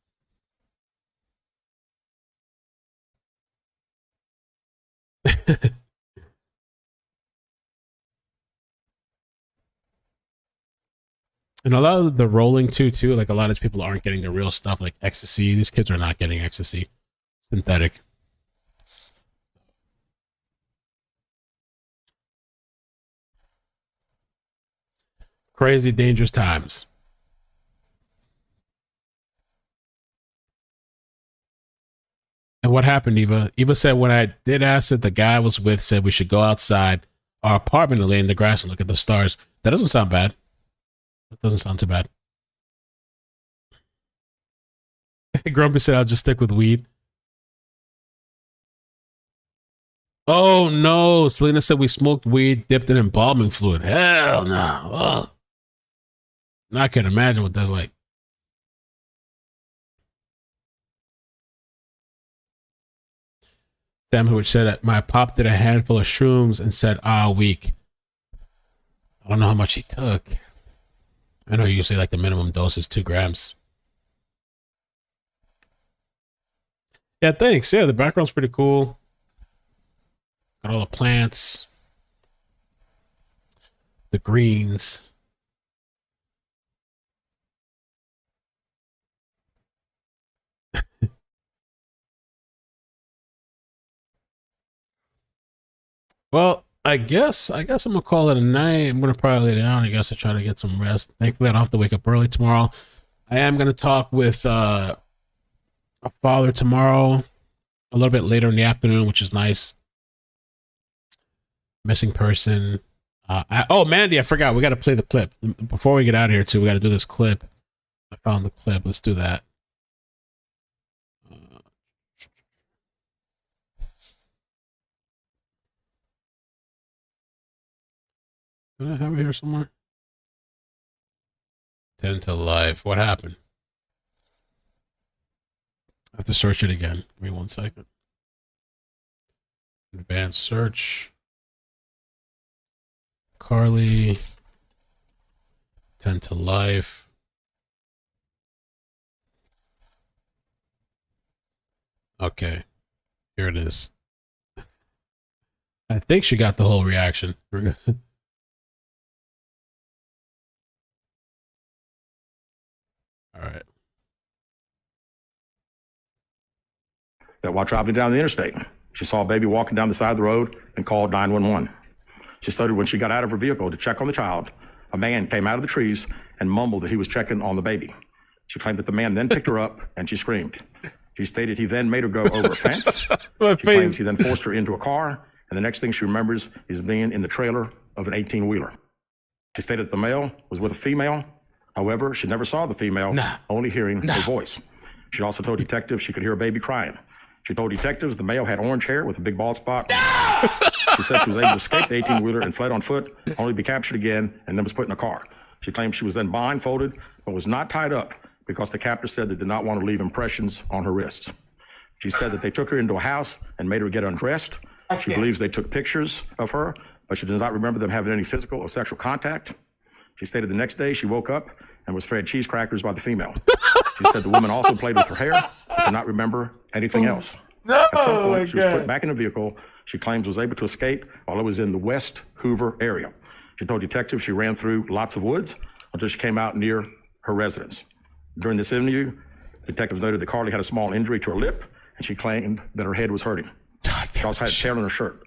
And a lot of the rolling too, like a lot of people aren't getting the real stuff like ecstasy. These kids are not getting ecstasy. Synthetic. Crazy, dangerous times. And what happened, Eva? Eva said when I did acid, the guy I was with said we should go outside our apartment and lay in the grass and look at the stars. That doesn't sound bad. That doesn't sound too bad. Grumpy said I'll just stick with weed. Oh no, Selena said we smoked weed, dipped in embalming fluid. Hell no. Ugh. I can imagine what that's like. Sam, which said that my pop did a handful of shrooms and said, weak. I don't know how much he took. I know usually like the minimum dose is 2 grams. Yeah, thanks. Yeah, the background's pretty cool. Got all the plants, the greens. Well, I guess I'm gonna call it a night. I'm gonna probably lay down. I guess I try to get some rest. Thankfully, I don't have to wake up early tomorrow. I am gonna talk with a father tomorrow a little bit later in the afternoon, which is nice. Missing person. Mandy, I forgot. We got to play the clip. Before we get out of here, too, we got to do this clip. I found the clip. Let's do that. Do I have it here somewhere? 10 to life. What happened? I have to search it again. Give me 1 second. Advanced search. Carly. 10 to life. Okay. Here it is. I think she got the whole reaction. All right. That while traveling down the interstate, she saw a baby walking down the side of the road and called 911. She stated when she got out of her vehicle to check on the child, a man came out of the trees and mumbled that he was checking on the baby. She claimed that the man then picked her up and she screamed. She stated he then made her go over a fence. She claims he then forced her into a car, and the next thing she remembers is being in the trailer of an 18-wheeler. She stated that the male was with a female. However, she never saw the female, only hearing her voice. She also told detectives she could hear a baby crying. She told detectives the male had orange hair with a big bald spot. She said she was able to escape the 18-wheeler and fled on foot, only to be captured again, and then was put in a car. She claimed she was then blindfolded, but was not tied up because the captor said they did not want to leave impressions on her wrists. She said that they took her into a house and made her get undressed. She believes they took pictures of her, but she does not remember them having any physical or sexual contact. She stated the next day she woke up and was fed cheese crackers by the female. She said the woman also played with her hair and could not remember anything else. At some point, she was put back in a vehicle she claims was able to escape while it was in the West Hoover area. She told detectives she ran through lots of woods until she came out near her residence. During this interview, detectives noted that Carly had a small injury to her lip, and she claimed that her head was hurting. She also had a tear in her shirt.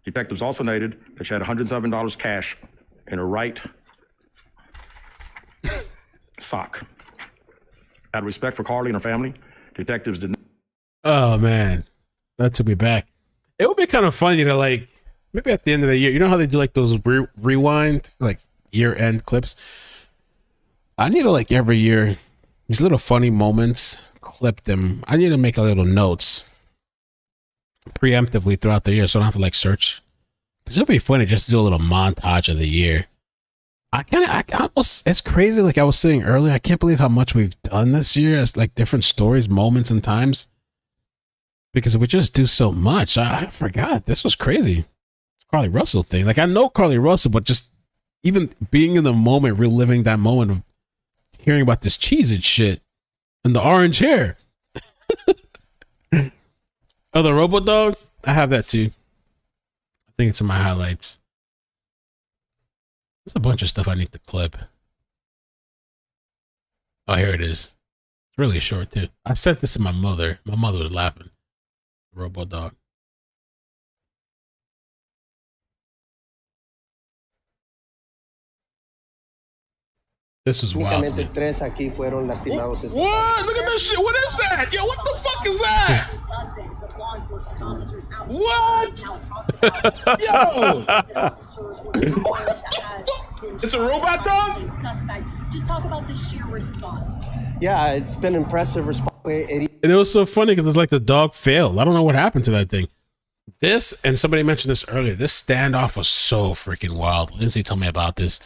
Detectives also noted that she had $107 cash in her right sock. Out of respect for Carly and her family, detectives did not. Oh, man. That took me back. It would be kind of funny to, like, maybe at the end of the year, you know how they do, like, those rewind, like, year-end clips? I need to, like, every year, these little funny moments, clip them. I need to make a little notes preemptively throughout the year so I don't have to, like, search. Because it would be funny just to do a little montage of the year. I almost, it's crazy. Like I was saying earlier, I can't believe how much we've done this year as like different stories, moments, and times. Because we just do so much. I forgot. This was crazy. It's Carly Russell thing. Like I know Carly Russell, but just even being in the moment, reliving that moment of hearing about this cheese and shit and the orange hair. Oh, the Robo Dog? I have that too. I think it's in my highlights. There's a bunch of stuff I need to clip. Oh, here it is. It's really short, too. I sent this to my mother. My mother was laughing. Robo Dog. This was wild to me. What? Look at this shit. What is that? Yo, what the fuck is that? What? Yo! It's a robot dog? Just talk about the sheer response. Yeah, it's been impressive response. And it was so funny because it's like the dog failed. I don't know what happened to that thing. This, and somebody mentioned this earlier, this standoff was so freaking wild. Lindsay told me about this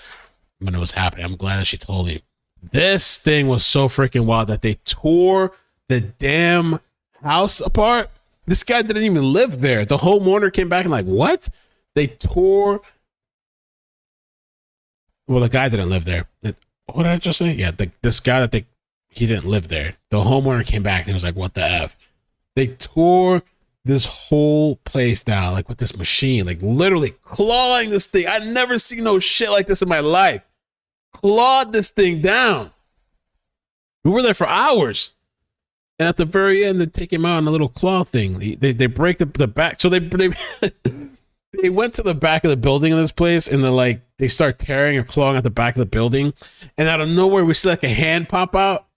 when it was happening. I'm glad that she told me. This thing was so freaking wild that they tore the damn house apart. This guy didn't even live there. The homeowner came back and like, what? They tore. Well, the guy didn't live there. What did I just say? Yeah, this guy that he didn't live there. The homeowner came back and he was like, what the F? They tore this whole place down, like with this machine, like literally clawing this thing. I've never seen no shit like this in my life. Clawed this thing down. We were there for hours. And at the very end, they take him out on a little claw thing. They break the back. So they they went to the back of the building in this place, and they start tearing or clawing at the back of the building. And out of nowhere, we see like a hand pop out.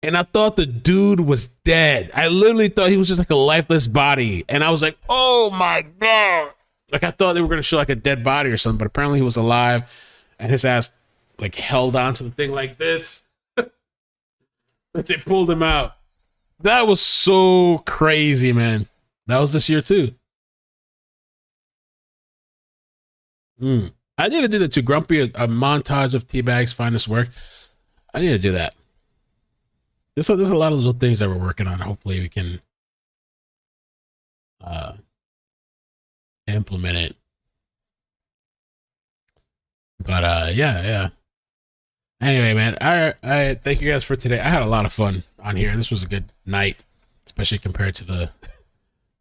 and I thought the dude was dead. I literally thought he was just like a lifeless body. And I was like, oh my God. Like I thought they were going to show like a dead body or something, but apparently he was alive and his ass like held onto the thing like this. But they pulled him out. That was so crazy, man. That was this year too. I need to do that too. Grumpy, a montage of Teabag's finest work. I need to do that. There's a lot of little things that we're working on. Hopefully we can implement it. But yeah. Anyway, man, I thank you guys for today. I had a lot of fun on here. This was a good night, especially compared to the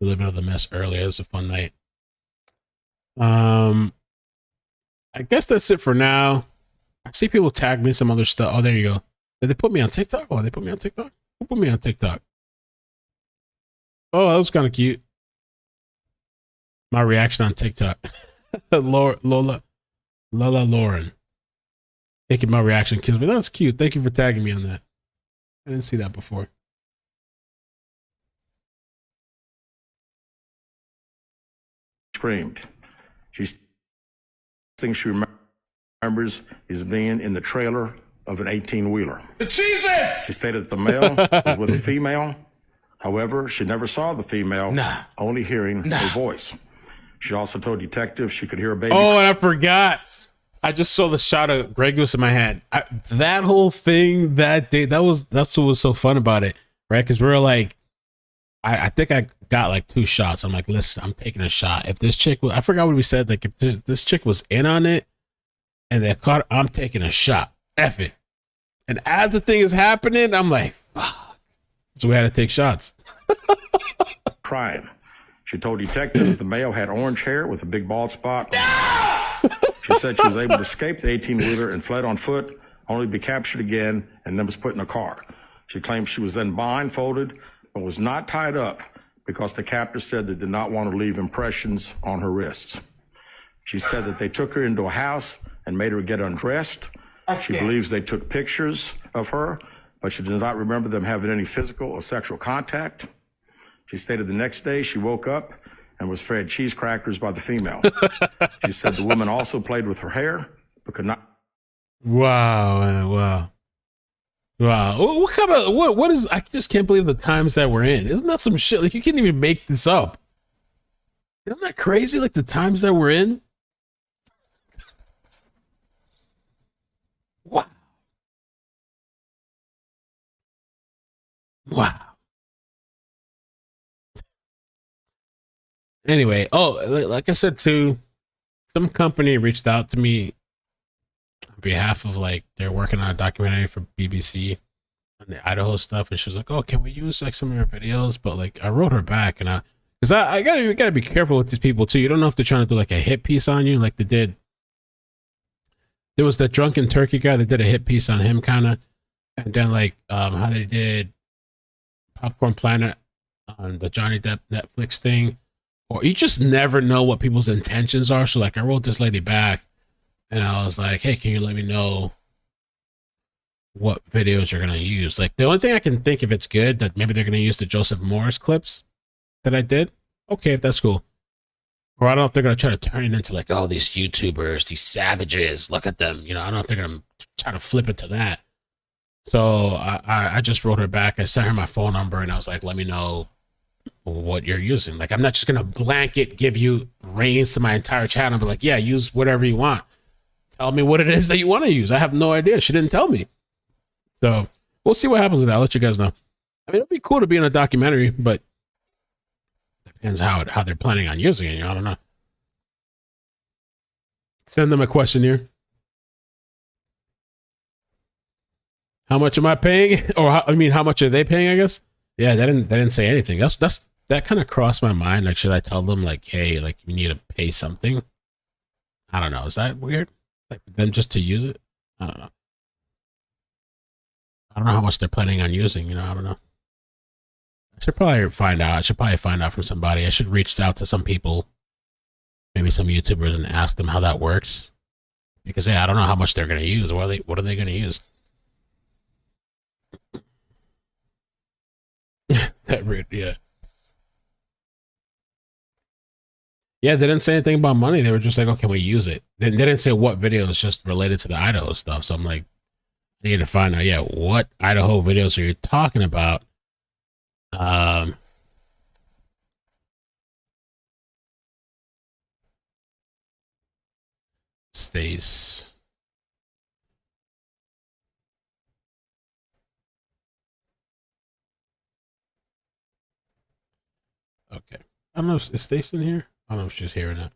little bit of the mess earlier. It was a fun night. I guess that's it for now. I see people tag me some other stuff. Oh, there you go. Did they put me on TikTok? Oh, they put me on TikTok? Who put me on TikTok? Oh, that was kind of cute. My reaction on TikTok. Lola Lauren. Making my reaction kills me. That's cute. Thank you for tagging me on that. I didn't see that before. Screamed. She thinks she remembers is being in the trailer of an 18-wheeler. The Cheez-Its! She stated that the male was with a female. However, she never saw the female, only hearing her voice. She also told detectives she could hear a baby. Oh, and I forgot. I just saw the shot of Grey Goose in my hand. That whole thing that day, that's what was so fun about it, right? Because we were like, I think I got like 2 shots. I'm like, listen, I'm taking a shot. If this chick was, I forgot what we said. Like, if this chick was in on it and they caught her, I'm taking a shot. F it. And as the thing is happening, I'm like, fuck. So we had to take shots. Crying. She told detectives the male had orange hair with a big bald spot. She said she was able to escape the 18-wheeler and fled on foot, only to be captured again and then was put in a car. She claimed she was then blindfolded but was not tied up because the captor said they did not want to leave impressions on her wrists. She said that they took her into a house and made her get undressed. She believes they took pictures of her, but she does not remember them having any physical or sexual contact. She stated the next day she woke up and was fed cheese crackers by the female. She said the woman also played with her hair, but could not. Wow, man, wow. What kind of, what is, I just can't believe the times that we're in. Isn't that some shit? Like, you can't even make this up. Isn't that crazy? Like, the times that we're in? Wow. Wow. Anyway, like I said too, some company reached out to me on behalf of, like, they're working on a documentary for BBC on the Idaho stuff, and she was like, "Oh, can we use like some of your videos?" But like, I wrote her back, and because I gotta be careful with these people too. You don't know if they're trying to do like a hit piece on you, like they did. There was that drunken turkey guy that did a hit piece on him, kind of, and then like how they did Popcorn Planet on the Johnny Depp Netflix thing. Or you just never know what people's intentions are. So like, I wrote this lady back and I was like, hey, can you let me know what videos you're going to use? Like, the only thing I can think, if it's good, that maybe they're going to use the Joseph Morris clips that I did. Okay, if that's cool. Or I don't know if they're going to try to turn it into like, oh, these YouTubers, these savages, look at them. You know, I don't know if they're going to try to flip it to that. So I just wrote her back. I sent her my phone number and I was like, let me know what you're using. Like, I'm not just gonna blanket give you reins to my entire channel, but like, yeah, use whatever you want. Tell me what it is that you want to use. I have no idea. She didn't tell me. So we'll see what happens with that. I'll let you guys know. I mean, it'd be cool to be in a documentary, but depends how they're planning on using it. You know, I don't know. Send them a questionnaire. How much am I paying? Or how much are they paying, I guess? Yeah, they didn't say anything. That kind of crossed my mind. Like, should I tell them like, hey, like, you need to pay something? I don't know. Is that weird? Like, for them just to use it? I don't know. I don't know how much they're planning on using. You know, I don't know. I should probably find out. From somebody. I should reach out to some people, maybe some YouTubers, and ask them how that works. Because I don't know how much they're going to use. What are they going to use? Yeah. Yeah, they didn't say anything about money. They were just like, "Oh, can we use it?" They didn't say what video is just related to the Idaho stuff. So I'm like, I need to find out. Yeah, what Idaho videos are you talking about? Stace. Okay. I don't know. Is Stace in here? I don't know if she's here or not.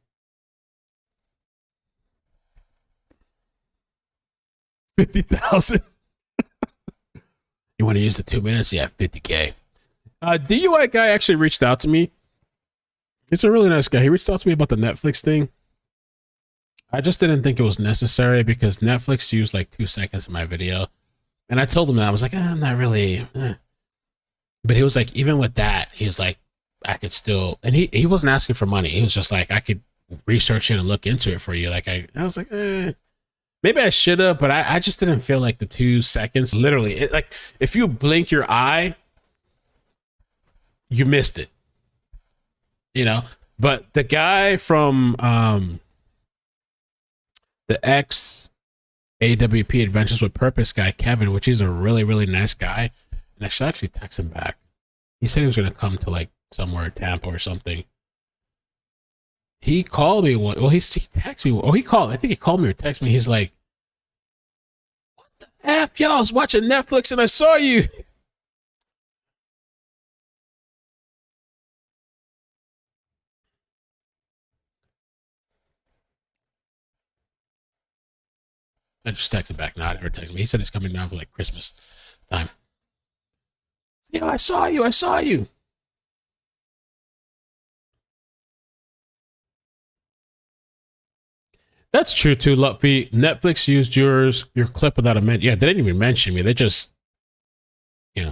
50,000. You want to use the 2 minutes? Yeah, 50K. DUI guy actually reached out to me. He's a really nice guy. He reached out to me about the Netflix thing. I just didn't think it was necessary because Netflix used like 2 seconds of my video. And I told him that. I was like, I'm not really. But he was like, even with that, he's like, I could still. And he wasn't asking for money. He was just like, I could research it and look into it for you. Like, I was like, maybe I should have, but I just didn't feel like the 2 seconds. Literally, like if you blink your eye, you missed it. You know? But the guy from the ex AWP Adventures with Purpose guy, Kevin, which is a really, really nice guy. And I should actually text him back. He said he was going to come to like somewhere, Tampa or something. He called me. Well, he texted me. Oh, he called. I think he called me or texted me. He's like, "What the F? Yo, I was watching Netflix and I saw you." I just texted back. No, I never texted me. He said he's coming down for like Christmas time. Yo, I saw you. I saw you. That's true too, Luffy. Netflix used your clip without a mention. Yeah, they didn't even mention me. They just,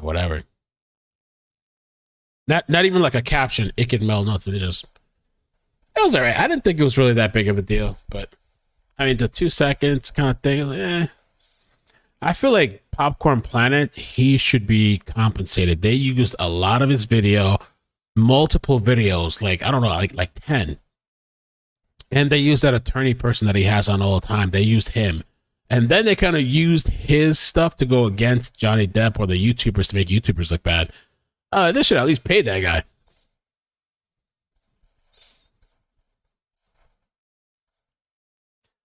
whatever. Not even like a caption. It could mail nothing. It was alright. I didn't think it was really that big of a deal, but I mean the 2 seconds kind of thing. I feel like Popcorn Planet, he should be compensated. They used a lot of his video, multiple videos, like I don't know, like 10. And they used that attorney person that he has on all the time. They used him. And then they kind of used his stuff to go against Johnny Depp or the YouTubers to make YouTubers look bad. They should at least pay that guy.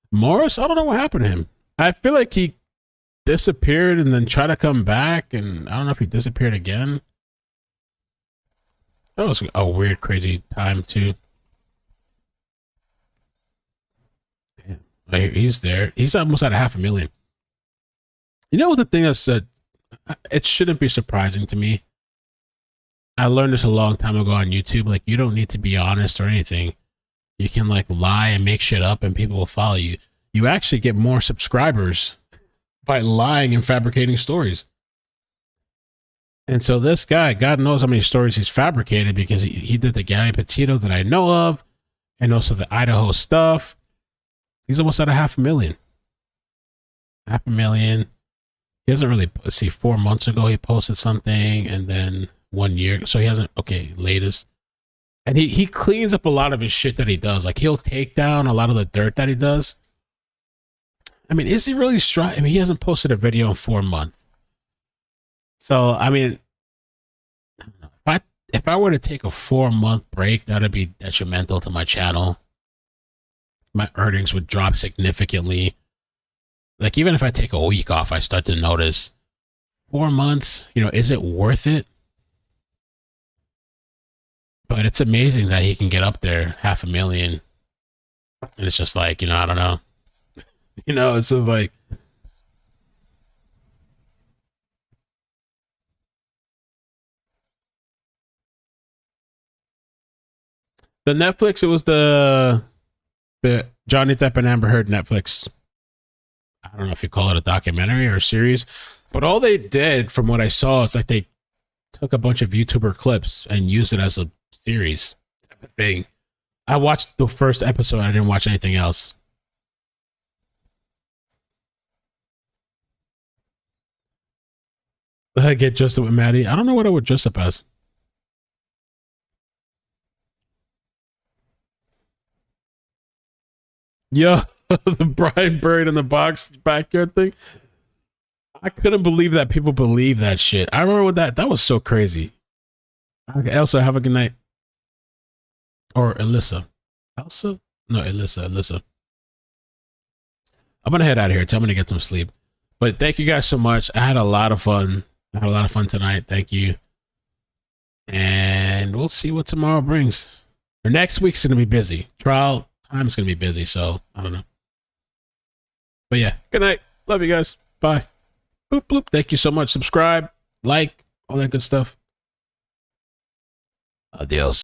Morris, I don't know what happened to him. I feel like he disappeared and then tried to come back. And I don't know if he disappeared again. That was a weird, crazy time, too. He's there. He's almost at 500,000. You know what the thing is? It shouldn't be surprising to me. I learned this a long time ago on YouTube. Like, you don't need to be honest or anything. You can like lie and make shit up and people will follow you. You actually get more subscribers by lying and fabricating stories. And so this guy, God knows how many stories he's fabricated because he did the Gabby Petito that I know of and also the Idaho stuff. He's almost at 500,000. 500,000. He hasn't really, 4 months ago he posted something and then 1 year. So he hasn't, latest. And he cleans up a lot of his shit that he does. Like he'll take down a lot of the dirt that he does. I mean, is he really strong? I mean, he hasn't posted a video in 4 months. So, I mean, if I were to take a 4-month break, that would be detrimental to my channel. My earnings would drop significantly. Like even if I take a week off, I start to notice 4 months, is it worth it? But it's amazing that he can get up there 500,000. And it's just like, I don't know. It's just like. The Netflix, it was the Johnny Depp and Amber Heard Netflix. I don't know if you call it a documentary or a series, but all they did from what I saw is like they took a bunch of YouTuber clips and used it as a series type of thing. I watched the first episode. I didn't watch anything else. I get dressed up with Maddie. I don't know what I would dress up as. Yeah, the Brian buried in the box backyard thing. I couldn't believe that people believe that shit. I remember that was so crazy. Okay, Elsa, have a good night. Or Alyssa. Elsa? No, Alyssa. I'm gonna head out of here. Tell me to get some sleep. But thank you guys so much. I had a lot of fun. Tonight. Thank you. And we'll see what tomorrow brings. Or next week's gonna be busy. Trial time's gonna be busy, so I don't know. But yeah, good night. Love you guys. Bye. Boop bloop. Thank you so much. Subscribe, like, all that good stuff. Adios.